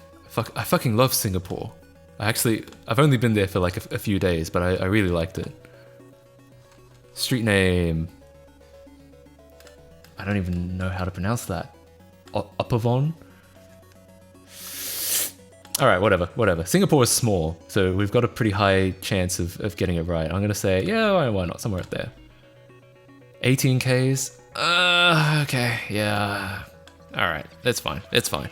I fucking love Singapore. I've only been there for like a few days, but I really liked it. Street name. I don't even know how to pronounce that. Upavon? Alright, whatever. Singapore is small, so we've got a pretty high chance of getting it right. I'm gonna say, yeah, why not? Somewhere up there. 18Ks? Okay, yeah. Alright, that's fine. It's fine.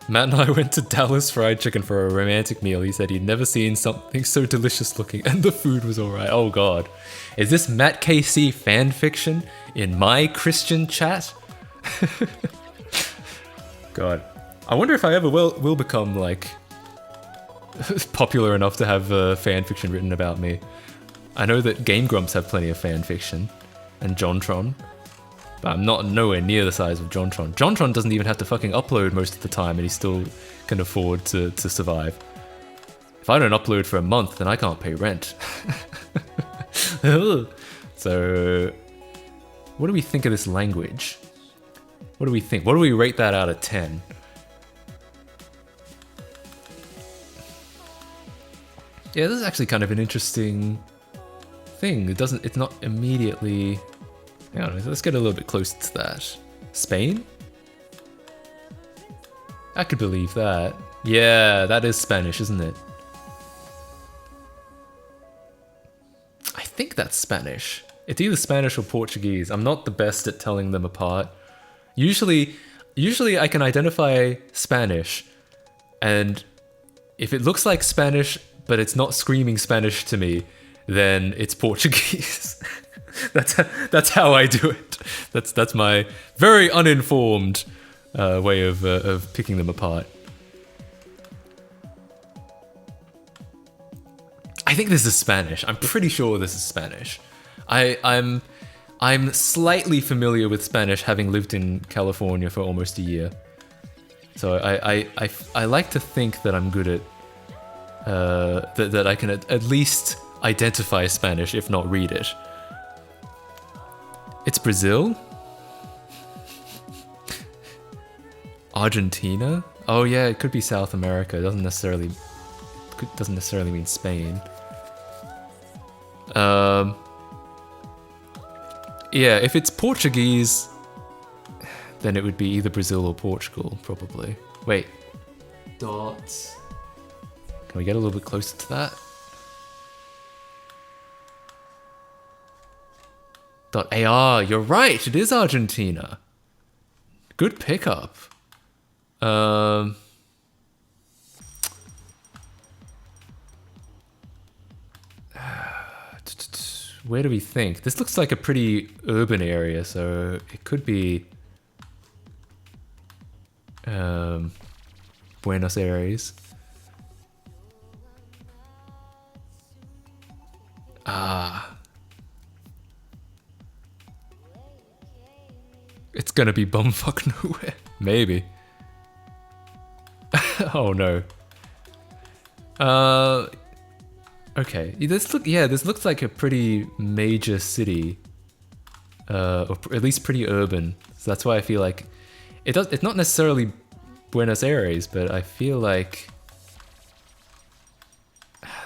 Matt and I went to Dallas Fried Chicken for a romantic meal. He said he'd never seen something so delicious looking, and the food was alright. Oh god. Is this Matt KC fan fiction in my Christian chat? God. I wonder if I ever will become, like, popular enough to have fan fiction written about me. I know that Game Grumps have plenty of fan fiction, and JonTron. But I'm not nowhere near the size of JonTron. JonTron doesn't even have to fucking upload most of the time and he still can afford to survive. If I don't upload for a month, then I can't pay rent. So, what do we think of this language? What do we think? What do we rate that out of 10? Yeah, this is actually kind of an interesting thing. It's not immediately... Yeah, let's get a little bit closer to that. Spain? I could believe that. Yeah, that is Spanish, isn't it? I think that's Spanish. It's either Spanish or Portuguese. I'm not the best at telling them apart. Usually I can identify Spanish, and if it looks like Spanish, but it's not screaming Spanish to me, then it's Portuguese. That's how I do it. That's my very uninformed way of picking them apart. I think this is Spanish. I'm pretty sure this is Spanish. I'm slightly familiar with Spanish, having lived in California for almost a year. So I like to think that I'm good at that I can at least identify Spanish, if not read it. It's Brazil? Argentina? Oh yeah, it could be South America. It doesn't necessarily mean Spain. Yeah, if it's Portuguese, then it would be either Brazil or Portugal, probably. Wait. Dots. Can we get a little bit closer to that? .ar. You're right. It is Argentina. Good pickup. Where do we think? This looks like a pretty urban area, so it could be Buenos Aires. Ah. It's gonna be bumfuck nowhere. Maybe. Oh no. Okay. This looks like a pretty major city. Or at least pretty urban. So that's why I feel like it's not necessarily Buenos Aires, but I feel like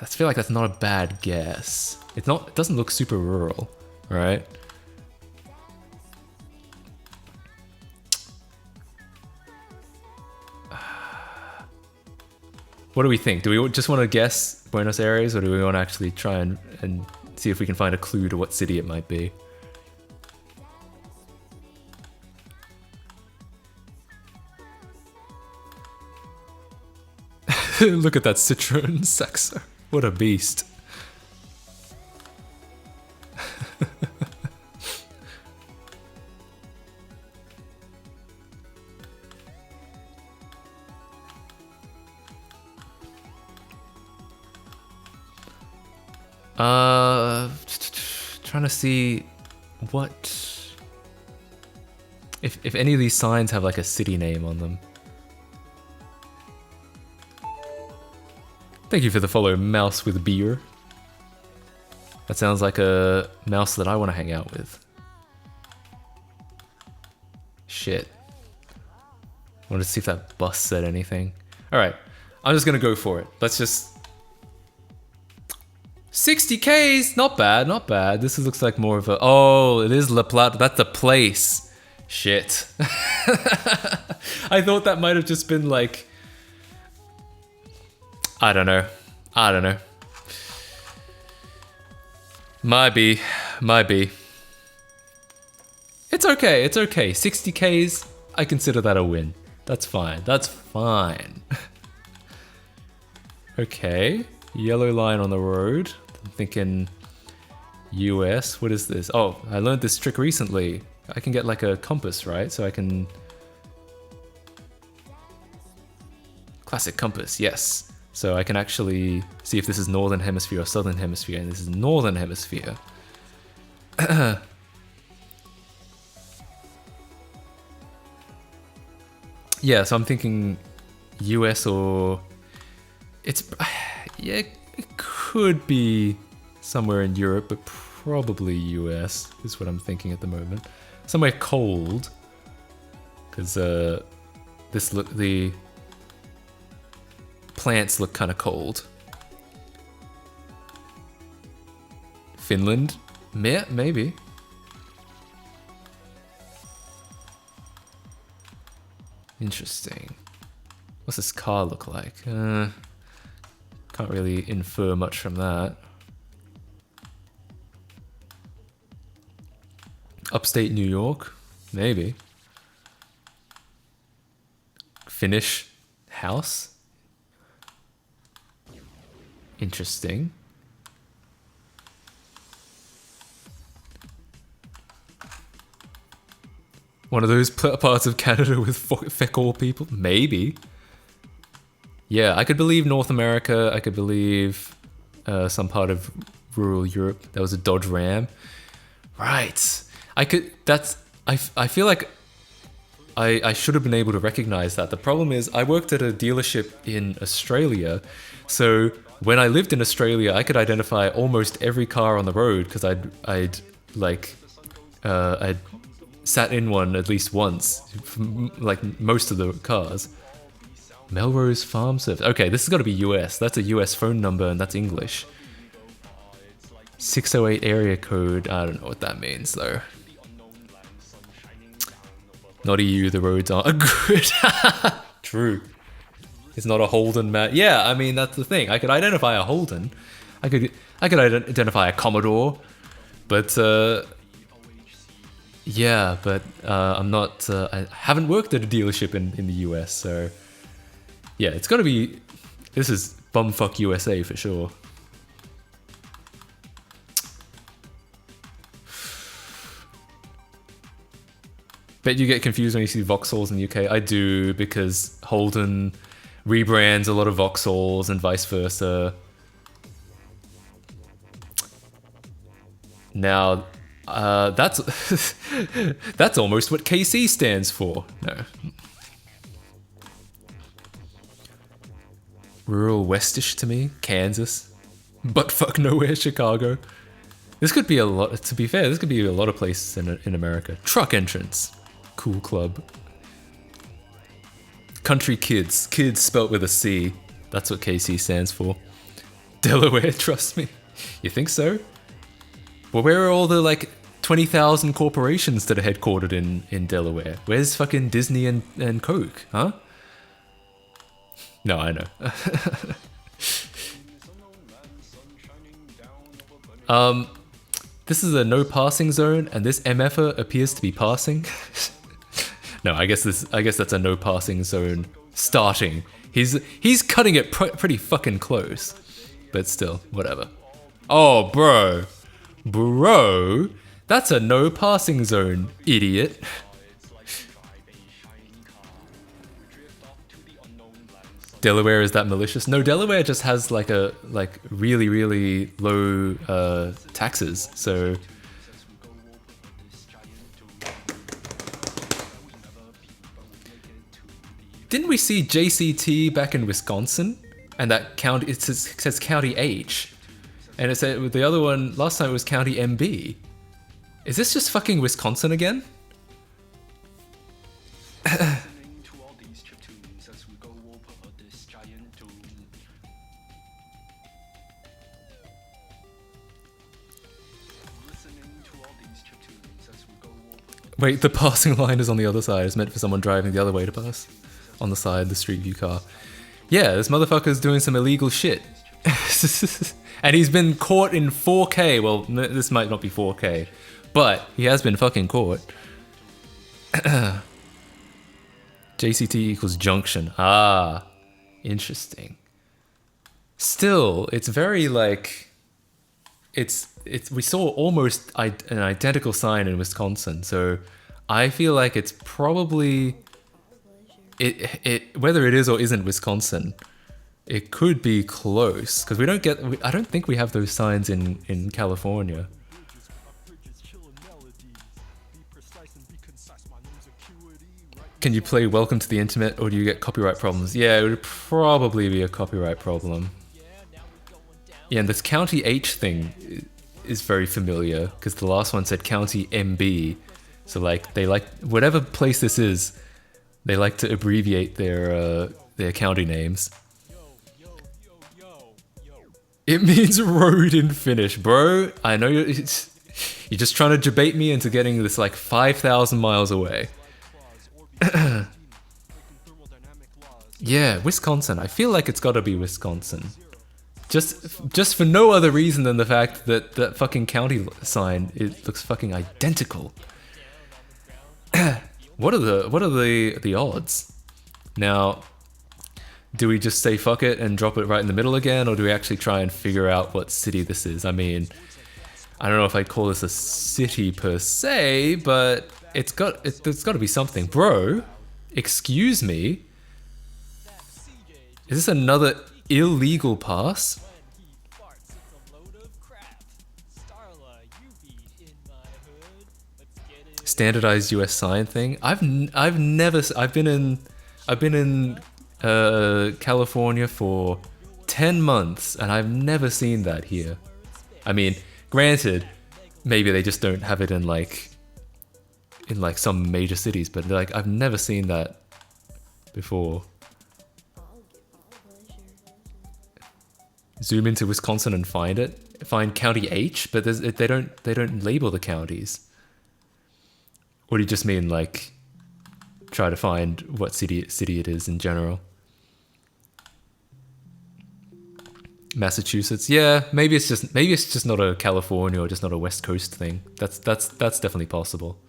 that's not a bad guess. It doesn't look super rural, right? What do we think? Do we just want to guess Buenos Aires, or do we want to actually try and see if we can find a clue to what city it might be? Look at that Citroen Saxo. What a beast. Trying to see what if any of these signs have like a city name on them. Thank you for the follow, Mouse with Beer. That sounds like a mouse that I want to hang out with. Shit. I wanted to see if that bus said anything. Alright, I'm just gonna go for it. Let's just... 60Ks! Not bad, not bad. This looks like more of a... Oh, it is La Plata. That's the place. Shit. I thought that might have just been like... I don't know. Might be. It's okay. 60Ks, I consider that a win. That's fine. Okay. Yellow line on the road. I'm thinking US. What is this? Oh, I learned this trick recently. I can get like a compass, right? So I can... Classic compass, yes. So I can actually see if this is Northern Hemisphere or Southern Hemisphere, and this is Northern Hemisphere. Yeah, so I'm thinking US or... It's... Yeah, it could be somewhere in Europe, but probably US is what I'm thinking at the moment. Somewhere cold, because the plants look kind of cold. Finland? Yeah, maybe. Interesting. What's this car look like? Can't really infer much from that. Upstate New York? Maybe. Finnish house? Interesting. One of those parts of Canada with fecal people? Maybe. Yeah, I could believe North America. I could believe some part of rural Europe. That was a Dodge Ram. Right. I feel like I should have been able to recognize that. The problem is I worked at a dealership in Australia, so when I lived in Australia, I could identify almost every car on the road because I'd sat in one at least once, like most of the cars. Melrose Farm Service. Okay, this has got to be US. That's a US phone number and that's English. 608 area code. I don't know what that means though. Not EU, the roads aren't good. True. It's not a Holden map. Yeah, I mean, that's the thing. I could identify a Holden. I could identify a Commodore. But Yeah, but I'm not. I haven't worked at a dealership in the US, so yeah, it's got to be. This is bumfuck USA for sure. Bet you get confused when you see Vauxhalls in the UK. I do, because Holden rebrands a lot of Vauxhalls and vice versa. Now, that's that's almost what KC stands for. No. Rural Westish to me, Kansas, but fuck nowhere, Chicago. This could be a lot. To be fair, this could be a lot of places in America. Truck entrance, cool club. Country kids, kids spelt with a C. That's what KC stands for. Delaware, trust me. You think so? Well, where are all the like 20,000 corporations that are headquartered in Delaware? Where's fucking Disney and Coke, huh? No, I know. This is a no passing zone, and this MFer appears to be passing. No, I guess that's a no passing zone starting. He's cutting it pretty fucking close, but still, whatever. Oh, bro, that's a no passing zone, idiot. Delaware is that malicious? No, Delaware just has like really low taxes. So didn't we see JCT back in Wisconsin? And that county, it says County H, and it said with the other one last time it was County MB. Is this just fucking Wisconsin again? Wait, the passing line is on the other side. It's meant for someone driving the other way to pass. On the side, the street view car. Yeah, this motherfucker's doing some illegal shit. And he's been caught in 4K. Well, this might not be 4K, but he has been fucking caught. JCT equals junction. Ah, interesting. Still, it's very like... we saw almost an identical sign in Wisconsin, so I feel like it's probably whether it is or isn't Wisconsin, it could be close because I don't think we have those signs in California. Can you play Welcome to the Internet or do you get copyright problems? Yeah, it would probably be a copyright problem. Yeah, and this County H thing is very familiar because the last one said County MB. So like they like whatever place this is, they like to abbreviate their county names. It means road in Finnish, bro. I know you're just trying to debate me into getting this like 5,000 miles away. Yeah, Wisconsin. I feel like it's got to be Wisconsin. Just for no other reason than the fact that that fucking county sign, it looks fucking identical. What are the odds? Now, do we just say fuck it and drop it right in the middle again, or do we actually try and figure out what city this is? I mean, I don't know if I'd call this a city per se, but it's got to be something, bro. Excuse me. Is this another illegal pass? Standardized US sign thing. I've been in California for 10 months and I've never seen that here. I mean, granted, maybe they just don't have it in like some major cities, but like I've never seen that before. Zoom into Wisconsin and find County H, but they don't label the counties. Or do you just mean like try to find what city it is in general? Massachusetts, yeah, maybe it's just not a California or just not a West Coast thing. That's definitely possible.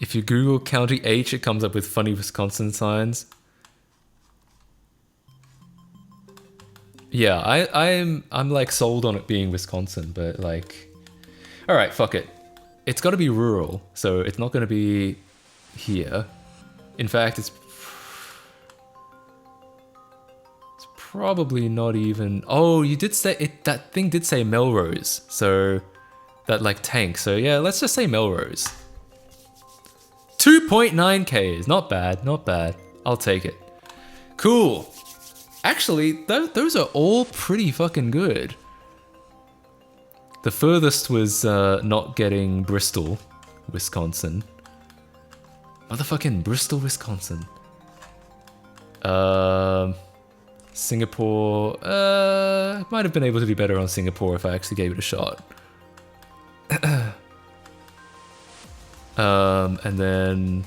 If you Google County H, it comes up with funny Wisconsin signs. Yeah, I'm like sold on it being Wisconsin, but like, all right, fuck it. It's got to be rural, so it's not going to be here. In fact, it's probably not even. Oh, you did say it. That thing did say Melrose, so that like tank. So yeah, let's just say Melrose. 2.9k is not bad, not bad. I'll take it. Cool. Actually, those are all pretty fucking good. The furthest was not getting Bristol, Wisconsin. Motherfucking Bristol, Wisconsin. Singapore. Might have been able to do better on Singapore if I actually gave it a shot. And then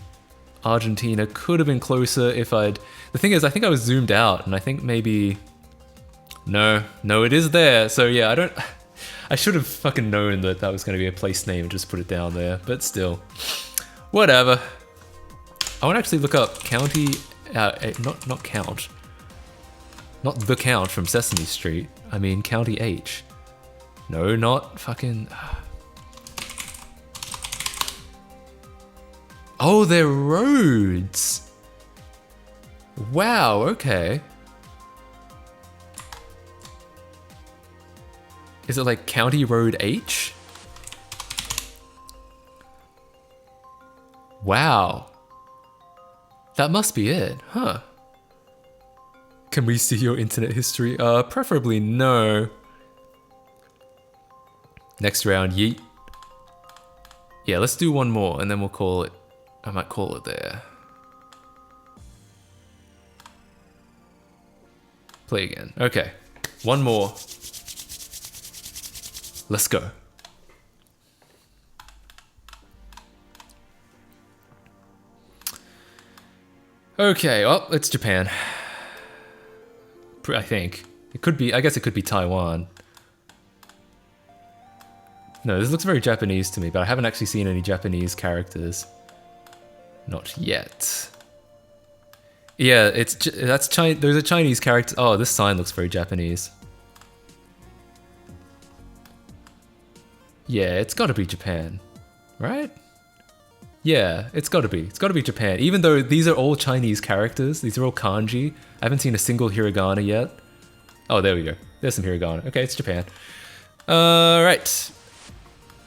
Argentina could have been closer if I'd... The thing is, I think I was zoomed out, and I think maybe... No, it is there. So yeah, I should have fucking known that that was going to be a place name and just put it down there, but still. Whatever. I want to actually look up county... not count. Not the Count from Sesame Street. I mean County H. No, not fucking... Oh, they're roads. Wow, okay. Is it like County Road H? Wow. That must be it, huh? Can we see your internet history? Preferably no. Next round, yeet. Yeah, let's do one more and then we'll call it. I might call it there. Play again. Okay. One more. Let's go. Okay, well, it's Japan. I think. It could be, I guess it could be Taiwan. No, this looks very Japanese to me, but I haven't actually seen any Japanese characters. Not yet. Yeah, that's Chinese. There's a Chinese character. Oh, this sign looks very Japanese. Yeah, it's gotta be Japan, right? Yeah, it's gotta be. It's gotta be Japan. Even though these are all Chinese characters, these are all kanji. I haven't seen a single hiragana yet. Oh, there we go. There's some hiragana. Okay, it's Japan. Right.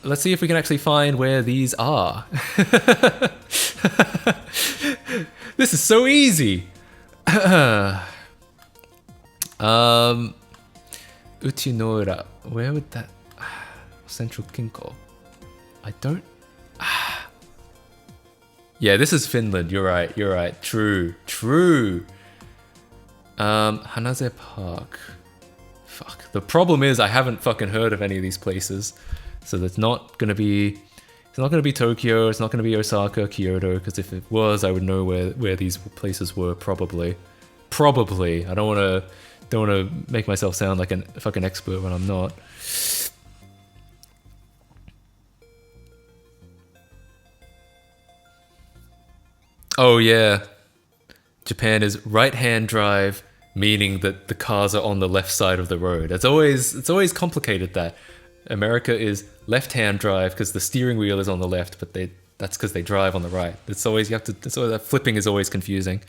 Let's see if we can actually find where these are. This is so easy. Uchinora. Where would that... Central Kinko. I don't... Yeah, this is Finland. You're right. You're right. True. True. Hanaze Park. Fuck. The problem is I haven't fucking heard of any of these places. So that's not gonna be... It's not gonna be Tokyo, it's not gonna be Osaka, Kyoto, because if it was, I would know where these places were, probably. Probably. I don't wanna make myself sound like a fucking expert when I'm not. Oh yeah. Japan is right-hand drive, meaning that the cars are on the left side of the road. It's always complicated that. America is left-hand drive because the steering wheel is on the left, but that's because they drive on the right. It's always that flipping is always confusing.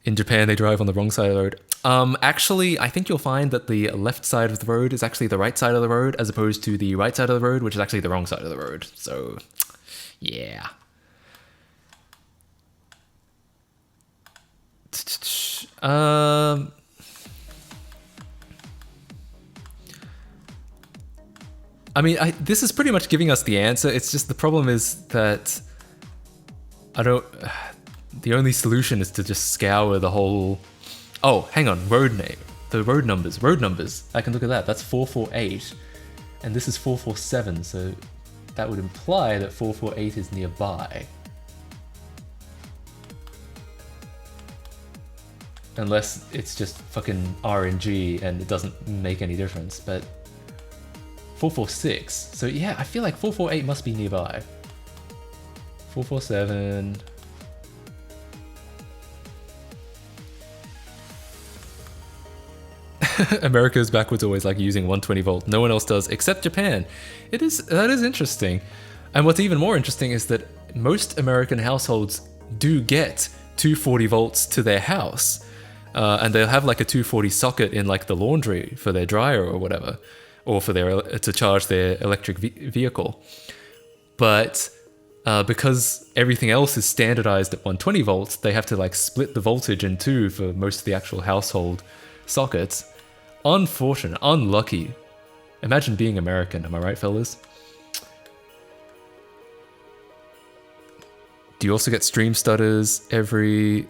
In Japan, they drive on the wrong side of the road. Actually, I think you'll find that the left side of the road is actually the right side of the road, as opposed to the right side of the road, which is actually the wrong side of the road. So, yeah. I mean, this is pretty much giving us the answer. It's just the problem is that the only solution is to just scour the whole... Oh, hang on, road name. The road numbers. I can look at that. That's 448. And this is 447, so that would imply that 448 is nearby. Unless it's just fucking RNG and it doesn't make any difference, but... 446. So yeah, I feel like 448 must be nearby. 447. America's backwards always like using 120 volt. No one else does except Japan. That is interesting. And what's even more interesting is that most American households do get 240 volts to their house. And they'll have like a 240 socket in like the laundry for their dryer or whatever, or for their to charge their electric vehicle. But because everything else is standardized at 120 volts, they have to like split the voltage in two for most of the actual household sockets. Unfortunate, unlucky. Imagine being American, am I right, fellas? Do you also get stream stutters every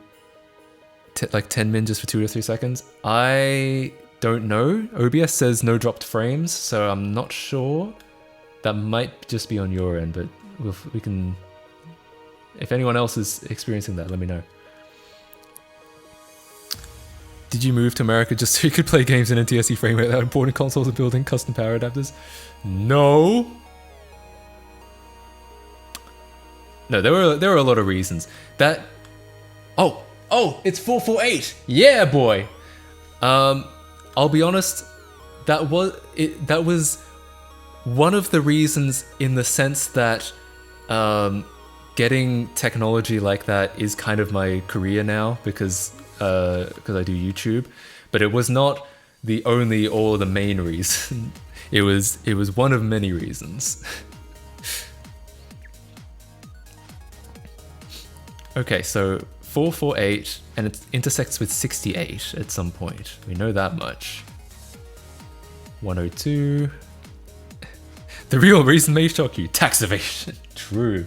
like 10 min just for 2 to 3 seconds? I don't know. OBS says no dropped frames, so I'm not sure. That might just be on your end, but we can... If anyone else is experiencing that, let me know. Did you move to America just so you could play games in NTSC frame rate without importing consoles and building custom power adapters? No. No, there were a lot of reasons. That... Oh, it's 448. Yeah, boy. I'll be honest. That was one of the reasons, in the sense that getting technology like that is kind of my career now, because I do YouTube. But it was not the only or the main reason. It was one of many reasons. Okay, so 448, and it intersects with 68 at some point. We know that much. 102. The real reason may shock you. Tax evasion. True.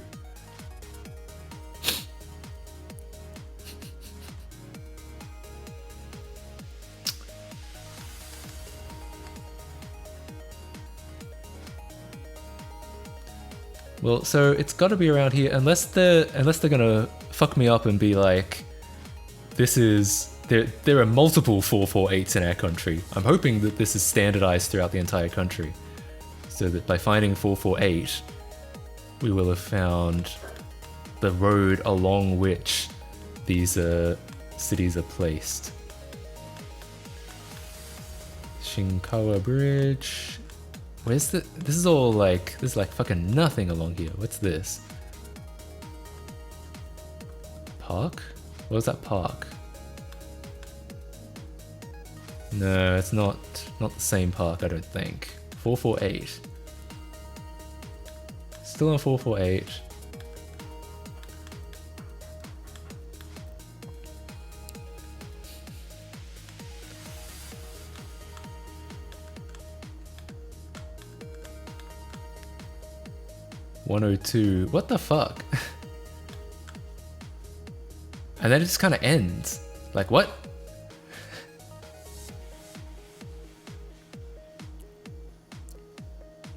Well, so it's got to be around here, unless they're gonna fuck me up and be like, this is there are multiple 448s in our country. I'm hoping that this is standardized throughout the entire country, so that by finding 448, we will have found the road along which these cities are placed. Shinkawa Bridge. Where's the... This is all like... There's like fucking nothing along here. What's this? Park? What was that park? No, it's not the same park, I don't think. 448. Still on 448. .102. What the fuck? And then it just kind of ends. Like, what?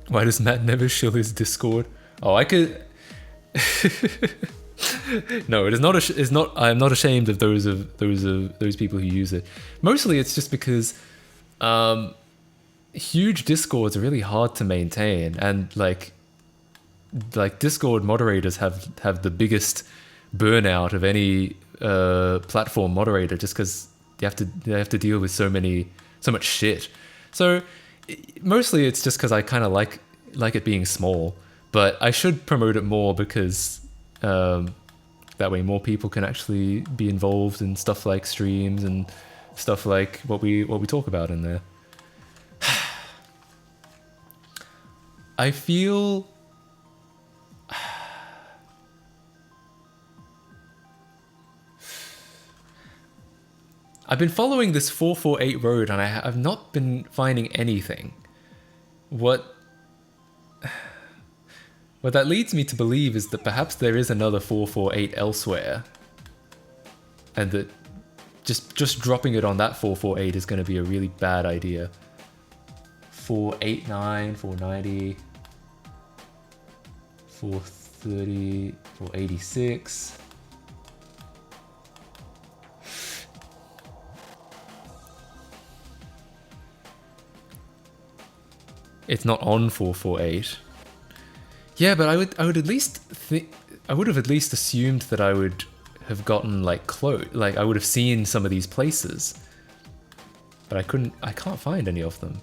Why does Matt never shill his Discord? Oh, I could... No, it is not. It's not. I'm not ashamed of those people who use it. Mostly, it's just because huge Discords are really hard to maintain, and like Discord moderators have the biggest burnout of any platform moderator, just because they have to deal with so much shit. So mostly it's just because I kind of like it being small, but I should promote it more, because that way more people can actually be involved in stuff like streams and stuff like what we talk about in there. I feel... I've been following this 448 road, and I've not been finding anything. What that leads me to believe is that perhaps there is another 448 elsewhere, and that just dropping it on that 448 is going to be a really bad idea. 489, 490, 430, 486. It's not on 448. Yeah, but I would at least I would have at least assumed that I would have gotten like close, like I would have seen some of these places. But I can't find any of them.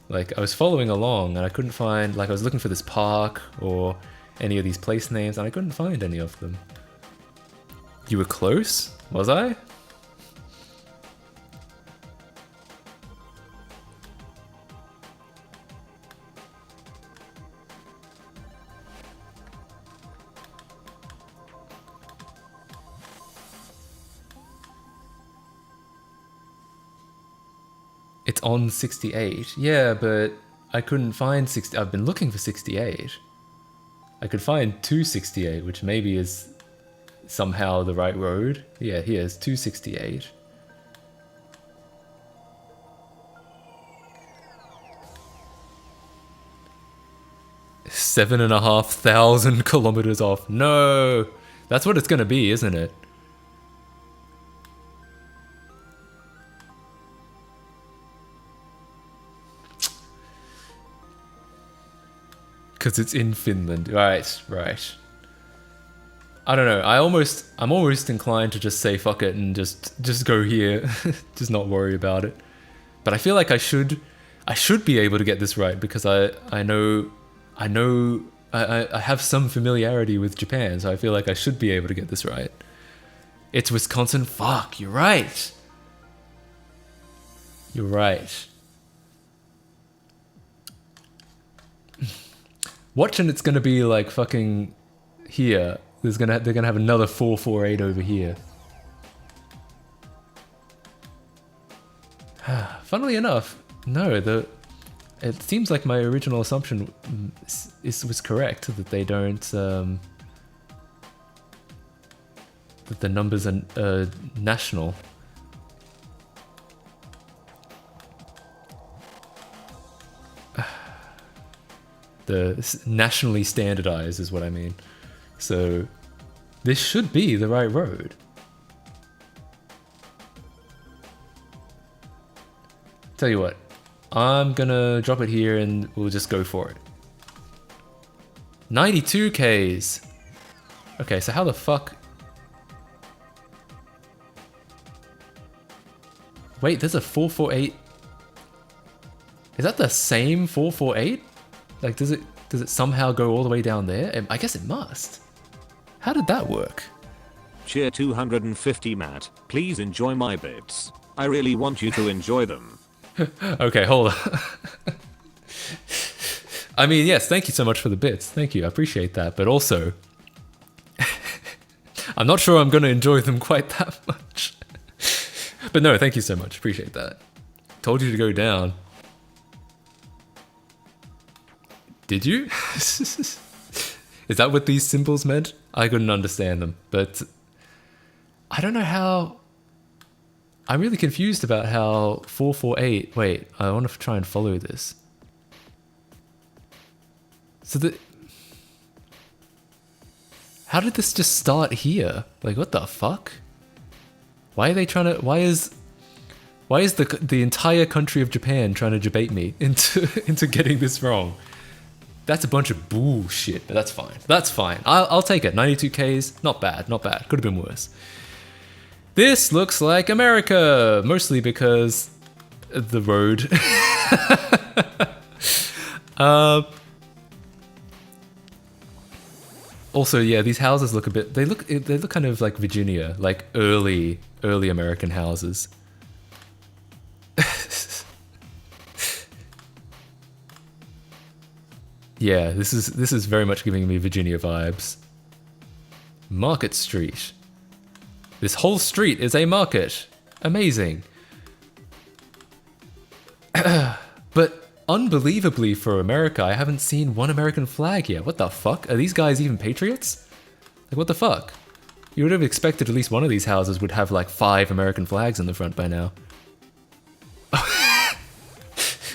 Like I was following along and I couldn't find, like I was looking for this park or any of these place names and I couldn't find any of them. You were close? Was I? It's on 68. Yeah, but I couldn't find 60. I've been looking for 68. I could find 268, which maybe is somehow the right road. Yeah, here's 268. Seven and a half thousand kilometers off. No! That's what it's gonna be, isn't it? Because it's in Finland. Right, right. I don't know. I'm almost inclined to just say fuck it and just go here. Just not worry about it. But I feel like I should be able to get this right because I know I have some familiarity with Japan, so I feel like I should be able to get this right. It's Wisconsin. Fuck, you're right. You're right. Watching it's gonna be like fucking here. They're gonna have another 448 over here. Funnily enough, no. It seems like my original assumption was correct that they don't that the numbers are national. The nationally standardized is what I mean. So this should be the right road. Tell you what, I'm gonna drop it here and we'll just go for it. 92 Ks. Okay, so how the fuck? Wait, there's a 448. Is that the same 448? Like, does it somehow go all the way down there? I guess it must. How did that work? Cheer 250 Matt, please enjoy my bits. I really want you to enjoy them. Okay, hold on. I mean, yes, thank you so much for the bits. Thank you, I appreciate that. But also, I'm not sure I'm going to enjoy them quite that much. But no, thank you so much. Appreciate that. Told you to go down. Did you? Is that what these symbols meant? I couldn't understand them, but I don't know how. I'm really confused about how 448. Wait, I want to try and follow this. So how did this just start here? Like, what the fuck? Why are they trying to? Why is the entire country of Japan trying to debate me into getting this wrong? That's a bunch of bullshit, but that's fine. That's fine. I'll take it. 92 Ks, not bad, not bad. Could have been worse. This looks like America, mostly because of the road. Also, yeah, these houses look a bit. They look kind of like Virginia, like early American houses. Yeah, this is very much giving me Virginia vibes. Market Street. This whole street is a market. Amazing. But unbelievably for America, I haven't seen one American flag yet. What the fuck? Are these guys even patriots? Like, what the fuck? You would have expected at least one of these houses would have like 5 American flags in the front by now.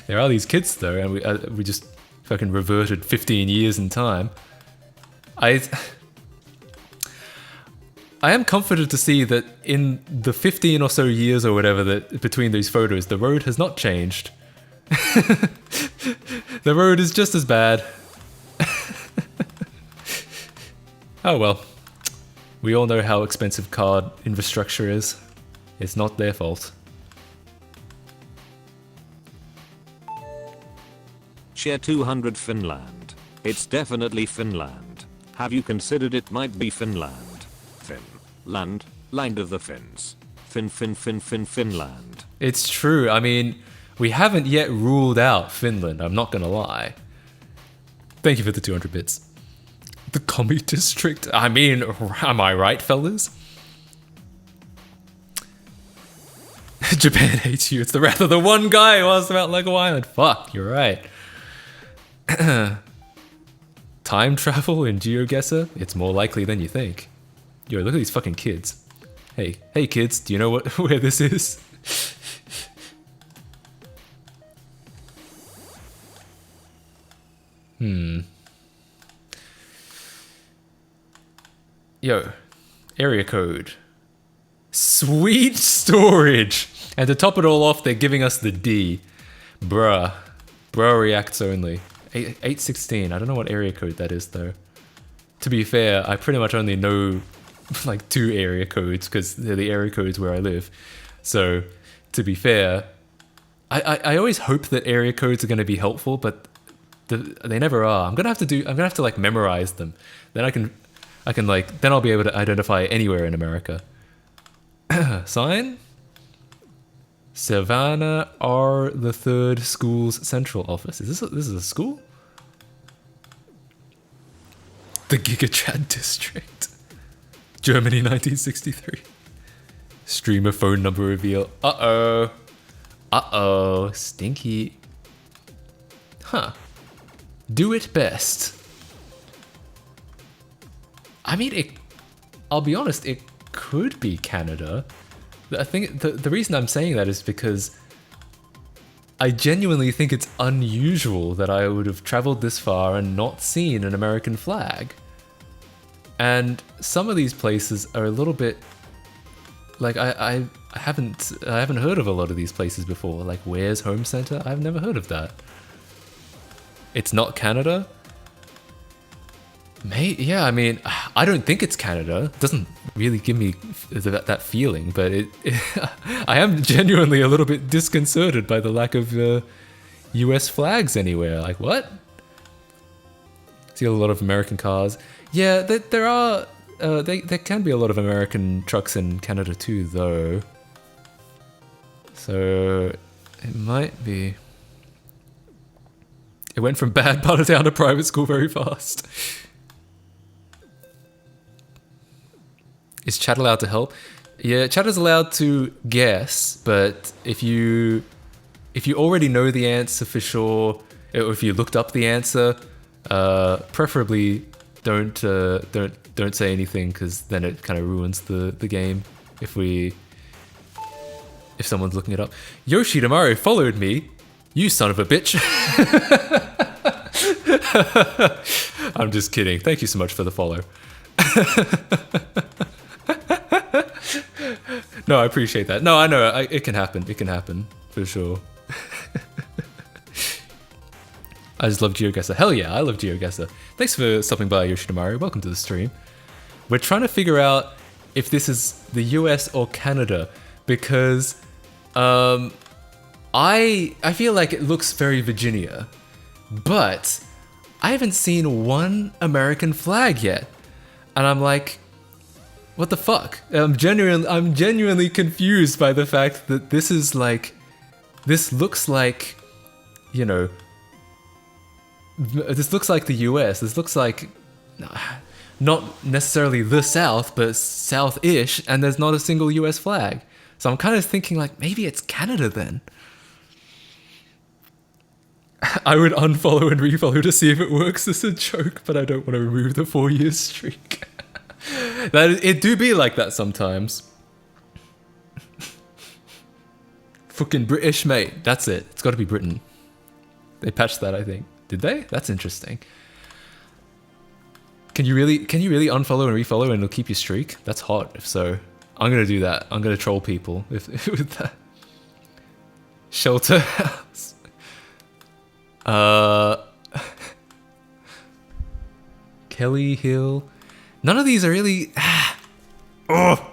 There are these kids though, and we just fucking reverted 15 years in time. I am comforted to see that in the 15 or so years or whatever that between these photos, the road has not changed. The road is just as bad. Oh well. We all know how expensive card infrastructure is. It's not their fault. Share 200 Finland. It's definitely Finland. Have you considered it might be Finland? Finland, land of the Finns. Finland. It's true. I mean, we haven't yet ruled out Finland, I'm not gonna lie. Thank you for the 200 bits. The commie district? I mean, am I right, fellas? Japan hates you. It's the wrath of the one guy who asked about Lego Island. Fuck, you're right. Time travel in GeoGuessr? It's more likely than you think. Yo, look at these fucking kids. Hey kids, do you know where this is? Yo, area code. Sweet storage! And to top it all off, they're giving us the D. Bruh. Bruh reacts only. 816, I don't know what area code that is though. To be fair, I pretty much only know like 2 area codes because they're the area codes where I live. So, to be fair, I always hope that area codes are going to be helpful, but they never are. I'm gonna have to like memorize them. Then then I'll be able to identify anywhere in America. Sign? Savannah R. the Third School's Central Office. This is a school? The GigaChat District. Germany 1963. Streamer phone number reveal. Uh-oh. Uh-oh. Stinky. Huh. Do it best. I mean, I'll be honest, it could be Canada. I think the reason I'm saying that is because I genuinely think it's unusual that I would have traveled this far and not seen an American flag. And some of these places are a little bit like I haven't heard of a lot of these places before. Like Ware's Home Center, I've never heard of that. It's not Canada. Yeah, I mean, I don't think it's Canada. It doesn't really give me that feeling, but I am genuinely a little bit disconcerted by the lack of US flags anywhere. Like, what? See a lot of American cars. Yeah, there are. There can be a lot of American trucks in Canada too, though. So it might be. It went from bad part of town to private school very fast. Is chat allowed to help? Yeah, chat is allowed to guess, but if you already know the answer for sure, or if you looked up the answer, preferably don't say anything, because then it kind of ruins the game. If someone's looking it up. Yoshi Tomorrow followed me. You son of a bitch. I'm just kidding. Thank you so much for the follow. No, I appreciate that. No, I know. It can happen. It can happen. For sure. I just love GeoGuessr. Hell yeah, I love GeoGuessr. Thanks for stopping by, Yoshinomaru. Welcome to the stream. We're trying to figure out if this is the US or Canada, because I feel like it looks very Virginia, but I haven't seen one American flag yet. And I'm like, what the fuck? I'm genuinely confused by the fact that this looks like, you know, this looks like the US. This looks like not necessarily the South, but South-ish, and there's not a single US flag. So I'm kind of thinking like, maybe it's Canada then. I would unfollow and refollow to see if it works as a joke, but I don't want to remove the 4-year streak. It do be like that sometimes. Fucking British, mate. That's it. It's got to be Britain. They patched that, I think. Did they? That's interesting. Can you really unfollow and refollow and it'll keep your streak? That's hot. If so, I'm gonna do that. I'm gonna troll people with that. Shelter house. Kelly Hill. None of these are really. Oh.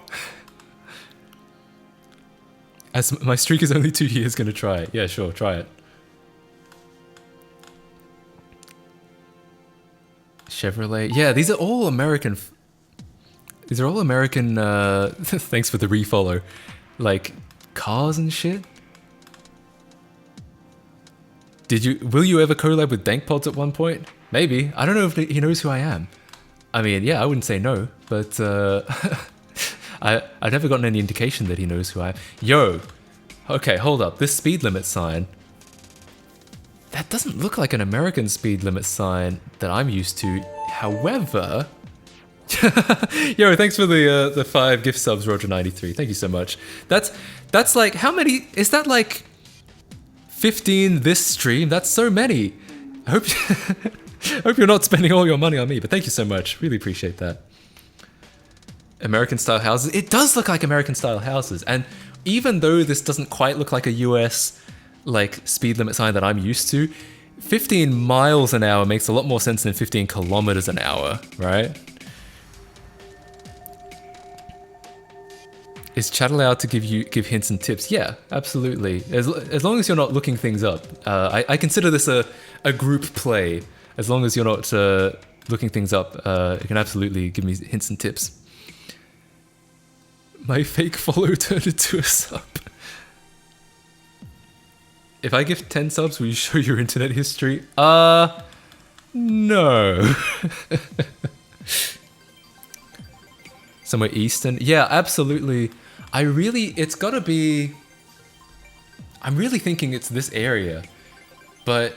As my streak is only 2 years, gonna try it. Yeah, sure, try it. Chevrolet. Yeah, these are all American. These are all American. Thanks for the refollow. Like cars and shit. Will you ever collab with Dankpods at one point? Maybe. I don't know if he knows who I am. I mean, yeah, I wouldn't say no, but I've never gotten any indication that he knows who I am. Yo, okay, hold up. This speed limit sign, that doesn't look like an American speed limit sign that I'm used to. However, yo, thanks for the 5 gift subs, Roger93. Thank you so much. That's like, how many? Is that like 15 this stream? That's so many. I hope you're not spending all your money on me, but thank you so much. Really appreciate that. American style houses. It does look like American style houses. And even though this doesn't quite look like a US like speed limit sign that I'm used to, 15 miles an hour makes a lot more sense than 15 kilometers an hour, right? Is chat allowed to give hints and tips? Yeah, absolutely. As long as you're not looking things up. I consider this a group play. As long as you're not looking things up, you can absolutely give me hints and tips. My fake follow turned into a sub. If I give 10 subs, will you show your internet history? No. Somewhere eastern? Yeah, absolutely. It's gotta be... I'm really thinking it's this area. But...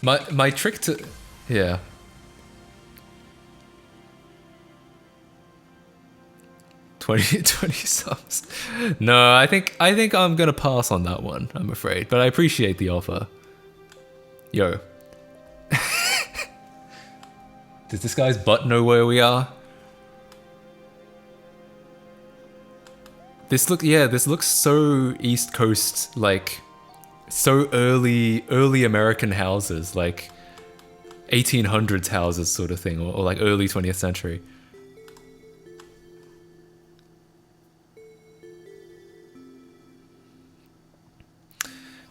My trick to... Yeah. $20 subs. No, I think I'm gonna pass on that one, I'm afraid. But I appreciate the offer. Yo. Does this guy's butt know where we are? This looks so East Coast, like so early American houses, like 1800s houses sort of thing, or like early 20th century.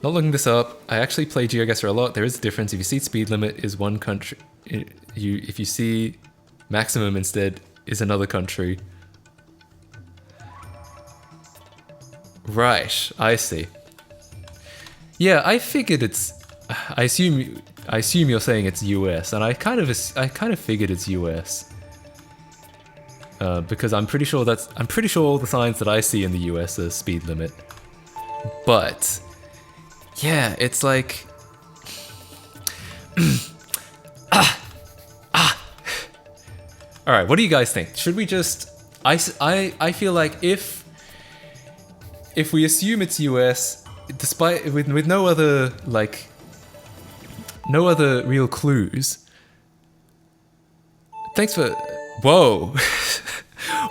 Not looking this up. I actually play GeoGuessr a lot. There is a difference. If you see speed limit is one country, if you see maximum instead is another country. Right, I see. Yeah, I figured it's. I assume you're saying it's US, and I kind of figured it's US. Because I'm pretty sure all the signs that I see in the US are speed limit. But yeah, it's like All right, what do you guys think? Should we just I feel like if we assume it's US, despite with no other real clues. Thanks for whoa.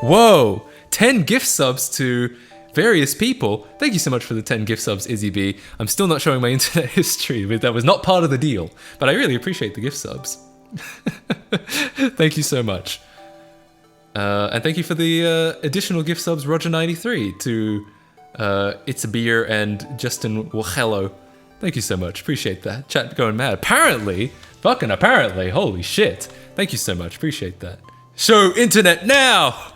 Whoa! 10 gift subs to various people. Thank you so much for the 10 gift subs, Izzy B. I'm still not showing my internet history. That was not part of the deal, but I really appreciate the gift subs. Thank you so much. And thank you for the additional gift subs, Roger93, to It's a Beer and Justin Wahello. Thank you so much. Appreciate that. Chat going mad. Apparently, holy shit. Thank you so much. Appreciate that. Show internet now!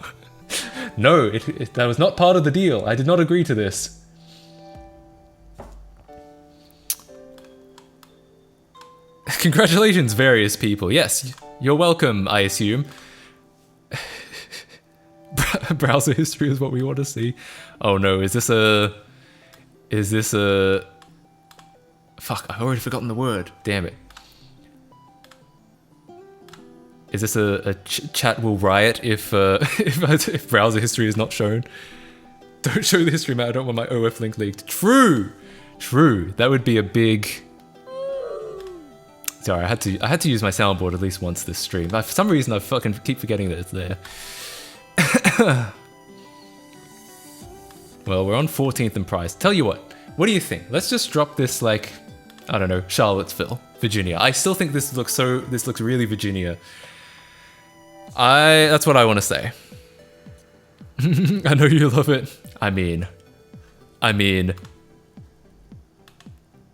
No, that was not part of the deal. I did not agree to this. Congratulations, various people. Yes, you're welcome, I assume. Browser history is what we want to see. Oh no, is this a... Fuck, I've already forgotten the word. Damn it. Is this a chat will riot if if browser history is not shown? Don't show the history, man. I don't want my OF link leaked. True. That would be a big... Sorry, I had to use my soundboard at least once this stream. For some reason, I fucking keep forgetting that it's there. Well, we're on 14th in price. Tell you what, What do you think? Let's just drop this like, I don't know, Charlottesville, Virginia. I still think this looks really Virginia. That's what I want to say. I know you love it. I mean,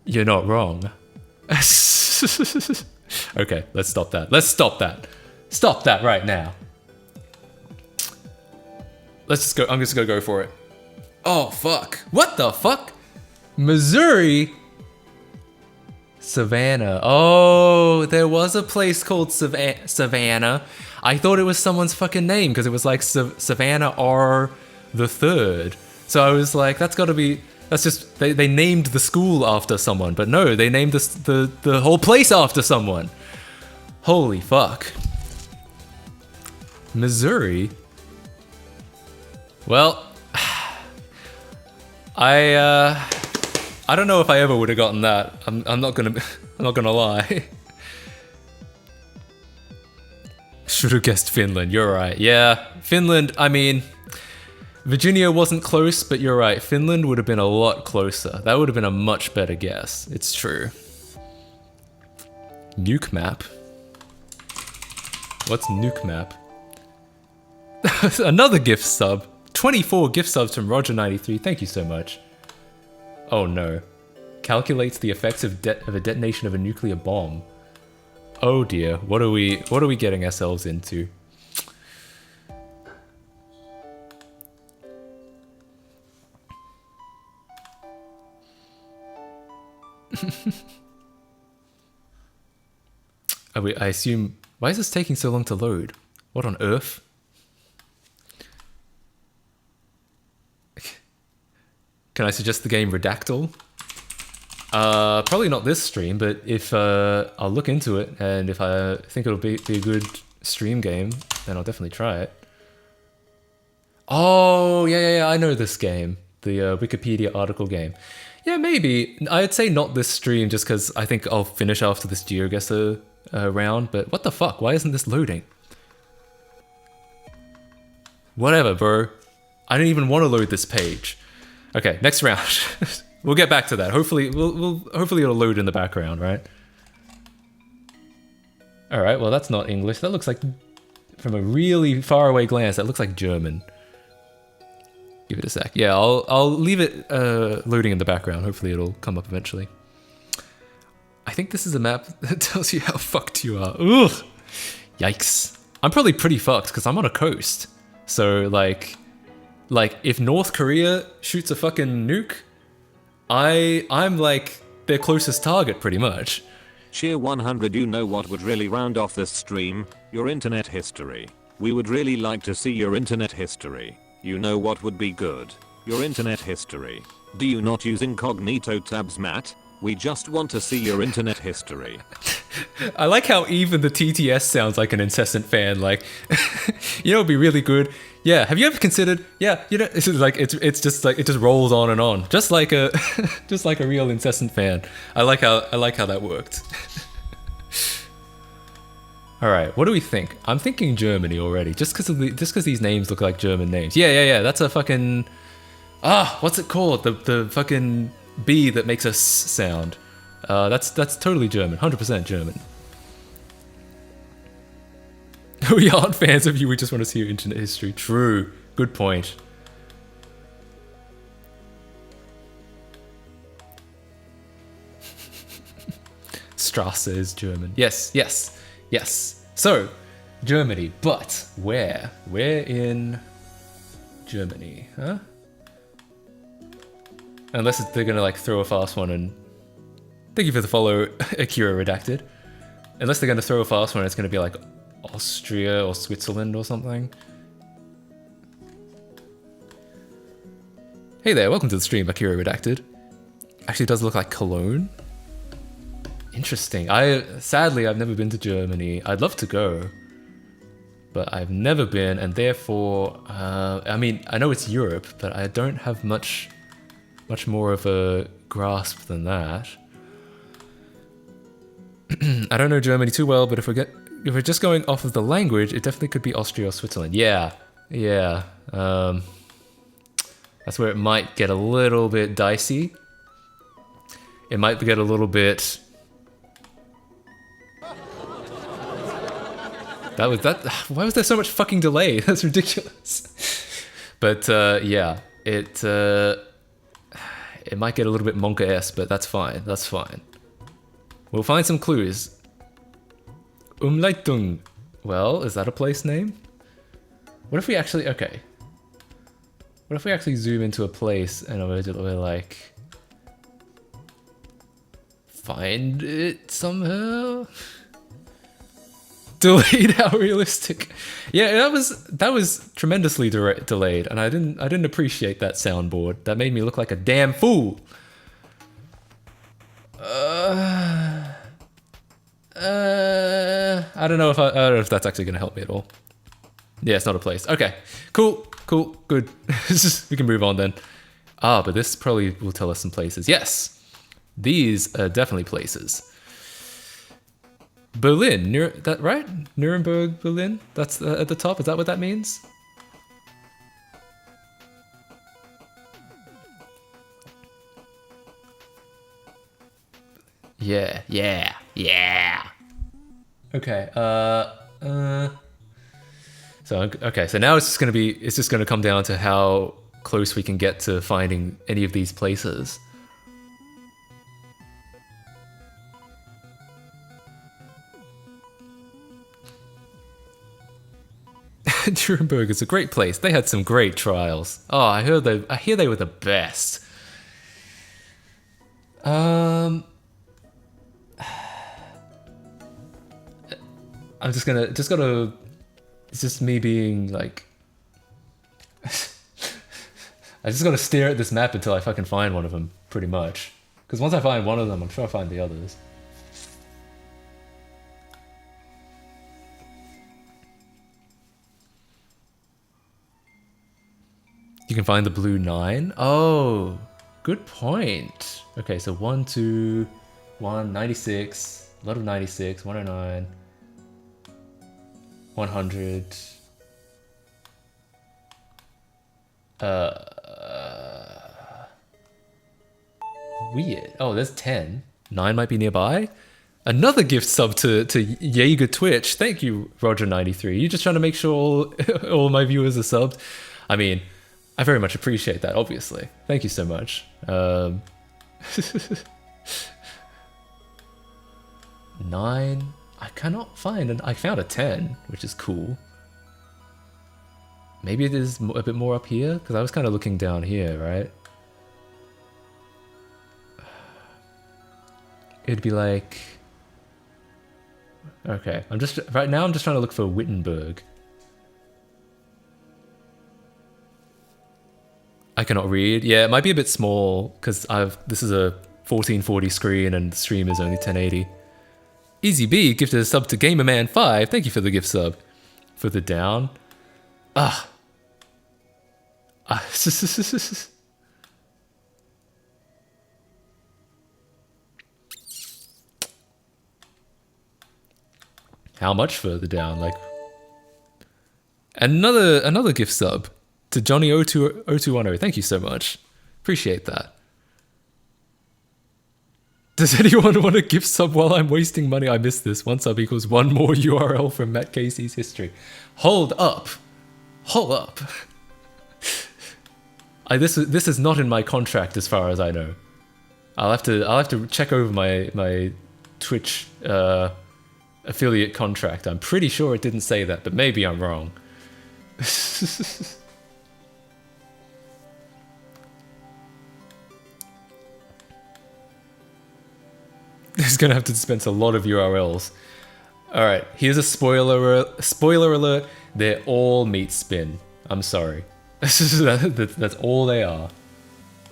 you're not wrong. Okay, let's stop that. Let's stop that. Stop that right now. Let's just go. I'm just gonna go for it. Oh, fuck. What the fuck? Missouri? Savannah. Oh, there was a place called Savannah. I thought it was someone's fucking name because it was like Savannah R the Third. So I was like, that's gotta be, that's just, they named the school after someone. But no, they named the whole place after someone. Holy fuck. Missouri? Well, I don't know if I ever would have gotten that. I'm not gonna lie. Should have guessed Finland. You're right. Yeah, Finland. I mean, Virginia wasn't close, but you're right. Finland would have been a lot closer. That would have been a much better guess. It's true. Nuke map. What's nuke map? Another gift sub. 24 gift subs from Roger93. Thank you so much. Oh no. Calculates the effects of a detonation of a nuclear bomb. Oh dear. What are we getting ourselves into? I assume. Why is this taking so long to load? What on earth? Can I suggest the game Redactyl? Probably not this stream, but if I'll look into it, and if I think it'll be a good stream game, then I'll definitely try it. Oh, yeah, I know this game. The Wikipedia article game. Yeah, maybe. I'd say not this stream, just because I think I'll finish after this GeoGuessr round, but what the fuck? Why isn't this loading? Whatever, bro. I don't even want to load this page. Okay, next round. We'll get back to that. Hopefully, hopefully it'll load in the background, right? All right. Well, that's not English. That looks like, from a really far away glance, that looks like German. Give it a sec. Yeah, I'll leave it loading in the background. Hopefully, it'll come up eventually. I think this is a map that tells you how fucked you are. Ugh. Yikes. I'm probably pretty fucked because I'm on a coast. So like if North Korea shoots a fucking nuke, I'm like their closest target pretty much. Cheer 100. You know what would really round off this stream? Your internet history. We would really like to see your internet history. You know what would be good? Your internet history. Do you not use incognito tabs, Matt? We just want to see your internet history. I like how even the TTS sounds like an incessant fan. Like, you know, it'd be really good. Yeah, have you ever considered? Yeah, you know, it's like it's just like it just rolls on and on, just like a just like a real incessant fan. I like how that worked. All right, what do we think? I'm thinking Germany already, just because these names look like German names. Yeah. That's a fucking what's it called? The fucking B that makes a S sound. That's totally German, 100% German. We aren't fans of you, we just want to see your internet history. True, good point. Strasse is German. Yes. So, Germany, but where? Where in Germany, huh? Unless they're gonna like throw a fast one and... Thank you for the follow, Akira Redacted. Unless they're gonna throw a fast one, it's gonna be like Austria or Switzerland or something. Hey there, welcome to the stream, Akira Redacted. Actually, it does look like Cologne. Interesting. Sadly, I've never been to Germany. I'd love to go, but I've never been, and therefore, I mean, I know it's Europe, but I don't have much more of a grasp than that. I don't know Germany too well, but if we're just going off of the language, it definitely could be Austria or Switzerland. Yeah. That's where it might get a little bit dicey. it might get a little bit... Why was there so much fucking delay? That's ridiculous. But yeah, it might get a little bit Monka-esque, but that's fine. That's fine. We'll find some clues. Umleitung. Well, is that a place name? What if we actually... Okay. What if we actually zoom into a place and we're like... Find it somehow? Delayed, how realistic. Yeah, that was tremendously delayed, and I didn't appreciate that soundboard. That made me look like a damn fool. I don't know if that's actually gonna help me at all. Yeah, it's not a place. Okay, cool, good. We can move on then. Ah, but this probably will tell us some places. Yes, these are definitely places. Berlin, that right? Nuremberg, Berlin. That's at the top. Is that what that means? Yeah. Okay. So now it's just gonna come down to how close we can get to finding any of these places. Nuremberg is a great place. They had some great trials. Oh, I hear they were the best. I'm just gotta. It's just me being like. I just gotta stare at this map until I fucking find one of them, pretty much. Because once I find one of them, I'm sure I'll find the others. You can find the blue 9. Oh, good point. Okay, so 1, 2, 1, 96, a lot of 96, 109, 100. Weird. Oh, there's 10. 9 might be nearby. Another gift sub to Jaeger Twitch. Thank you, Roger93. You're just trying to make sure all my viewers are subbed. I mean, I very much appreciate that, obviously. Thank you so much. 9. I cannot find I found a 10, which is cool. Maybe it is a bit more up here, because I was kind of looking down here, right? It'd be like... Okay, right now I'm just trying to look for Wittenberg. I cannot read. Yeah, it might be a bit small because this is a 1440 screen and the stream is only 1080. Easy B gifted a sub to Gamerman5. Thank you for the gift sub. For the down. How much further down? Like another gift sub to Johnny0210. Thank you so much. Appreciate that. Does anyone want a gift sub while I'm wasting money? I missed this. 1 sub equals 1 more URL from Matt Casey's history. Hold up. Hold up. This is not in my contract as far as I know. I'll have to check over my Twitch affiliate contract. I'm pretty sure it didn't say that, but maybe I'm wrong. He's gonna have to dispense a lot of URLs. All right, here's a spoiler alert. They're all meat spin. I'm sorry. That's all they are.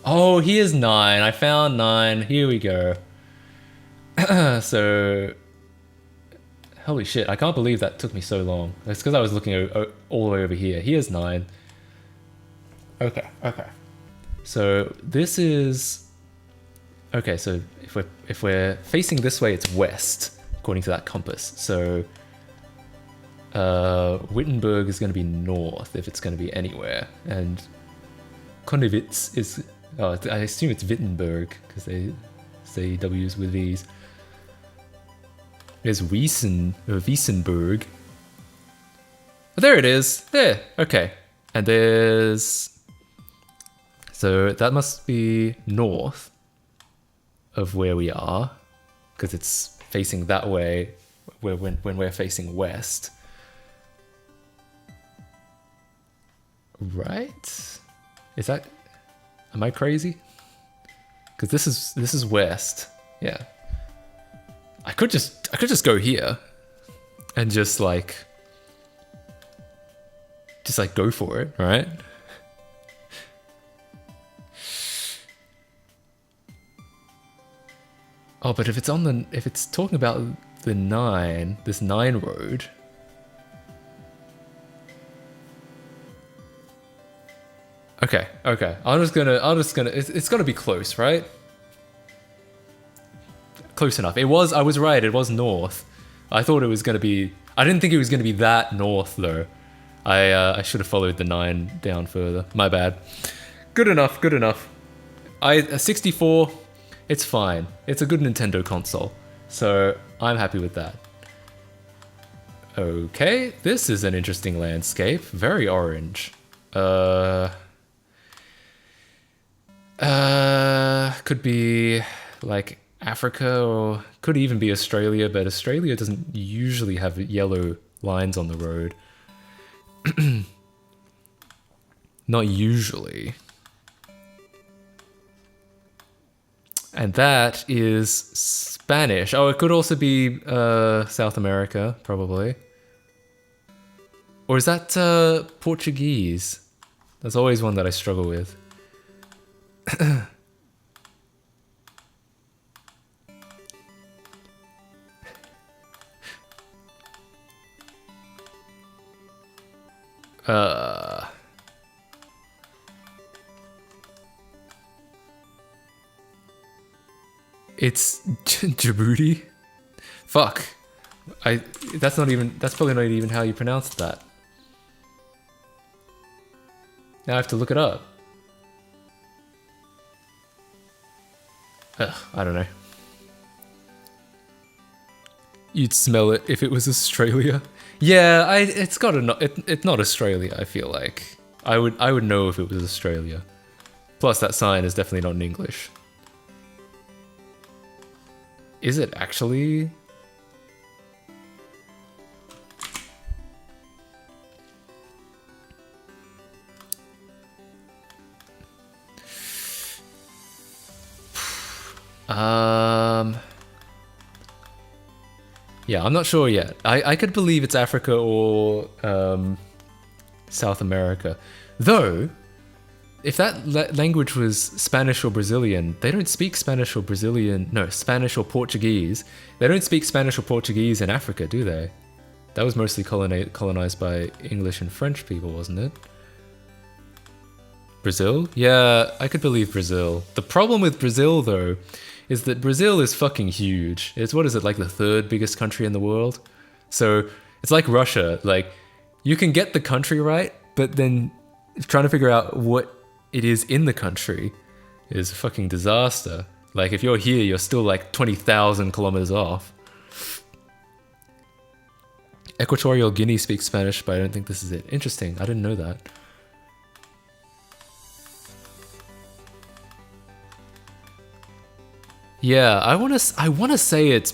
Oh, here's 9. I found 9. Here we go. So, holy shit! I can't believe that took me so long. It's because I was looking all the way over here. Here's 9. Okay. So this is. Okay, so if we're facing this way, it's west, according to that compass. So Wittenberg is going to be north, if it's going to be anywhere, and Konnewitz is. Oh, I assume it's Wittenberg because they say W's with V's. There's Wiesenberg. Oh, there it is. There. Okay. And there's... So that must be north of where we are, because it's facing that way when we're facing west. Right? Is that... Am I crazy? Because this is west. Yeah. I could just go here and just like go for it, right? Oh, but if it's talking about the 9, this 9 road. Okay. I'm just gonna it's gonna be close, right? Close enough. I was right, it was north. I thought it was gonna be, I didn't think it was gonna be that north though. I should have followed the 9 down further. My bad. Good enough. 64, it's fine. It's a good Nintendo console. So I'm happy with that. Okay, this is an interesting landscape. Very orange. Could be like Africa, or could even be Australia, but Australia doesn't usually have yellow lines on the road. Not usually. And that is Spanish. Oh, it could also be South America, probably. Or is that Portuguese? That's always one that I struggle with. It's Djibouti? Fuck. That's probably not even how you pronounce that. Now I have to look it up. I don't know. You'd smell it if it was Australia. Yeah, it's not Australia, I feel like. I would know if it was Australia. Plus that sign is definitely not in English. Is it actually? Yeah, I'm not sure yet. I could believe it's Africa or South America. Though, if that language was Spanish or Brazilian, they don't speak Spanish or Spanish or Portuguese. They don't speak Spanish or Portuguese in Africa, do they? That was mostly colonized by English and French people, wasn't it? Brazil? Yeah, I could believe Brazil. The problem with Brazil, though, is that Brazil is fucking huge. It's, what is it, like the 3rd biggest country in the world? So it's like Russia. Like, you can get the country right, but then trying to figure out what it is in the country is a fucking disaster. Like, if you're here, you're still like 20,000 kilometers off. Equatorial Guinea speaks Spanish, but I don't think this is it. Interesting. I didn't know that. Yeah, I wanna say it's...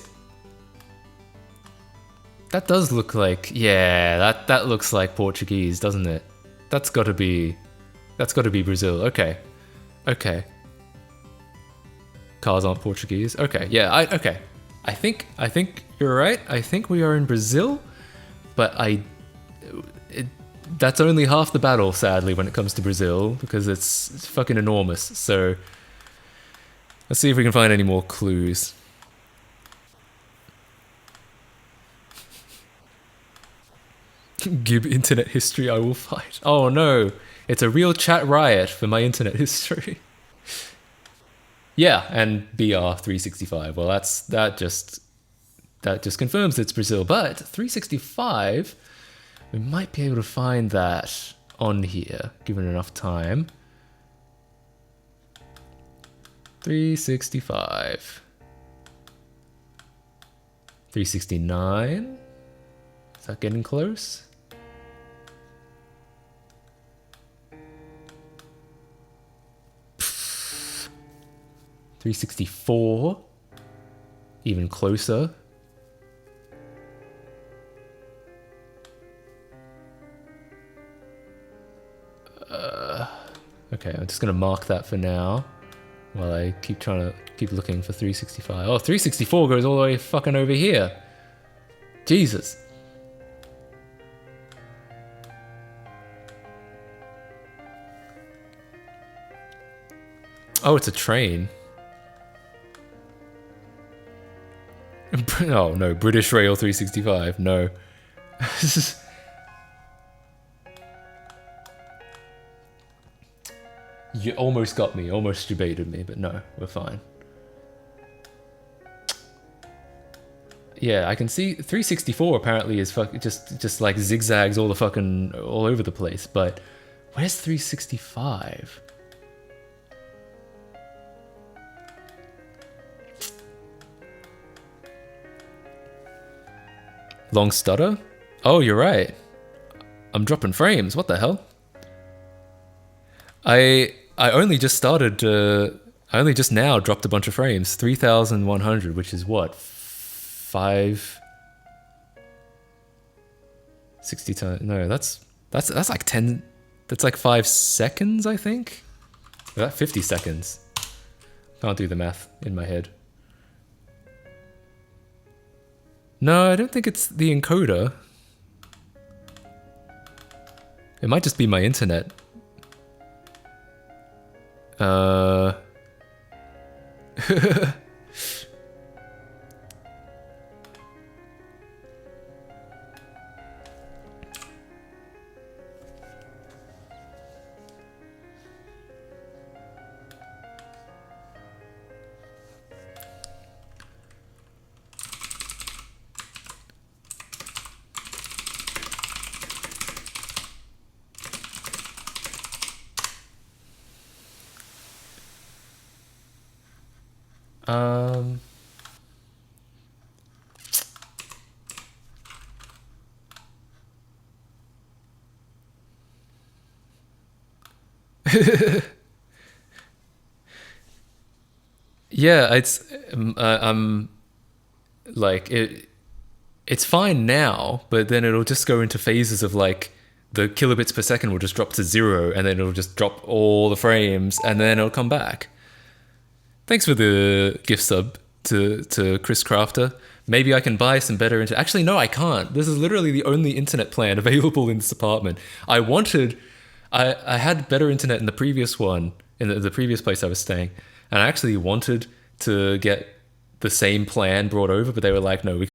That does look like... Yeah, that looks like Portuguese, doesn't it? That's gotta be Brazil. Okay. Cars aren't Portuguese. Okay, yeah, okay. I think you're right. I think we are in Brazil, but that's only half the battle, sadly, when it comes to Brazil, because it's fucking enormous. So let's see if we can find any more clues. Give internet history, I will fight. Oh no, it's a real chat riot for my internet history. Yeah, and BR365. Well, that just confirms it's Brazil. But 365, we might be able to find that on here, given enough time. 365. 369. Is that getting close? Pfft. 364. Even closer. Okay, I'm just gonna mark that for now while I keep looking for 365. Oh, 364 goes all the way fucking over here. Jesus. Oh, it's a train. Oh no, British Rail 365. No. You almost got me, almost debated me, but no, we're fine. Yeah, I can see 364 apparently is just like zigzags all over the place, but where's 365? Long stutter? Oh, you're right. I'm dropping frames. What the hell? I only just started. I only just now dropped a bunch of frames. 3,100, which is what? 560 times. No, that's like 10. That's like 5 seconds, I think. Or that 50 seconds. Can't do the math in my head. No, I don't think it's the encoder. It might just be my internet. Yeah, I'm like it's fine now, but then it'll just go into phases of like the kilobits per second will just drop to 0, and then it'll just drop all the frames, and then it'll come back. Thanks for the gift sub to Chris Crafter. Maybe I can buy some better internet. Actually, no, I can't. This is literally the only internet plan available in this apartment. I had better internet in the previous one, in the previous place I was staying, and I actually wanted to get the same plan brought over, but they were like, no, we